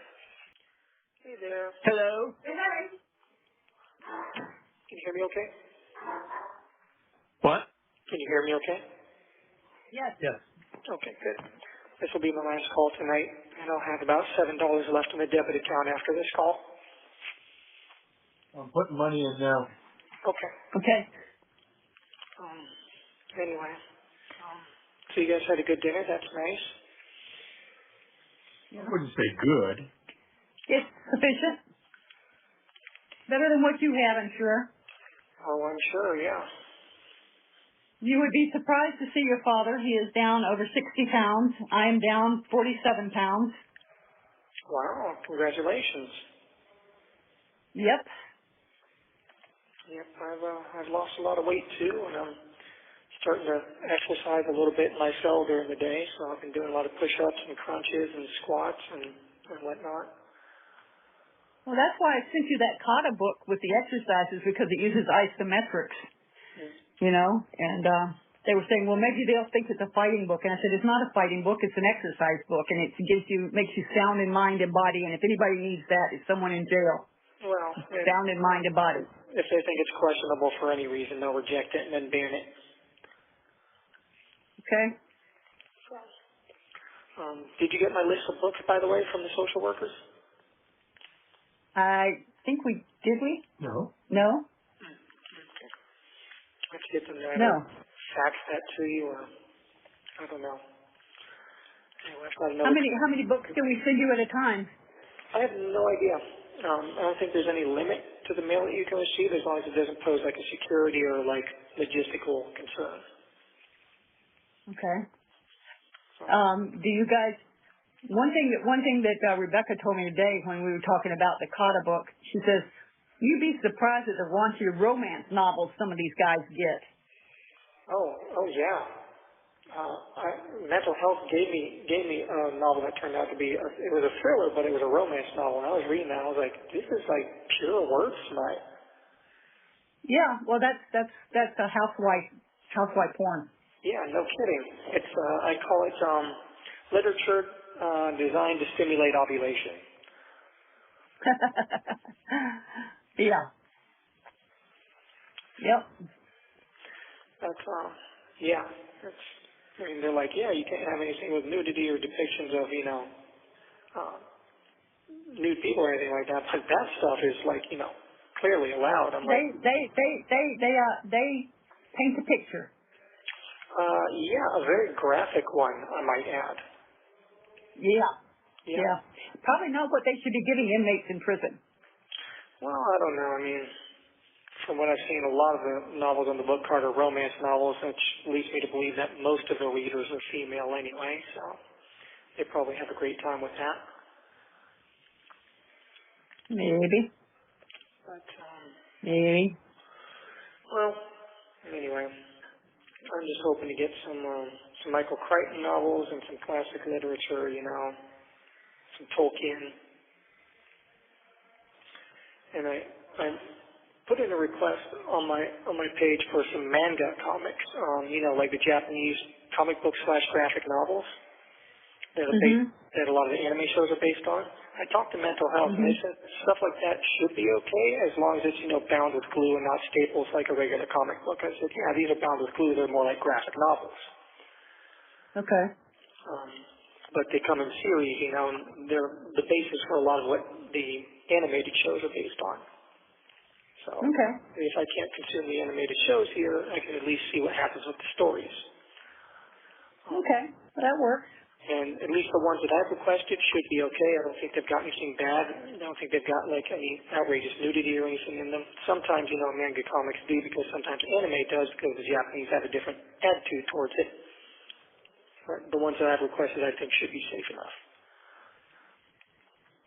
Hey there. Hello. Can you hear me okay? What? Can you hear me okay? Yes. Yes. Okay, good. This will be my last call tonight, and I'll have about $7 left in the debit account after this call. I'm putting money in now. Okay. Okay. Anyway, so you guys had a good dinner. That's nice. I wouldn't say good. It's sufficient. Better than what you had, I'm sure. Oh, I'm sure, yeah. You would be surprised to see your father. He is down over 60 pounds. I am down 47 pounds. Wow, congratulations. Yep. Yep, I've lost a lot of weight too, and I'm starting to exercise a little bit myself during the day, so I've been doing a lot of push-ups and crunches and squats and whatnot. Well, that's why I sent you that kata book with the exercises, because it uses isometrics, you know, and they were saying, well, maybe they'll think it's a fighting book. And I said, it's not a fighting book, it's an exercise book, and it makes you sound in mind and body, and if anybody needs that, it's someone in jail. Well, sound in mind and body. If they think it's questionable for any reason, they'll reject it and then ban it. Okay. Did you get my list of books, by the way, from the social workers? I think did we? No. No? Let's get them there. No. Fax that to you, or I don't know. Anyway, I've got another. How many books can we send you at a time? I have no idea. I don't think there's any limit to the mail that you can receive, as long as it doesn't pose like a security or like logistical concern. Okay. Do you guys? One thing that Rebecca told me today when we were talking about the Kata book, she says, "You'd be surprised at the raunchy romance novels some of these guys get." Oh yeah. Mental Health gave me a novel that turned out to be it was a thriller, but it was a romance novel. And I was reading that, I was like, this is like pure word smut. Yeah, well, that's a housewife porn. Yeah, no kidding. It's I call it literature designed to stimulate ovulation. Yeah. Yep. That's yeah. I mean, they're like, yeah, you can't have anything with nudity or depictions of, you know, nude people or anything like that. But that stuff is like, you know, clearly allowed. I'm they paint a picture. Yeah, a very graphic one, I might add. Yeah. Probably not what they should be giving inmates in prison. Well, I don't know. I mean, from what I've seen, a lot of the novels on the book card are romance novels, which leads me to believe that most of the readers are female anyway, so they probably have a great time with that. Maybe. But, Maybe. well, anyway, I'm just hoping to get some Michael Crichton novels and some classic literature, you know, some Tolkien. And I put in a request on my page for some manga comics, you know, like the Japanese comic book / graphic novels that a lot of the anime shows are based on. I talked to Mental Health, and they said stuff like that should be okay as long as it's, you know, bound with glue and not staples like a regular comic book. I said, yeah, these are bound with glue. They're more like graphic novels. Okay. But they come in series, you know, and they're the basis for a lot of what the animated shows are based on. So if I can't consume the animated shows here, I can at least see what happens with the stories. Okay, well, that works. And at least the ones that I've requested should be okay. I don't think they've got anything bad. I don't think they've got like any outrageous nudity or anything in them. Sometimes, you know, manga comics do, because sometimes anime does, because the Japanese have a different attitude towards it. But the ones that I've requested, I think, should be safe enough.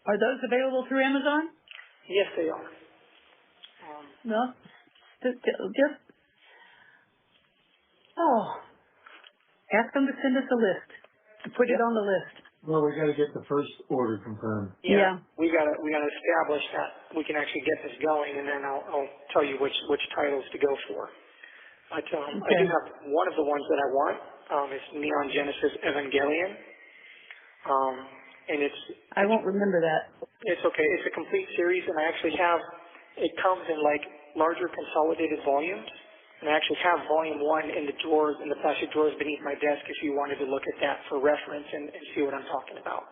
Are those available through Amazon? Yes, they are. No. Just ask them to send us a list. Put it on the list. Well, we got to get the first order confirmed. Yeah. We gotta establish that we can actually get this going, and then I'll tell you which titles to go for. But I do have one of the ones that I want. It's Neon Genesis Evangelion. And I won't remember that. It's okay. It's a complete series, and I actually have, it comes in like larger consolidated volumes. And I actually have volume 1 in the drawers, in the plastic drawers beneath my desk, if you wanted to look at that for reference and see what I'm talking about.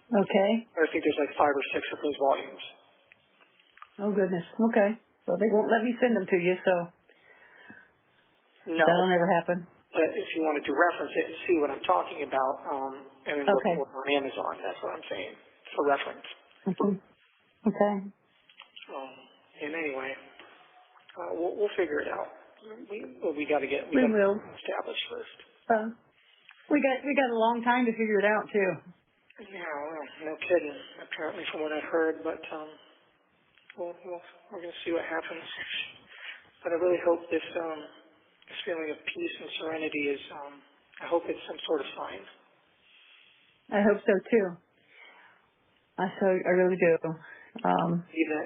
Okay. I think there's like 5 or 6 of those volumes. Oh, goodness. Okay. So they won't let me send them to you, so no, that'll never happen. But if you wanted to reference it and see what I'm talking about, and then look for it on Amazon, that's what I'm saying, for reference. Okay. And anyway, we'll figure it out. We got to get established first. We got a long time to figure it out too. Yeah, well, no kidding. Apparently, from what I've heard, but we're going to see what happens. But I really hope this feeling of peace and serenity is. I hope it's some sort of sign. I hope so too. I really do. Even,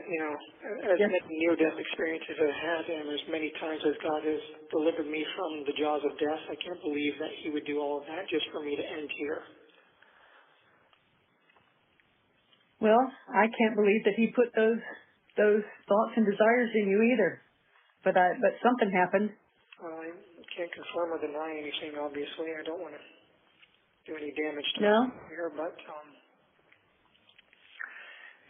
as Yes. many near-death experiences I've had, and as many times as God has delivered me from the jaws of death, I can't believe that He would do all of that just for me to end here. Well, I can't believe that He put those thoughts and desires in you either. But something happened. Well, I can't confirm or deny anything, obviously. I don't want to do any damage to No? here, but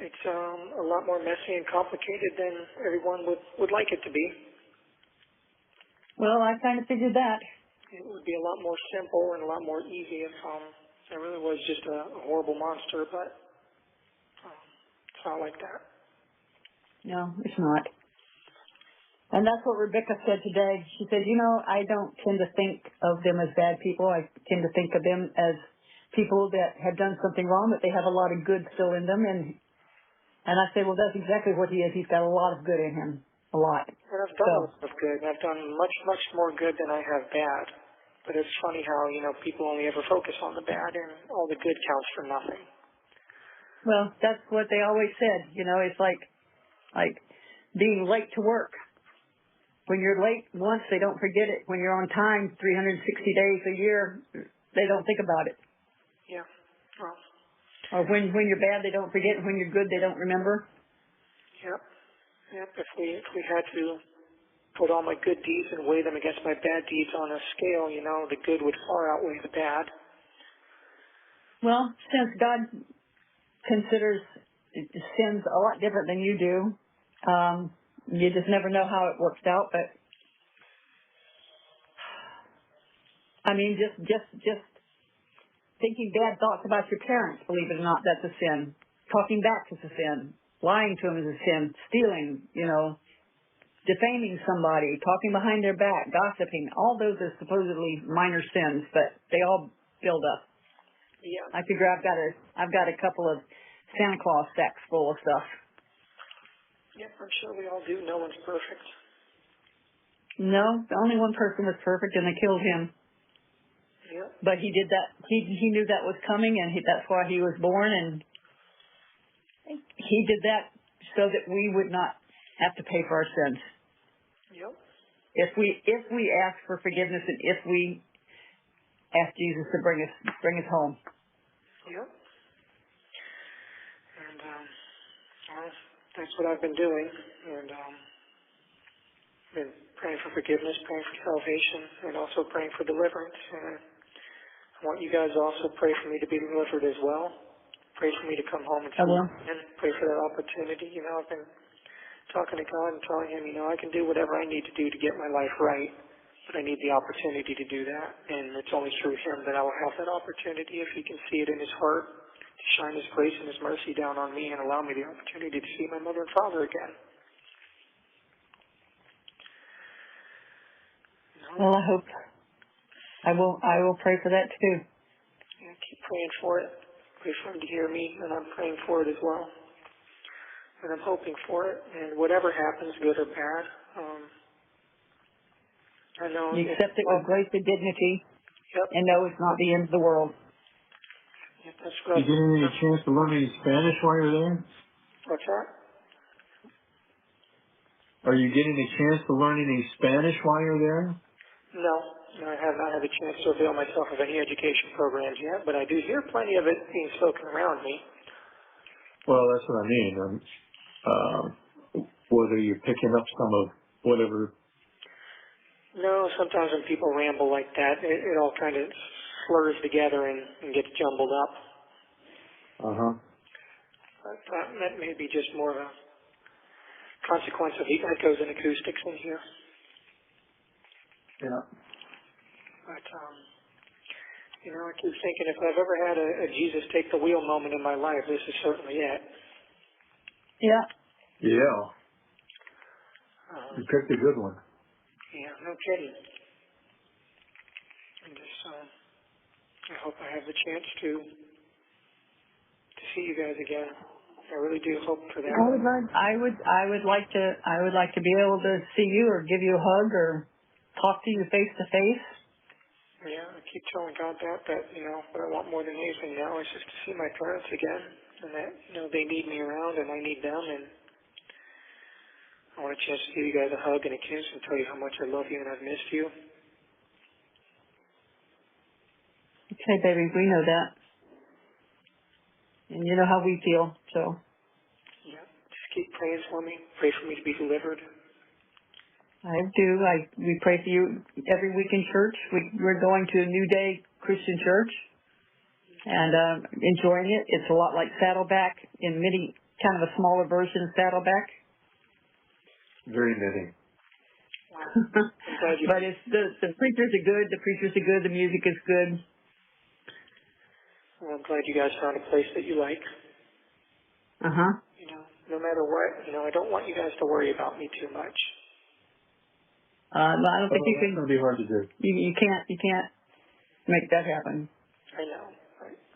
it's a lot more messy and complicated than everyone would like it to be. Well, I kind of figured that. It would be a lot more simple and a lot more easy if I really was just a horrible monster, but it's not like that. No, it's not. And that's what Rebecca said today. She said, I don't tend to think of them as bad people. I tend to think of them as people that have done something wrong, but they have a lot of good still in them. And I said, well, that's exactly what he is. He's got a lot of good in him. A lot. And I've done a lot of good. I've done much, much more good than I have bad. But it's funny how, people only ever focus on the bad and all the good counts for nothing. Well, that's what they always said. It's like being late to work. When you're late once, they don't forget it. When you're on time 360 days a year, they don't think about it. Yeah. Well. Or when you're bad, they don't forget, and when you're good, they don't remember. Yep. Yep. If we had to put all my good deeds and weigh them against my bad deeds on a scale, the good would far outweigh the bad. Well, since God considers sins a lot different than you do, you just never know how it works out. But I mean, just thinking bad thoughts about your parents, believe it or not, that's a sin. Talking back is a sin. Lying to them is a sin. Stealing, defaming somebody, talking behind their back, gossiping, all those are supposedly minor sins, but they all build up. Yeah. I figure I've got a couple of Santa Claus sacks full of stuff. Yep, I'm sure we all do. No one's perfect. No, the only one person was perfect, and they killed him. Yep. But he did that. He knew that was coming, and that's why he was born, and he did that so that we would not have to pay for our sins. Yep. If we ask for forgiveness, and if we ask Jesus to bring us home. Yep. And that's what I've been doing, and been praying for forgiveness, praying for salvation, and also praying for deliverance. And I want you guys to also pray for me to be delivered as well. Pray for me to come home and pray for that opportunity. I've been talking to God and telling Him, I can do whatever I need to do to get my life right, but I need the opportunity to do that. And it's only through Him that I will have that opportunity if He can see it in His heart, to shine His grace and His mercy down on me and allow me the opportunity to see my mother and father again. Well, I will pray for that too. Yeah, keep praying for it. Pray for Him to hear me, and I'm praying for it as well. And I'm hoping for it. And whatever happens, good or bad, I know. You accept it with grace and dignity, Yep. and know it's not the end of the world. Yep, that's right. You getting any chance to learn any Spanish while you're there? What's that? Are you getting a chance to learn any Spanish while you're there? No, I have not had a chance to avail myself of any education programs yet, but I do hear plenty of it being spoken around me. Well, that's what I mean. Whether you're picking up some of whatever. No, sometimes when people ramble like that, it all kind of slurs together and gets jumbled up. Uh-huh. But that may be just more of a consequence of the echoes and acoustics in here. Yeah. But, I keep thinking if I've ever had a Jesus take the wheel moment in my life, this is certainly it. Yeah. Yeah. You picked a good one. Yeah, no kidding. And just, I hope I have the chance to see you guys again. I really do hope for that. I would like to be able to see you or give you a hug or talk to you face to face. Yeah, I keep telling God that, what I want more than anything now is just to see my parents again. and that, they need me around and I need them, and I want a chance to give you guys a hug and a kiss and tell you how much I love you and I've missed you. Okay, baby, we know that. And you know how we feel, so. Yeah, just keep praying for me. Pray for me to be delivered. I do. We pray for you every week in church. We're going to a New Day Christian church and enjoying it. It's a lot like Saddleback in many, kind of a smaller version of Saddleback. Very knitting. But it's the preachers are good. The preachers are good. The music is good. Well, I'm glad you guys found a place that you like. Uh-huh. No matter what, I don't want you guys to worry about me too much. No, I don't think you can. It's going to be hard to do. You can't make that happen. I know.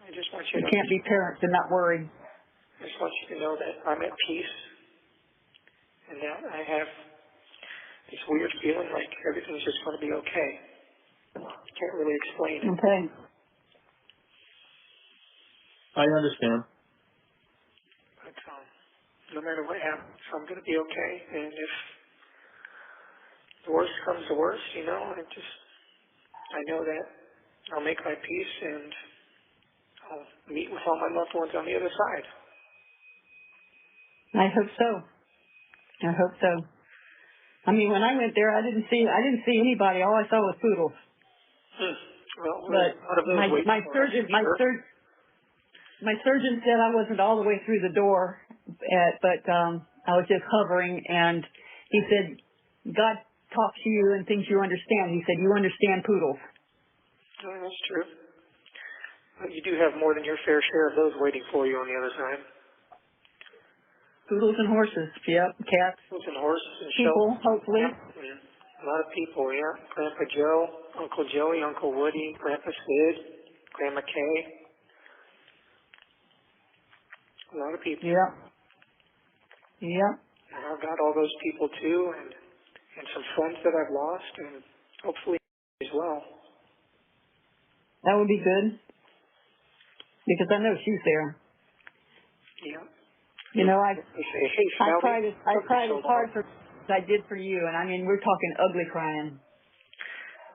I just want you to. You can't be parents and not worry. I just want you to know that I'm at peace, and that I have this weird feeling like everything's just going to be okay. Can't really explain it. Okay. I understand. But no matter what happens, I'm going to be okay. And if the worst comes to worst, I know that I'll make my peace and I'll meet with all my loved ones on the other side. I hope so. I hope so. I mean, when I went there, I didn't see anybody. All I saw was poodles. Well, but my surgeon said I wasn't all the way through the door, but I was just hovering, and he said, God talks to you and things you understand. He said, you understand poodles. Oh, that's true. But you do have more than your fair share of those waiting for you on the other side. Poodles and horses, yep, cats. Poodles and horses and people, hopefully. Yeah. A lot of people, yeah. Grandpa Joe, Uncle Joey, Uncle Woody, Grandpa Sid, Grandma Kay. A lot of people. Yeah. Yeah. And I've got all those people too, and some friends that I've lost, and hopefully as well. That would be good, because I know she's there. Yeah. I cried as hard as I did for you, and I mean, we're talking ugly crying.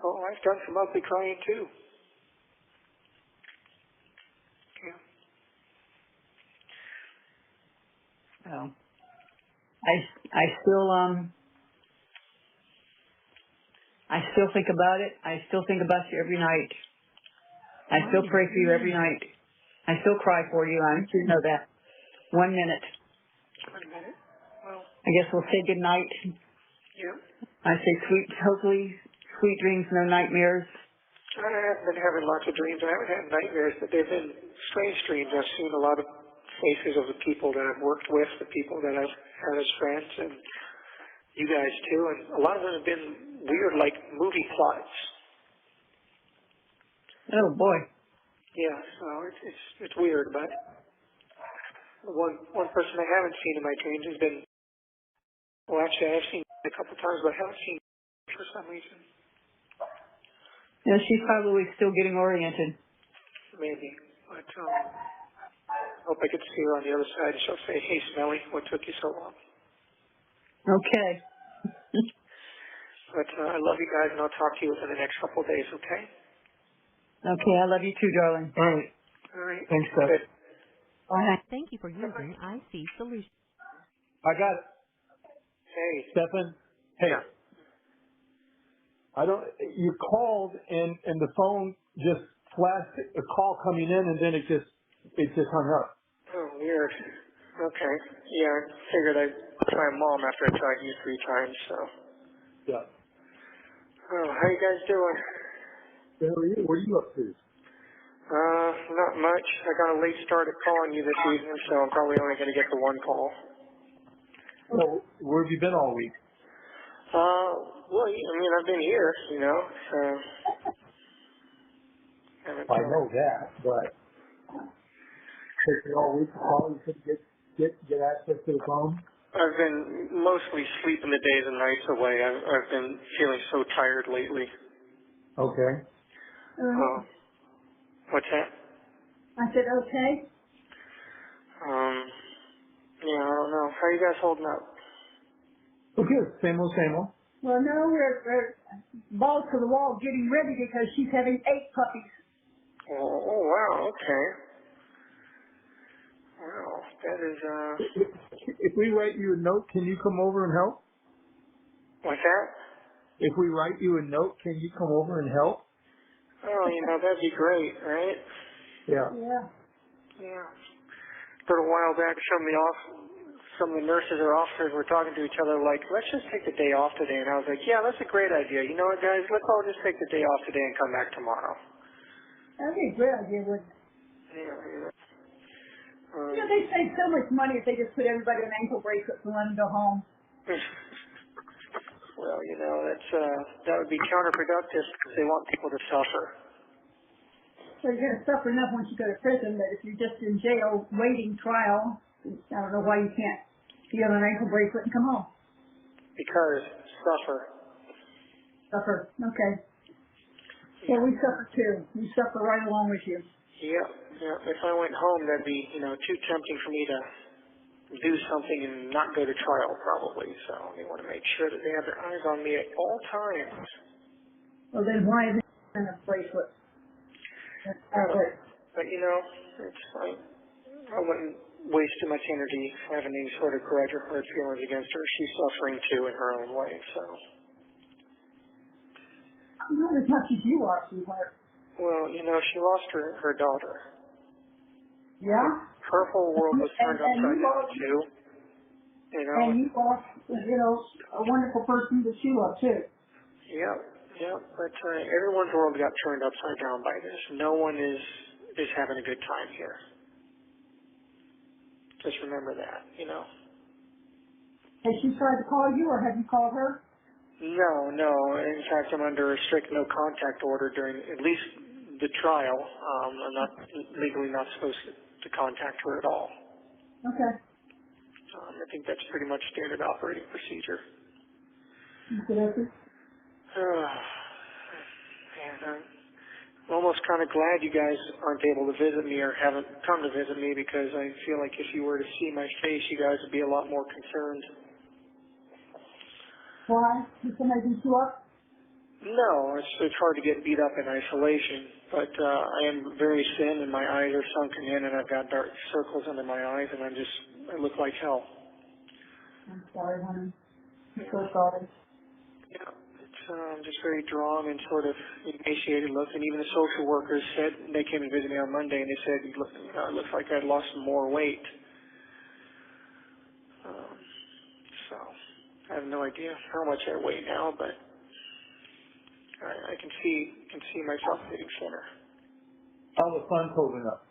Oh, I've done some ugly crying too. Yeah. Oh. I still think about it. I still think about you every night. I still pray for you every night. I still cry for you. I want you to know that. 1 minute. 1 minute. Well, I guess we'll say good night. Yeah. I say hopefully sweet dreams, no nightmares. I haven't been having lots of dreams. I haven't had nightmares, but they've been strange dreams. I've seen a lot of faces of the people that I've worked with, the people that I've had as friends, and you guys too. And a lot of them have been weird, like movie plots. Oh boy. Yeah, so it's weird, but one person I haven't seen in my dreams has been, well, actually I have seen a couple times, but I haven't seen for some reason. Yeah, she's probably still getting oriented. Maybe, but I hope I get to see her on the other side, and she'll say, "Hey, Smelly, what took you so long?" Okay. But I love you guys, and I'll talk to you within the next couple of days, okay? Okay, I love you too, darling. All right. All right. Thanks, Steph. All right. Thank you for using IC Solutions. I got it. Hey. Stephan. Hey. Yeah. You called and the phone just flashed a call coming in and then it just hung up. Oh, weird. Okay. Yeah, I figured I'd try Mom after I tried you 3 times, so. Yeah. Oh, how you guys doing? How are you? What are you up to? Not much. I got a late start at calling you this evening, so I'm probably only going to get the 1 call. Well, where have you been all week? Well, I mean, I've been here, so. I know that, but taking all week to call, you couldn't get access to the phone? I've been mostly sleeping the days and nights away. I've been feeling so tired lately. Okay. What's that? I said, okay. Yeah, I don't know. How are you guys holding up? Well, good. Same old, same old. Well, no, we're balls to the wall getting ready because she's having 8 puppies. Oh, wow, okay. Wow, that is, If we write you a note, can you come over and help? what's that? If we write you a note, can you come over and help? Oh, that'd be great, right? Yeah. Yeah. Yeah. For a while back, some of the nurses or officers were talking to each other like, let's just take the day off today. And I was like, yeah, that's a great idea. You know what, guys? Let's all just take the day off today and come back tomorrow. That'd be a great idea, wouldn't it? Yeah. They save so much money if they just put everybody in ankle bracelets and let them go home. Well, that would be counterproductive because they want people to suffer. So you're going to suffer enough once you go to prison, but if you're just in jail waiting trial, I don't know why you can't be on an ankle bracelet and come home. Because suffer. Suffer. Okay. Well, we suffer too. We suffer right along with you. Yeah. If I went home, that'd be, too tempting for me to do something and not go to trial probably. So they want to make sure that they have their eyes on me at all times. Well, then why is it in a bracelet? But it's like I wouldn't waste too much energy having any sort of grudge or hurt feelings against her. She's suffering too in her own way. So. Not as much as you are, sweetheart. Well, she lost her daughter. Yeah? Her whole world was turned upside down too. And you lost, a wonderful person that you love too. Yep. But everyone's world got turned upside down by this. No one is having a good time here. Just remember that, Has she tried to call you, or have you called her? No. In fact, I'm under a strict no contact order during at least the trial. I'm not legally not supposed to contact her at all. Okay. I think that's pretty much standard operating procedure. Okay. I'm almost kind of glad you guys aren't able to visit me or haven't come to visit me because I feel like if you were to see my face, you guys would be a lot more concerned. Why? Did somebody beat you up? No, it's hard to get beat up in isolation, but I am very thin and my eyes are sunken in and I've got dark circles under my eyes and I look like hell. I'm sorry, honey. I'm so sorry. Yeah, it's just very drawn and sort of emaciated looking. Even the social workers said, they came and visited me on Monday and they said, it looks like I'd lost some more weight. So I have no idea how much I weigh now, but I can see myself getting thinner. How the fun's holding up?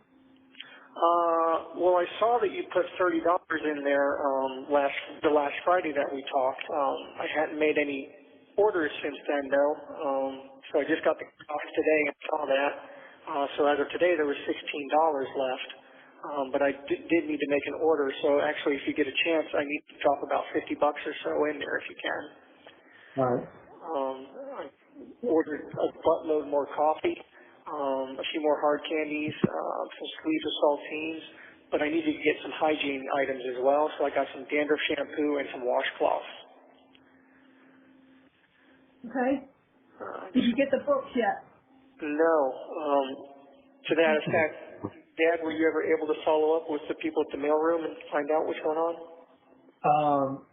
Well, I saw that you put $30 in there the last Friday that we talked. I hadn't made any orders since then, though. So I just got the off today and saw that. So as of today, there was $16 left. But I did need to make an order. So actually, if you get a chance, I need to drop about $50 or so in there if you can. All right. I ordered a buttload more coffee, a few more hard candies, some sleeves of saltines, but I needed to get some hygiene items as well, so I got some dandruff shampoo and some washcloths. Okay. Did you get the books yet? No. To that effect, Dad, were you ever able to follow up with the people at the mailroom and find out what's going on?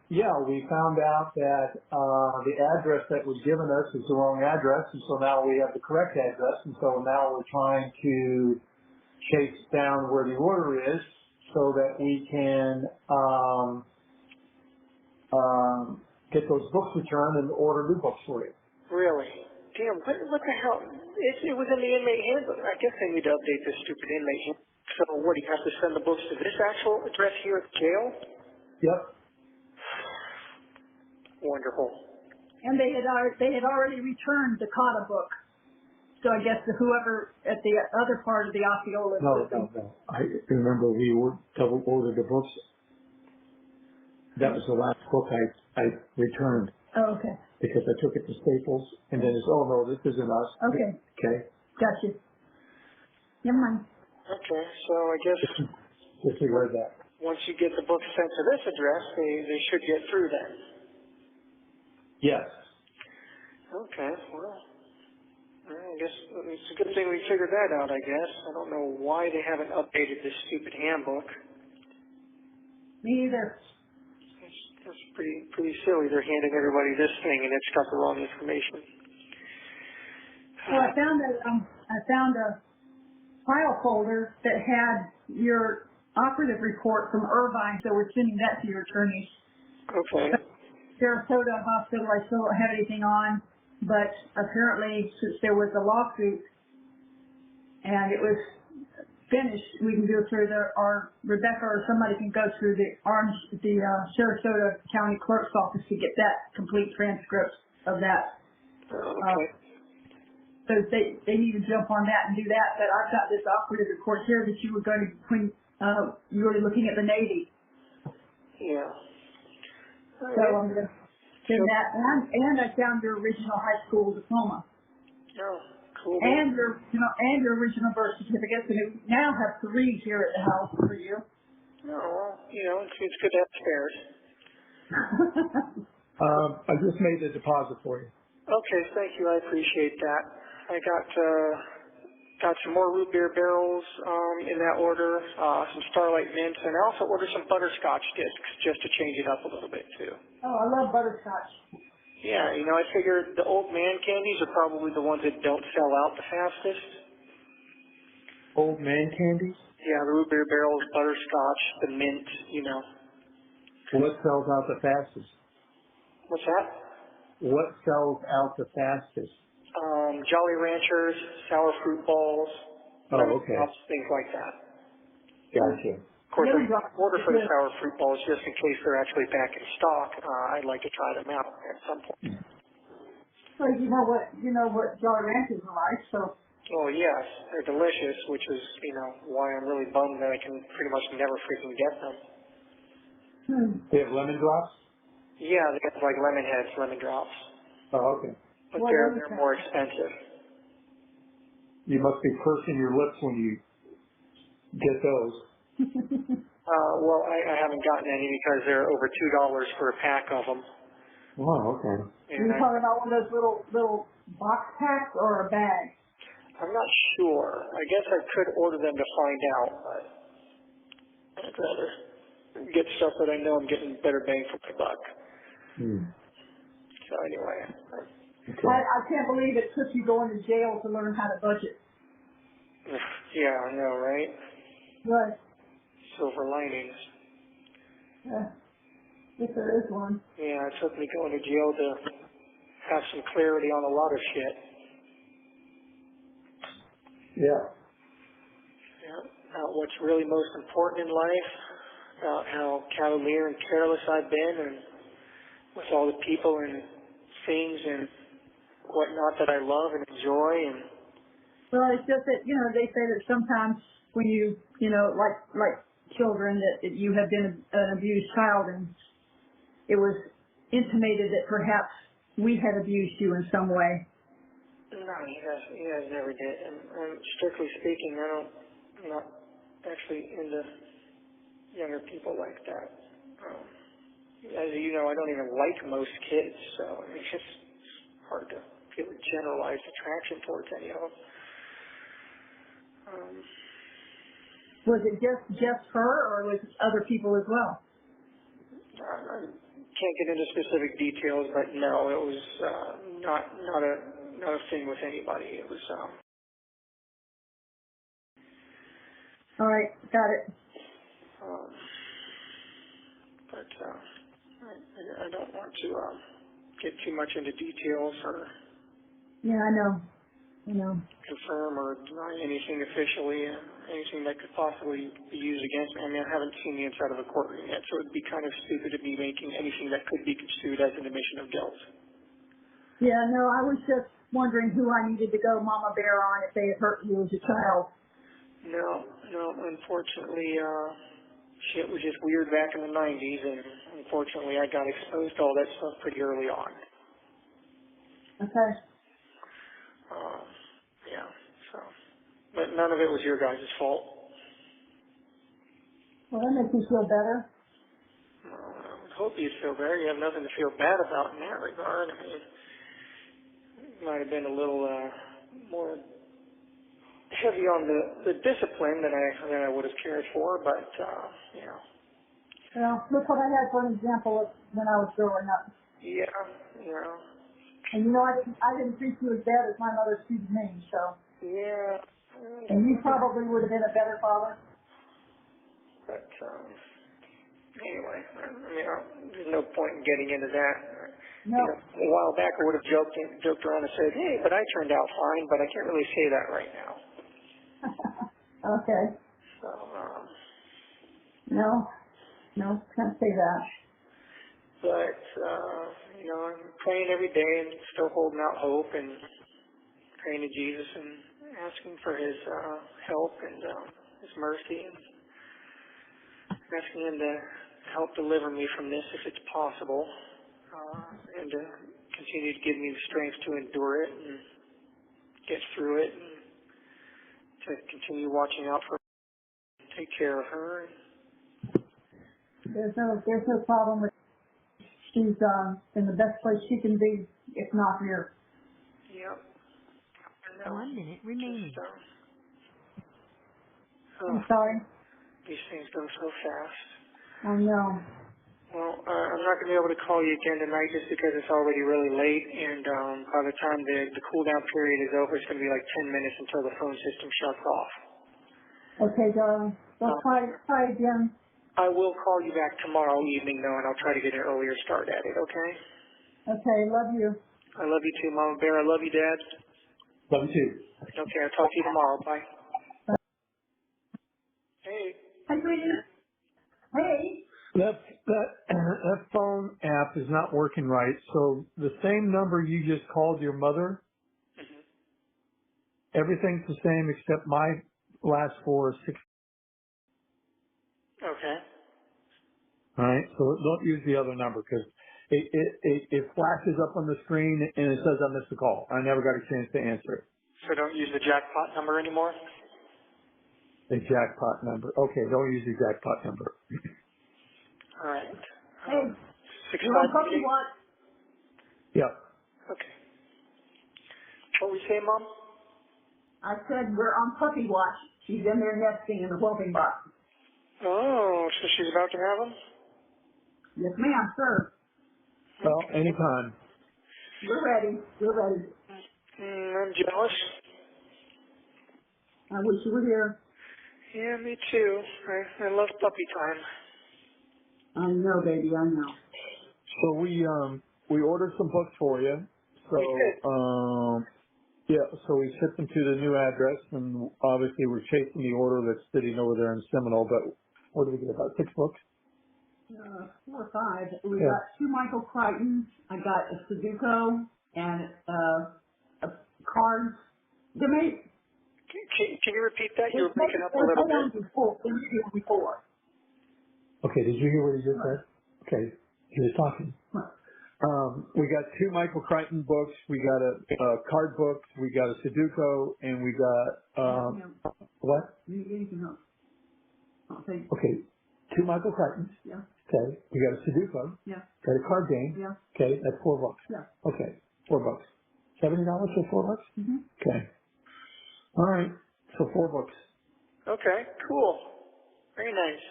Yeah, we found out that the address that was given us is the wrong address, and so now we have the correct address, and so now we're trying to chase down where the order is so that we can get those books returned and order new books for you. Really? Damn, what the hell? It was in the inmate handbook. I guess they need to update this stupid inmate handbook. So what, do you have to send the books to this actual address here at the jail? Yep. Wonderful. And they had already returned the Cotta book. So I guess whoever at the other part of the Osceola system. No. I remember we double ordered the books. That was the last book I returned. Oh, okay. Because I took it to Staples, and then it's, oh no, this isn't us. Okay. Okay. Gotcha. Never mind. Okay, so I guess Disregard that. Once you get the book sent to this address, they should get through then. Yes. Okay, well, I guess it's a good thing we figured that out, I guess. I don't know why they haven't updated this stupid handbook. Me either. That's pretty silly. They're handing everybody this thing and it's got the wrong information. Well, I found a file folder that had your operative report from Irvine, so we're sending that to your attorneys. Okay. Sarasota Hospital, I still don't have anything on, but apparently since there was a lawsuit and it was finished, we can go through or Rebecca or somebody can go through the Sarasota County Clerk's office to get that complete transcript of that. Okay. So they need to jump on that and do that. But I've got this operative report here that you were going to, when you were looking at the Navy. Yeah. So I'm going to send that. And I found your original high school diploma. Oh, cool. And your original birth certificate. And we now have 3 here at the house for you. Oh, well, it's good to have spares. I just made the deposit for you. Okay, thank you. I appreciate that. I got some more root beer barrels in that order, some Starlight Mints, and I also ordered some butterscotch discs just to change it up a little bit too. Oh, I love butterscotch. Yeah, I figured the old man candies are probably the ones that don't sell out the fastest. Old man candies? Yeah, the root beer barrels, butterscotch, the mint, What sells out the fastest? What's that? What sells out the fastest? Jolly Ranchers, sour fruit balls, Okay. things like that. Gotcha. Of course, I order for the sour fruit balls just in case they're actually back in stock. I'd like to try them out at some point. Well, you know what Jolly Ranchers are like, so. Oh yes, they're delicious, which is why I'm really bummed that I can pretty much never freaking get them. They have lemon drops? Yeah, they have like lemon heads, lemon drops. Oh, okay. But they're more expensive. You must be pursing your lips when you get those. Well, I haven't gotten any because they're over $2 for a pack of them. Oh, okay. Are you talking about one of those little box packs or a bag? I'm not sure. I guess I could order them to find out, but I'd rather get stuff that I know I'm getting better bang for my buck. So anyway. Okay. I can't believe it took you going to jail to learn how to budget. Yeah, I know, right? Right. Silver linings. If there is one. Yeah, it took me going to jail to have some clarity on a lot of shit. Yeah. About what's really most important in life, about how cavalier and careless I've been, and with all the people and things and whatnot that I love and enjoy. And Well, it's just that they say that sometimes when you like children that you have been an abused child, and it was intimated that perhaps we had abused you in some way. no, he has never did. And strictly speaking, I'm not actually into younger people like that. As you know, I don't even like most kids, so it's just hard to feel a generalized attraction towards any of them. Was it just her, or was it other people as well? I can't get into specific details, but no, it was not a thing with anybody. It was All right, got it. but I don't want to get too much into details or Yeah, I know. confirm or deny anything officially, anything that could possibly be used against me. I mean, I haven't seen the inside of a courtroom yet, so it would be kind of stupid to be making anything that could be construed as an admission of guilt. Yeah, no, I was just wondering who I needed to go Mama Bear on if they had hurt you as a child. No, unfortunately, shit was just weird back in the 90s, and unfortunately I got exposed to all that stuff pretty early on. Okay. Yeah, so. But none of it was your guys' fault. Well, that makes you feel better. Well, I would hope you'd feel better. You have nothing to feel bad about in that regard. I mean, it might have been a little more heavy on the discipline than I would have cared for, but you know. Well, look what I had for an example of when I was growing up. Yeah, you know. And you know, I didn't treat you as bad as my mother treated me, so. Yeah. And you probably would have been a better father. But anyway, I mean, there's no point in getting into that. No. You know, a while back I would have joked around and said, hey, but I turned out fine, but I can't really say that right now. Okay. So, No, can't say that. but, you know, I'm praying every day and still holding out hope and praying to Jesus and asking for his help and his mercy and asking him to help deliver me from this if it's possible and to continue to give me the strength to endure it and get through it and to continue watching out for her, take care of her. There's no problem with. She's in the best place she can be, if not here. Yep. I know. 1 minute remaining. Just, I'm sorry. these things go so fast. I know. Well, I'm not going to be able to call you again tonight just because it's already really late, and by the time the cool-down period is over, it's going to be like 10 minutes until the phone system shuts off. Okay, darling. Well, try again. I will call you back tomorrow evening, though, and I'll try to get an earlier start at it, okay? Okay, love you. I love you too, Mama Bear. I love you, Dad. Love you too. Okay, I'll talk to you tomorrow. Bye. Bye. Hey. Hi, sweetie. Hey. That phone app is not working right. So the same number you just called your mother, everything's the same except my last four is 6. Okay. All right. So don't use the other number because it flashes up on the screen and it says I missed a call. I never got a chance to answer it. So don't use the jackpot number anymore? The jackpot number. Okay. Don't use the jackpot number. All right. Hey. 658? You want puppy watch? Yep. Okay. What we say, Mom? I said we're on puppy watch. She's in there nesting in the whooping box. Oh, so she's about to have them? Yes, ma'am, sir. Well, anytime. We're ready. We're ready. I'm jealous. I wish you were here. Yeah, me too. I love puppy time. I know, baby. I know. So we ordered some books for you. So so we shipped them to the new address, and obviously we're chasing the order that's sitting over there in Seminole. But what did we get? About 6 books. 4 or 5. We got 2 Michael Crichtons. I got a Sudoku and a cards. They made. Can you repeat that? You were breaking up a little bit. Before. Okay, did you hear what he just said? Okay, he was talking. We got 2 Michael Crichton books. We got a card book. We got a Sudoku, and we got what? You need anything else? Okay, 2 Michael Crichtons. Yeah. Okay, we got a Sudoku. Yeah. Got a card game. Yeah. Okay, that's $4. Yeah. Okay, $4. $70 for $4? Mm-hmm. Okay. All right, so 4 books. Okay, cool. Very nice.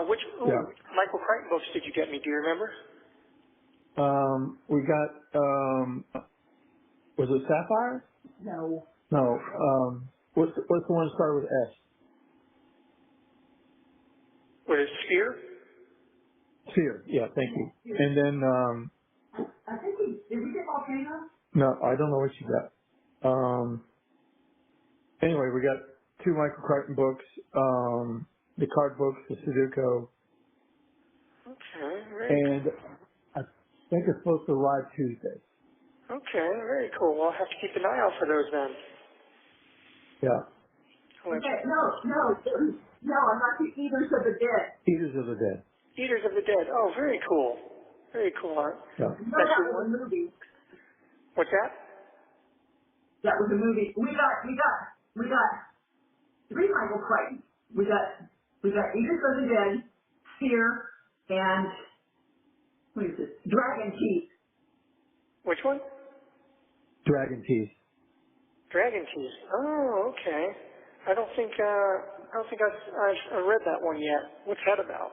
Which Michael Crichton books did you get me? Do you remember? We got was it Sapphire? No. No. What's the one that started with S? What is Sphere? Sphere. Yeah, thank you. And then I think did we get Volcano? no, I don't know what you got. Anyway, we got 2 Michael Crichton books, the card books, the Sudoku. Okay, And I think it's supposed to arrive Tuesday. Okay, very cool. Well, I'll have to keep an eye out for those then. Yeah. Okay, no, I'm not the Eaters of the Dead. Eaters of the Dead. Eaters of the Dead. Oh, very cool. Very cool. Yeah. That was a movie. What's that? That was a movie. We got 3 Michael Crichtons. We got We got Edith of the Dead, Fear, and what is it? Dragon Teeth. Which one? Dragon Teeth. Dragon Teeth. Oh, okay. I don't think I've read that one yet. What's that about?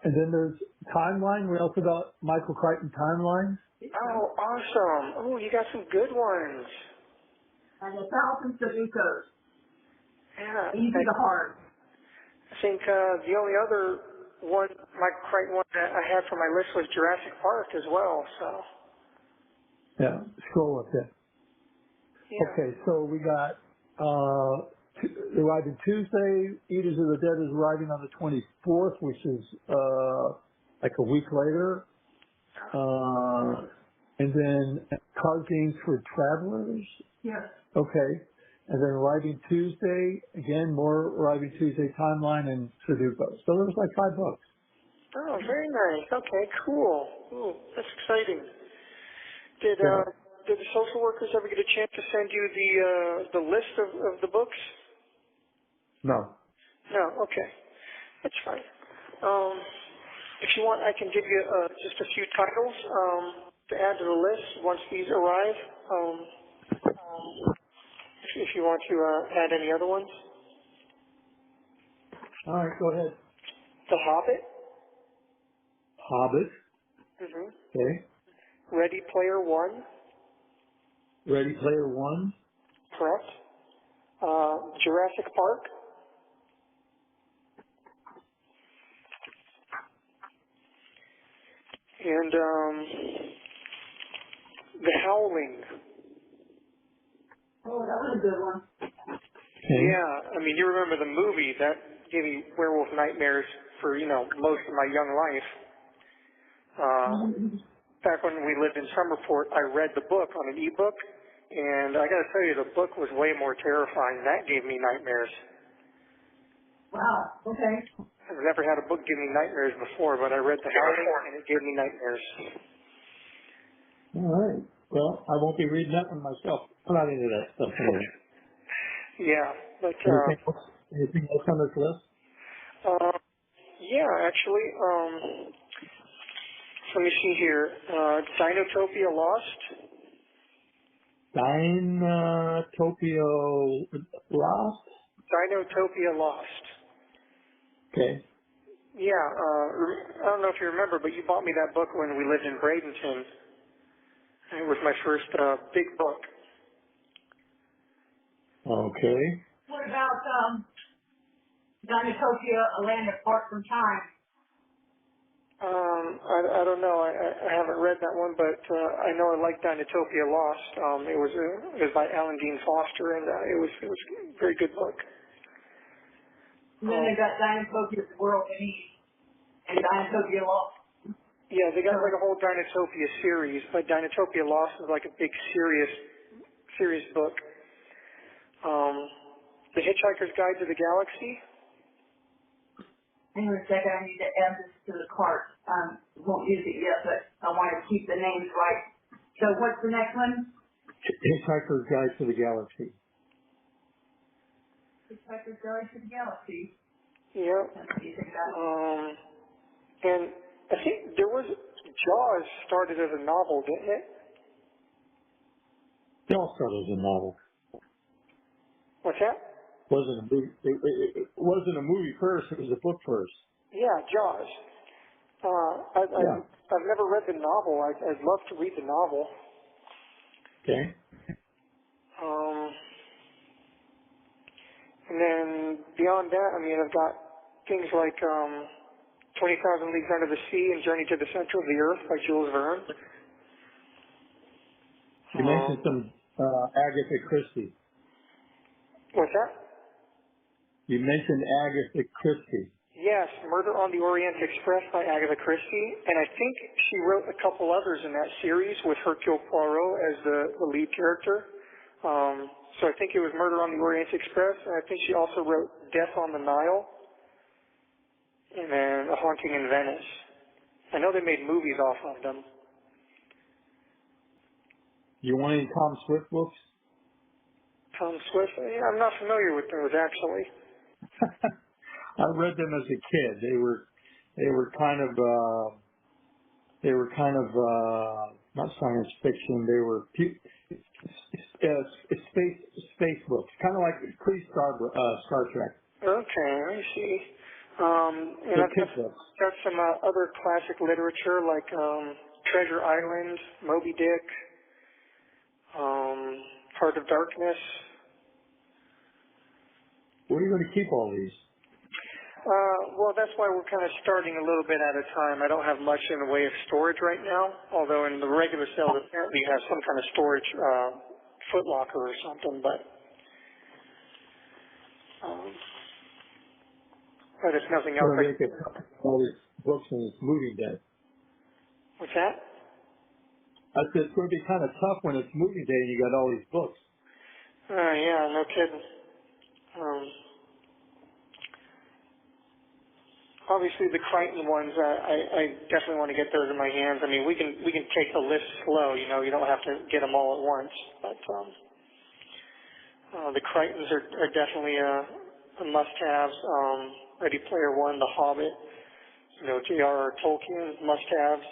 And then there's Timeline. We also got Michael Crichton Timeline. Oh, awesome. Oh, you got some good ones. And the Thousand Sudokus. Yeah. Easy to hard. I think the only other one, Michael Crichton one that I had for my list was Jurassic Park as well. So. Yeah, scroll up there. Yeah. Okay, so we got arriving Tuesday. Eaters of the Dead is arriving on the 24th, which is like a week later. And then Card Games for Travelers. Yes. Okay. And then arriving Tuesday, again, more arriving Tuesday Timeline and Sudoku. So there's like 5 books. Oh, very nice. Okay, cool. Ooh, that's exciting. Did the social workers ever get a chance to send you the list of the books? No. No. Okay, that's fine. If you want, I can give you just a few titles to add to the list once these arrive. If you want to add any other ones. All right, go ahead. The Hobbit. Hobbit. Mm-hmm. Okay. Ready Player One. Ready Player One. Correct. Jurassic Park. And The Howling. Oh, that was a good one. Okay. Yeah, I mean, you remember the movie that gave me werewolf nightmares for, most of my young life. Back when we lived in Summerport, I read the book on an ebook, and I got to tell you, the book was way more terrifying. That gave me nightmares. Wow. Okay. I've never had a book give me nightmares before, but I read The Howling, and it gave me nightmares. All right. Well, I won't be reading that one myself. I'm not into that stuff anyway. Yeah, but Anything else on this list? yeah, actually, let me see here. Dinotopia Lost. Dinotopia Lost? Dinotopia Lost. Okay. Yeah, I don't know if you remember, but you bought me that book when we lived in Bradenton. It was my first big book. Okay. What about Dinotopia, A Land Apart from Time? I don't know. I haven't read that one, but I know I like Dinotopia Lost. It was by Alan Dean Foster, and it was a very good book. And then they got Dinotopia, The World Beneath, and Dinotopia Lost. Yeah, they got like a whole Dinotopia series, but Dinotopia Lost is like a big serious book. The Hitchhiker's Guide to the Galaxy. Hang on a second, I need to add this to the cart. Won't use it yet, but I want to keep the names right. So what's the next one? Hitchhiker's Guide to the Galaxy. Hitchhiker's Guide to the Galaxy. Yeah. And I think there was Jaws started as a novel, didn't it? It all started as a novel. What's that? Wasn't a movie. It wasn't a movie first. It was a book first. Yeah, Jaws. I've never read the novel. I'd love to read the novel. Okay. And then beyond that, I mean, I've got things like 20,000 Leagues Under the Sea and Journey to the Center of the Earth by Jules Verne. You mentioned some Agatha Christie. What's that? You mentioned Agatha Christie. Yes, Murder on the Orient Express by Agatha Christie, and I think she wrote a couple others in that series with Hercule Poirot as the lead character. So I think it was Murder on the Orient Express, and I think she also wrote Death on the Nile, and then A Haunting in Venice. I know they made movies off of them. You want any Tom Swift books? Tom Swift. Yeah, I'm not familiar with those actually. I read them as a kid. They were kind of not science fiction. They were space books, kind of like Star Trek. Okay, I see. And I've got some other classic literature like Treasure Island, Moby Dick, Heart of Darkness. Where are you going to keep all these? Well, that's why we're kind of starting a little bit at a time. I don't have much in the way of storage right now, although in the regular cells apparently you have some kind of storage footlocker or something, but if nothing else. Well, they get all these books in this moving day. What's that? I said it's going to be kind of tough when it's moving day and you got all these books. Yeah, no kidding. Obviously, the Crichton ones, I definitely want to get those in my hands. I mean, we can take the list slow. You know, you don't have to get them all at once. But the Crichtons are definitely a must-haves. Ready Player One, The Hobbit, you know, J.R.R. Tolkien, must-haves.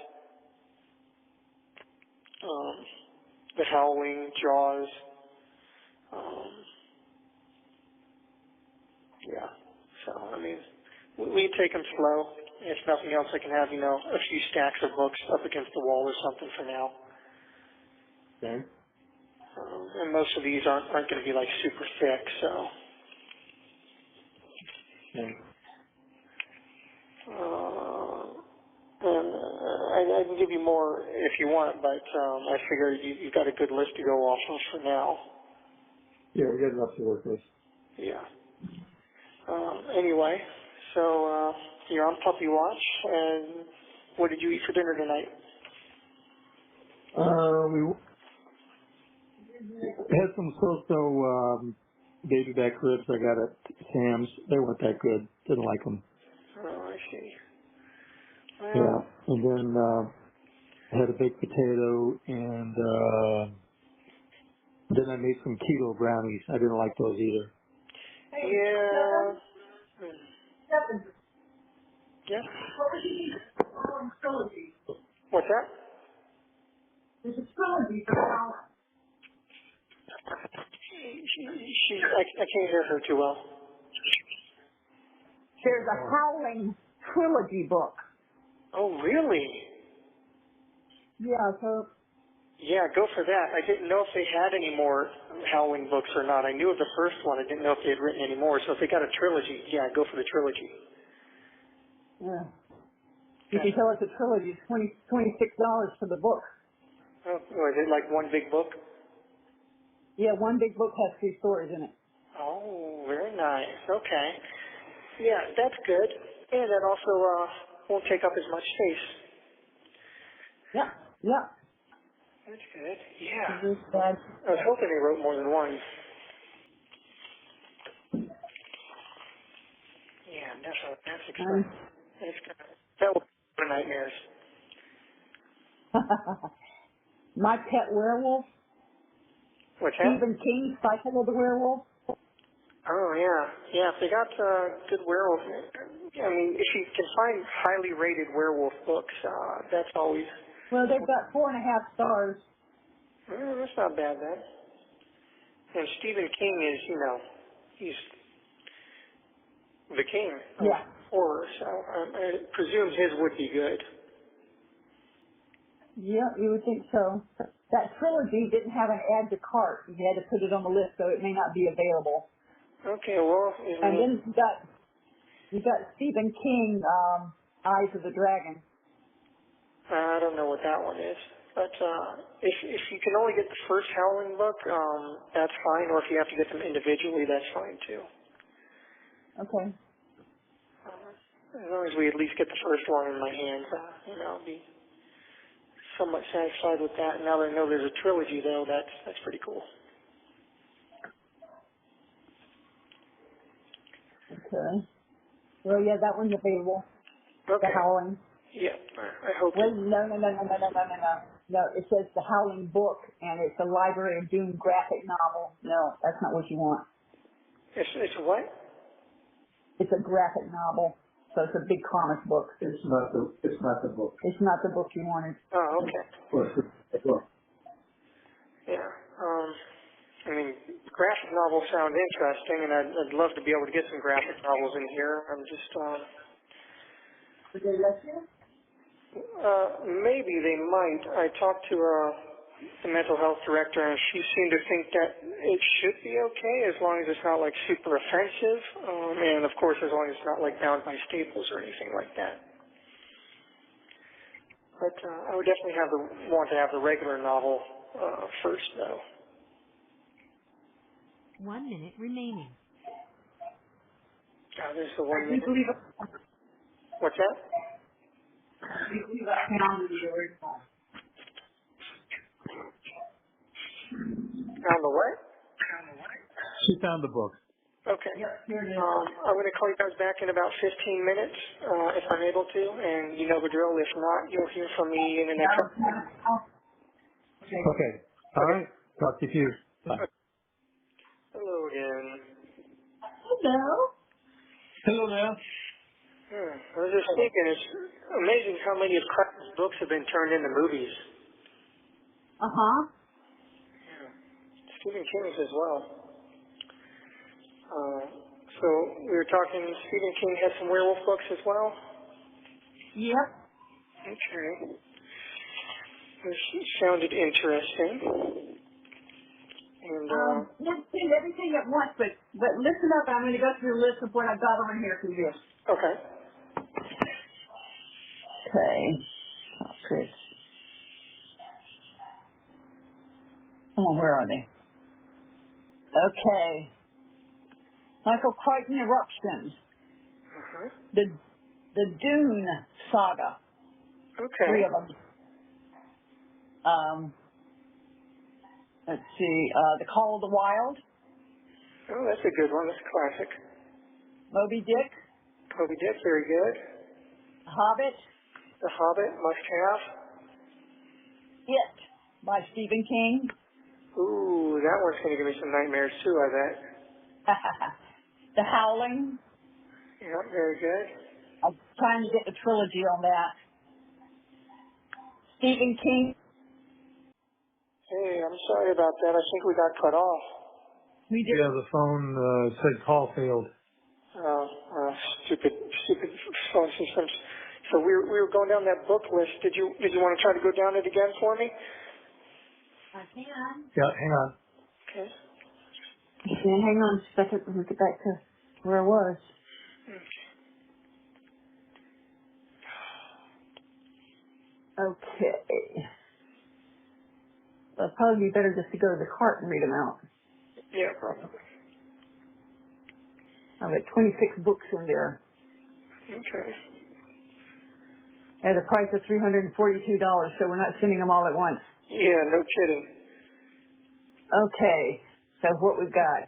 The Howling, Jaws. Yeah. So I mean. We take them slow. If nothing else, I can have, you know, a few stacks of books up against the wall or something for now. Okay. And most of these aren't going to be like super thick, so. Okay. And I can give you more if you want, but I figure you've got a good list to go off of for now. Yeah, we got enough to work with. Yeah. Anyway. So, you're on puppy watch, and what did you eat for dinner tonight? We had some so-so baby back ribs I got at Sam's. They weren't that good. Didn't like them. Oh, I see. Yeah, and then I had a baked potato, and then I made some keto brownies. I didn't like those either. Yeah. Yeah. What's that? There's a trilogy for Howling. I can't hear her too well. There's a Howling trilogy book. Oh, really? Yeah, so. Yeah, go for that. I didn't know if they had any more Howling books or not. I knew of the first one. I didn't know if they had written any more. So if they got a trilogy, yeah, go for the trilogy. Yeah. You can tell it's a trilogy. It's $26 for the book. Oh, is it like one big book? Yeah, one big book has 3 stories in it. Oh, very nice. Okay. Yeah, that's good. And that also won't take up as much space. Yeah, yeah. That's good. Yeah. This bag. I was hoping they wrote more than one. Yeah, that's exciting. That's good. That will be nightmares. My Pet Werewolf. What's that? Stephen King's Cycle of the Werewolf. Oh, yeah. Yeah, if they got good werewolf, I mean, if you can find highly rated werewolf books, that's always... Well, they've got 4.5 stars. That's not bad, then. And Stephen King is, you know, he's the king of horror, so I presume his would be good. Yeah, you would think so. That trilogy didn't have an add to cart. You had to put it on the list, so it may not be available. Okay, well... And then you got Stephen King, Eyes of the Dragon. I don't know what that one is. But if you can only get the first Howling book, that's fine. Or if you have to get them individually, that's fine too. Okay. As long as we at least get the first one in my hands, you know, I'll be somewhat satisfied with that. Now that I know there's a trilogy, though, that's pretty cool. Okay. Well, yeah, that one's available. Okay. The Howling. Yeah, I hope. Wait, no. No, it says The Howling Book, and it's a Library of Doom graphic novel. No, that's not what you want. It's what? It's a graphic novel, so it's a big comic book. It's not the book. It's not the book you wanted. Oh, okay. The book. Yeah. I mean, graphic novels sound interesting, and I'd love to be able to get some graphic novels in here. I'm just, Did they let you? maybe they might. I talked to the mental health director, and she seemed to think that it should be okay as long as it's not like super offensive, and of course as long as it's not like bound by staples or anything like that. But I would definitely want to have the regular novel first, though. 1 minute remaining. There's the 1 minute. believe it. What's that? I believe I found the original. On the what? She found the book. Okay. Yep, here it is. I'm going to call you guys back in about 15 minutes, if I'm able to, and you know the drill. If not, you'll hear from me in the next... Okay. All right. Talk to you. Bye. Hello again. Hello. Hello there. I was just thinking, it's amazing how many of Crichton's books have been turned into movies. Uh-huh. Yeah. Stephen King's as well. So we were talking, Stephen King has some werewolf books as well? Yep. Okay. This sounded interesting. And, Let's do everything at once, but listen up. I'm going to go through a list of what I've got over here for you. okay. Okay. Chris. Oh, where are they? Okay. Michael Crichton Eruptions. Uh-huh. The Dune Saga. Okay. 3 of them. Let's see. The Call of the Wild. Oh, that's a good one. That's a classic. Moby Dick. Moby Dick, very good. Hobbit. The Hobbit, must have. It by Stephen King. Ooh, that one's going to give me some nightmares too, I bet. The Howling. Yeah, very good. I'm trying to get the trilogy on that. Stephen King. Hey, I'm sorry about that. I think we got cut off. We did. Yeah, the phone said call failed. Stupid phone systems. So we were going down that book list. Did you want to try to go down it again for me? I can. Yeah, hang on. Okay. Yeah, hang on a second. Let me get back to where I was. Okay. It'll probably be better just to go to the cart and read them out. Yeah, probably. I've got 26 books in there Okay. at a price of $342, so we're not sending them all at once. Yeah, no kidding. Okay, so what we've got.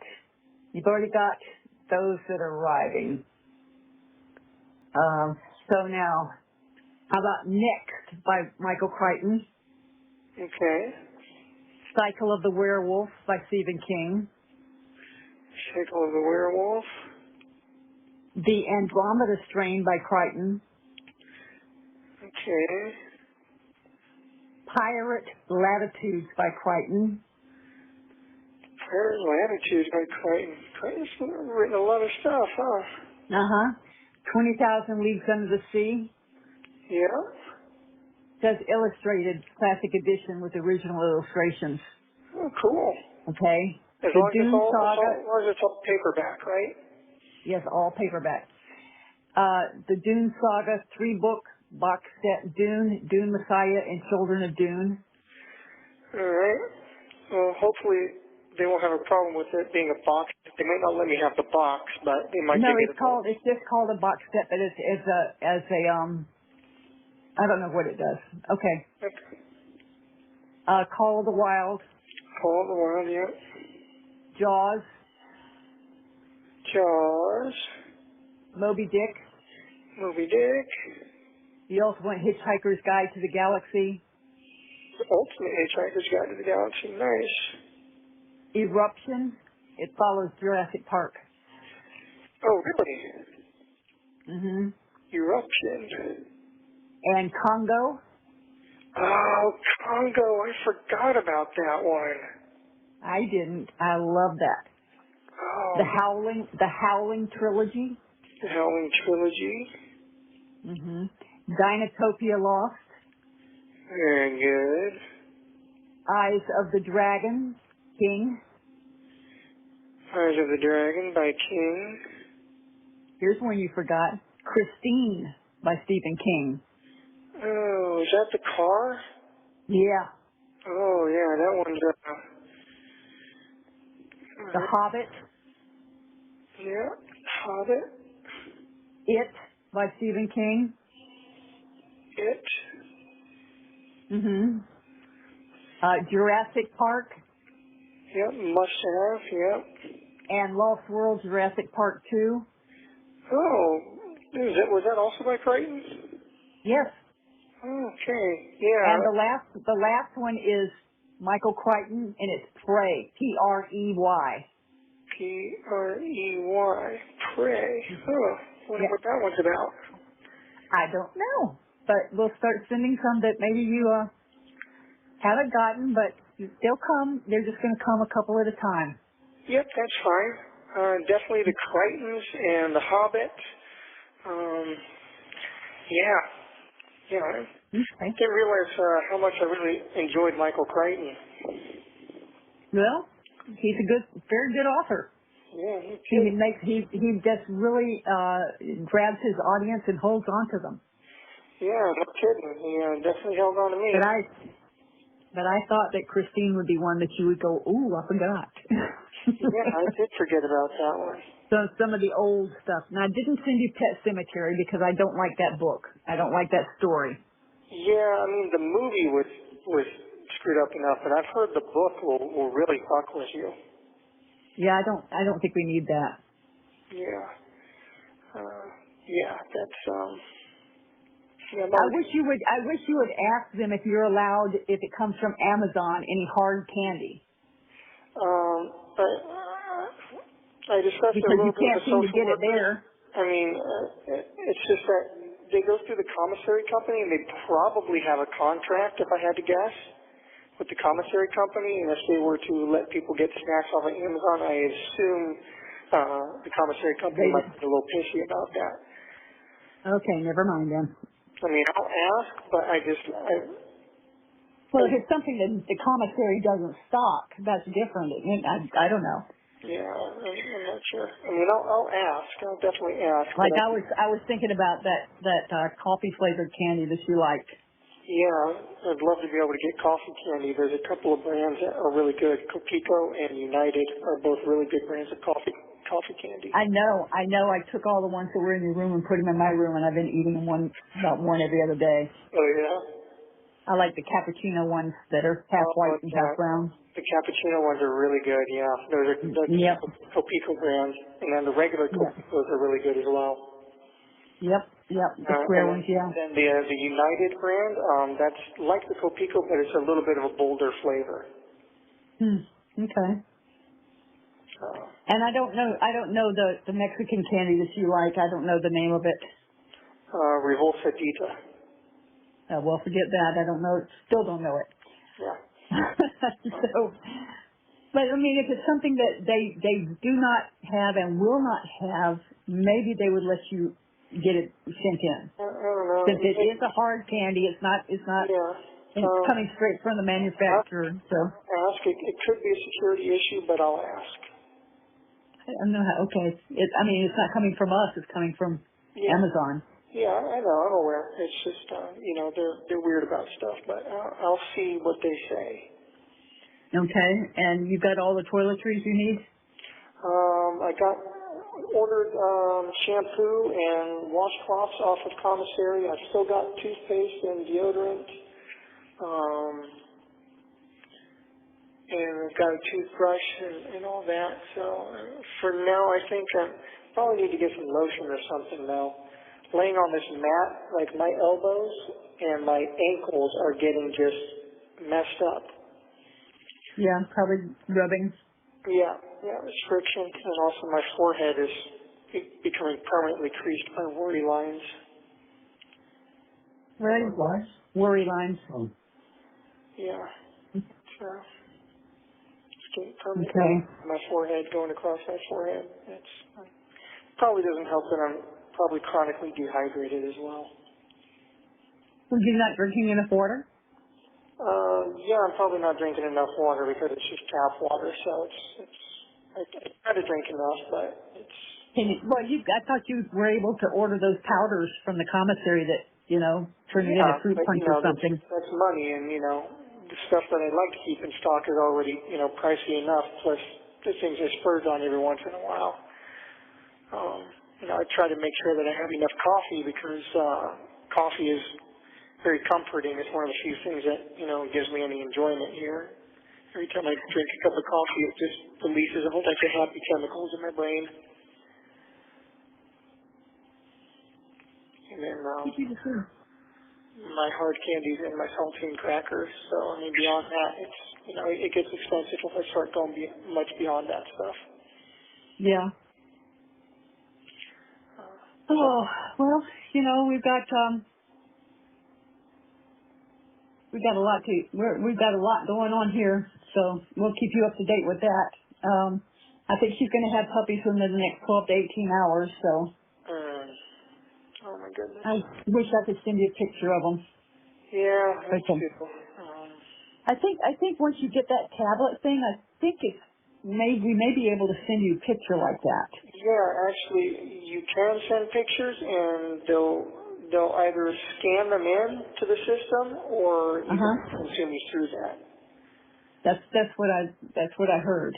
You've already got those that are arriving. So now, how about Next by Michael Crichton? Okay. Cycle of the Werewolf by Stephen King. Cycle of the Werewolf. The Andromeda Strain by Crichton. Okay. Pirate Latitudes by Crichton. Pirate Latitudes by Crichton. Crichton's written a lot of stuff, huh? 20,000 Leagues Under the Sea. Yeah. Says illustrated classic edition with original illustrations. Oh, cool. Okay. As The long as Dune Saga. as long as it's all paperback, right? Yes, all paperback. The Dune Saga 3-book box set. Dune, Dune Messiah, and Children of Dune. All right. Well, hopefully they won't have a problem with it being a box. They might not let me have the box, but they might No, give me it's just called a box set, but as a I don't know what it does. Okay. Okay. Call of the Wild. Call of the Wild, yeah. Jaws. Jaws. Moby Dick. Moby Dick. You also want Hitchhiker's Guide to the Galaxy. The Ultimate Hitchhiker's Guide to the Galaxy. Nice. Eruption. It follows Jurassic Park. Oh, really? Mm-hmm. Eruption. And Congo. Oh, Congo. I forgot about that one. I didn't. I love that. Oh. The Howling Trilogy. The Howling Trilogy. Mm-hmm. Dinotopia Lost. Very good. Eyes of the Dragon, King. Eyes of the Dragon by King. Here's one you forgot. Christine by Stephen King. Oh, is that the car? Yeah. Oh, yeah, that one's, The Hobbit. yeah, Hobbit. It by Stephen King. It. Mm-hmm. Jurassic Park. Yep, must have, yep. And Lost World Jurassic Park 2. Oh, was that also by Crichton? Yes. Okay, yeah. And the last one is Michael Crichton, and it's Prey. P-R-E-Y. P-R-E-Y. Prey. Huh. Wonder what that one's about. I don't know, but we'll start sending some that maybe you haven't gotten, but they'll come. They're just going to come a couple at a time. Yep, that's fine. Definitely the Crichtons and the Hobbit. Yeah. Yeah, I didn't realize how much I really enjoyed Michael Crichton. Well, he's a very good author. Yeah, He just really grabs his audience and holds on to them. Yeah, no kidding. He definitely held on to me. But I thought that Christine would be one that you would go, ooh, I forgot. Yeah, I did forget about that one. So some of the old stuff. And I didn't send you Pet Sematary because I don't like that book. I don't like that story. Yeah, I mean, the movie was screwed up enough, but I've heard the book will really fuck with you. Yeah, I don't think we need that. Yeah. Yeah, that's, yeah, I wish you would ask them if you're allowed, if it comes from Amazon, any hard candy. But I discussed because a little you can't bit seem with to get it there. I mean, it's just that they go through the commissary company, and they probably have a contract, if I had to guess, with the commissary company. And if they were to let people get snacks off of Amazon, I assume the commissary company might be a little pissy about that. Okay, never mind then. I mean, I'll ask, but well, if it's something that the commissary doesn't stock, that's different. I don't know. Yeah, I'm not sure. I mean, I'll ask. I'll definitely ask. Like I was thinking about that coffee flavored candy that you liked. Yeah, I'd love to be able to get coffee candy. There's a couple of brands that are really good. Copico and United are both really good brands of coffee candy. I know. I took all the ones that were in your room and put them in my room, and I've been eating them about one every other day. Oh, yeah? I like the cappuccino ones that are half white and half brown. The cappuccino ones are really good, yeah. Those are Copico brands. And then the regular Copicos are really good as well. Yep, the square ones, yeah. And then the United brand, that's like the Copico, but it's a little bit of a bolder flavor. Okay. And I don't know the Mexican candy that you like. I don't know the name of it. Revolsadita. Well, forget that. I don't know. Still don't know it. Yeah. So, but I mean, if it's something that they do not have and will not have, maybe they would let you get it sent in. I don't know. Since it is a hard candy, it's not. Yeah. It's coming straight from the manufacturer. So. Ask. It could be a security issue, but I'll ask. I don't know how. Okay. It's not coming from us. It's coming from Amazon. Yeah, I know. I'm aware. It's just, they're weird about stuff, but I'll see what they say. Okay. And you got all the toiletries you need? I ordered shampoo and washcloths off of commissary. I've still got toothpaste and deodorant. And I've got a toothbrush and all that. So for now, I think I probably need to get some lotion or something now. laying on this mat, like my elbows and my ankles are getting just messed up. Yeah, probably rubbing. Yeah, it's friction, and also my forehead is becoming permanently creased by worry lines. Right. Lines? Worry lines. Oh. Yeah. So it's getting permanently my forehead, going across my forehead. It's probably doesn't help that I'm probably chronically dehydrated as well. Well, you're not drinking enough water? Yeah, I'm probably not drinking enough water because it's just tap water, so I try to drink enough, but it's... I thought you were able to order those powders from the commissary that, turn it into fruit punch or something. That's money, and, the stuff that I'd like to keep in stock is already, pricey enough, plus the things I splurge on every once in a while. I try to make sure that I have enough coffee because coffee is very comforting. It's one of the few things that, gives me any enjoyment here. Every time I drink a cup of coffee, it just releases a whole bunch of happy chemicals in my brain. And then my hard candies and my saltine crackers. So, beyond that, it's, it gets expensive if I start going much beyond that stuff. Yeah. Oh, well, we've got we've got a lot going on here, so we'll keep you up to date with that. I think she's going to have puppies within the next 12 to 18 hours, so. Oh my goodness. I wish I could send you a picture of them. Yeah, me too. I think once you get that tablet thing, I think we may be able to send you a picture like that. Yeah, actually, you can send pictures, and they'll either scan them in to the system, or you can consume you through that. That's what I heard.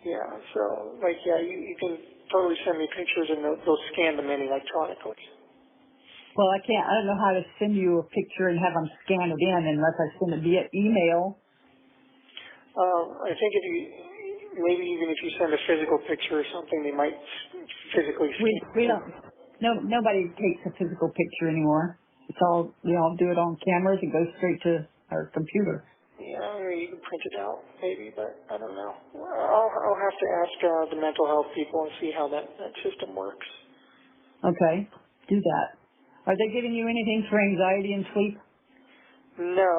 Yeah, so you can totally send me pictures, and they'll scan them in electronically. Well, I don't know how to send you a picture and have them scan it in unless I send it via email. I think maybe even if you send a physical picture or something, they might physically scan. We don't. Nobody takes a physical picture anymore. We all do it on cameras. It goes straight to our computer. Yeah, you can print it out maybe, but I don't know. I'll have to ask the mental health people and see how that system works. Okay, do that. Are they giving you anything for anxiety and sleep? No.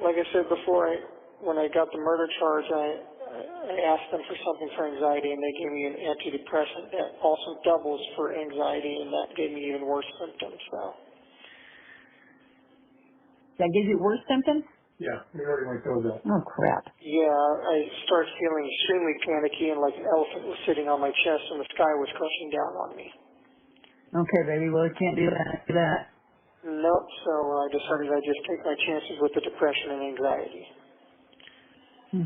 Like I said before, when I got the murder charge, I asked them for something for anxiety, and they gave me an antidepressant that also doubles for anxiety, and that gave me even worse symptoms. So. That gives you worse symptoms? Yeah, we already went through that. Oh, crap. Yeah, I started feeling extremely panicky and like an elephant was sitting on my chest and the sky was crushing down on me. Okay, baby. Well, you can't do that. Nope, so I decided I'd just take my chances with the depression and anxiety.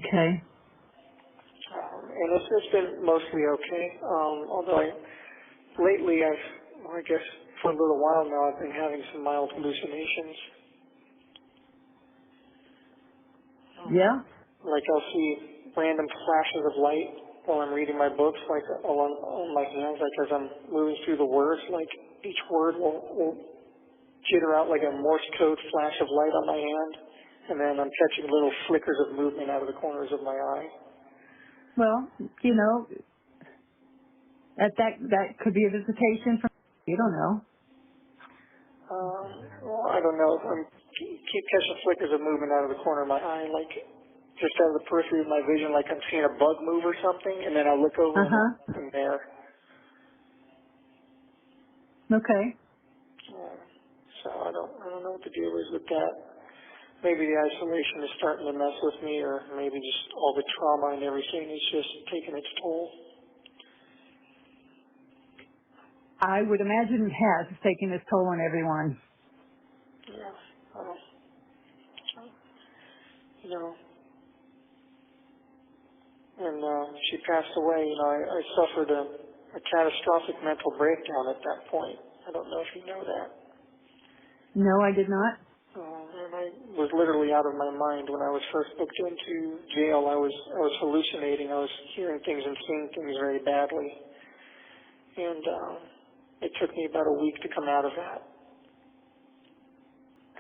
Okay. And it's been mostly okay, although lately I guess for a little while now I've been having some mild hallucinations. Yeah? Like I'll see random flashes of light while I'm reading my books, like on my hands, like as I'm moving through the words, like each word will jitter out like a Morse code flash of light on my hand, and then I'm catching little flickers of movement out of the corners of my eye. Well, that could be a visitation from, you don't know. Well, I don't know. I keep catching flickers of movement out of the corner of my eye, like just out of the periphery of my vision, like I'm seeing a bug move or something, and then I look over and I'm there. Okay. So I don't know what the deal is with that. Maybe the isolation is starting to mess with me, or maybe just all the trauma and everything is just taking its toll. I would imagine it has. It's taking its toll on everyone. Yeah. And she passed away. I suffered a catastrophic mental breakdown at that point. I don't know if you know that. No, I did not. And I was literally out of my mind when I was first booked into jail. I was hallucinating. I was hearing things and seeing things very badly. And it took me about a week to come out of that.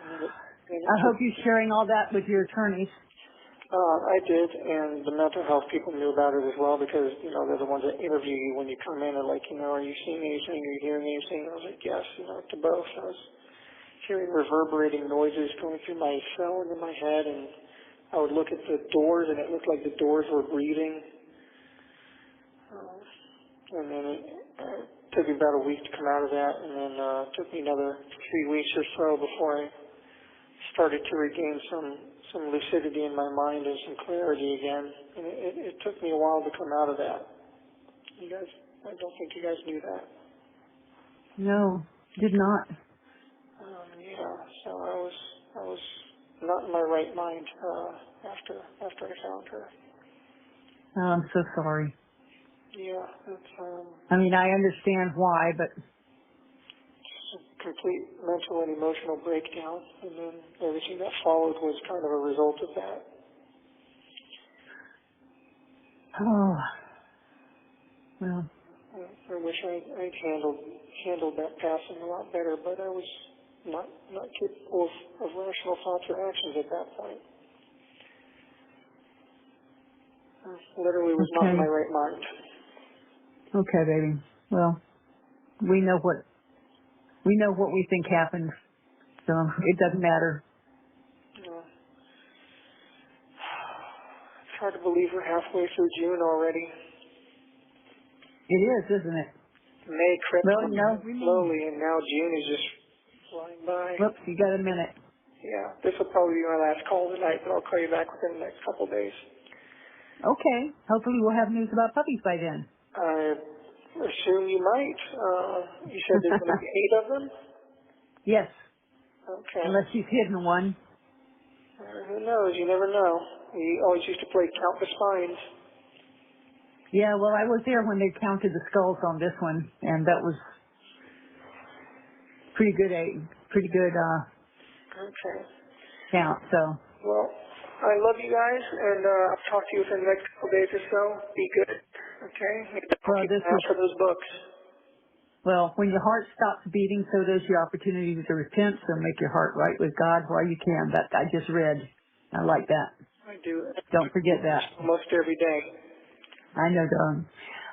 I hope you're sharing all that with your attorneys. I did, and the mental health people knew about it as well because, you know, they're the ones that interview you when you come in and like, you know, are you seeing anything? Are you hearing anything? I was like, yes, you know, to both. I was hearing reverberating noises going through my cell and in my head, and I would look at the doors, and it looked like the doors were breathing. And then it took me about a week to come out of that, and then it took me another 3 weeks or so before I started to regain some lucidity in my mind and some clarity again. And it took me a while to come out of that. You guys, I don't think you guys knew that. No, did not. Yeah, so I was not in my right mind after I found her. Oh, I'm so sorry. Yeah, it's I mean, I understand why, but a complete mental and emotional breakdown, and then everything that followed was kind of a result of that. oh, well, I wish I'd handled that passing a lot better, but I was not capable of rational thoughts or actions at that point. I literally was not in my right mind. Okay, baby. Well, we know what we think happened, so it doesn't matter. It's hard to believe we're halfway through June already. It is, isn't it? May crept Well, up no. slowly, and now June is just flying by. Whoops, you got a minute. Yeah, this will probably be my last call tonight, but I'll call you back within the next couple of days. Okay. Hopefully we'll have news about puppies by then. I assume you might. You said there's going to be 8 of them? Yes. Okay. Unless you've hidden one. Who knows? You never know. We always used to play Count the Spines. Yeah, well, I was there when they counted the skulls on this one, and that was pretty good Okay. count, so. Well, I love you guys, and I'll talk to you within the next couple of days or so. Be good, okay? Well, Keep an eye out for those books. Well, when your heart stops beating, so does your opportunity to repent, so make your heart right with God while you can. That I just read. I like that. I do. Don't forget that. Almost every day. I know, darling.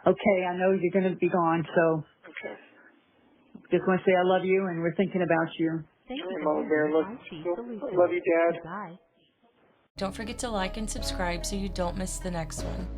Okay, I know you're going to be gone, so Okay. just want to say I love you, and we're thinking about you. Thank you Mama for Bear, using IT I Solutions. love you, Dad. Goodbye. Don't forget to like and subscribe so you don't miss the next one.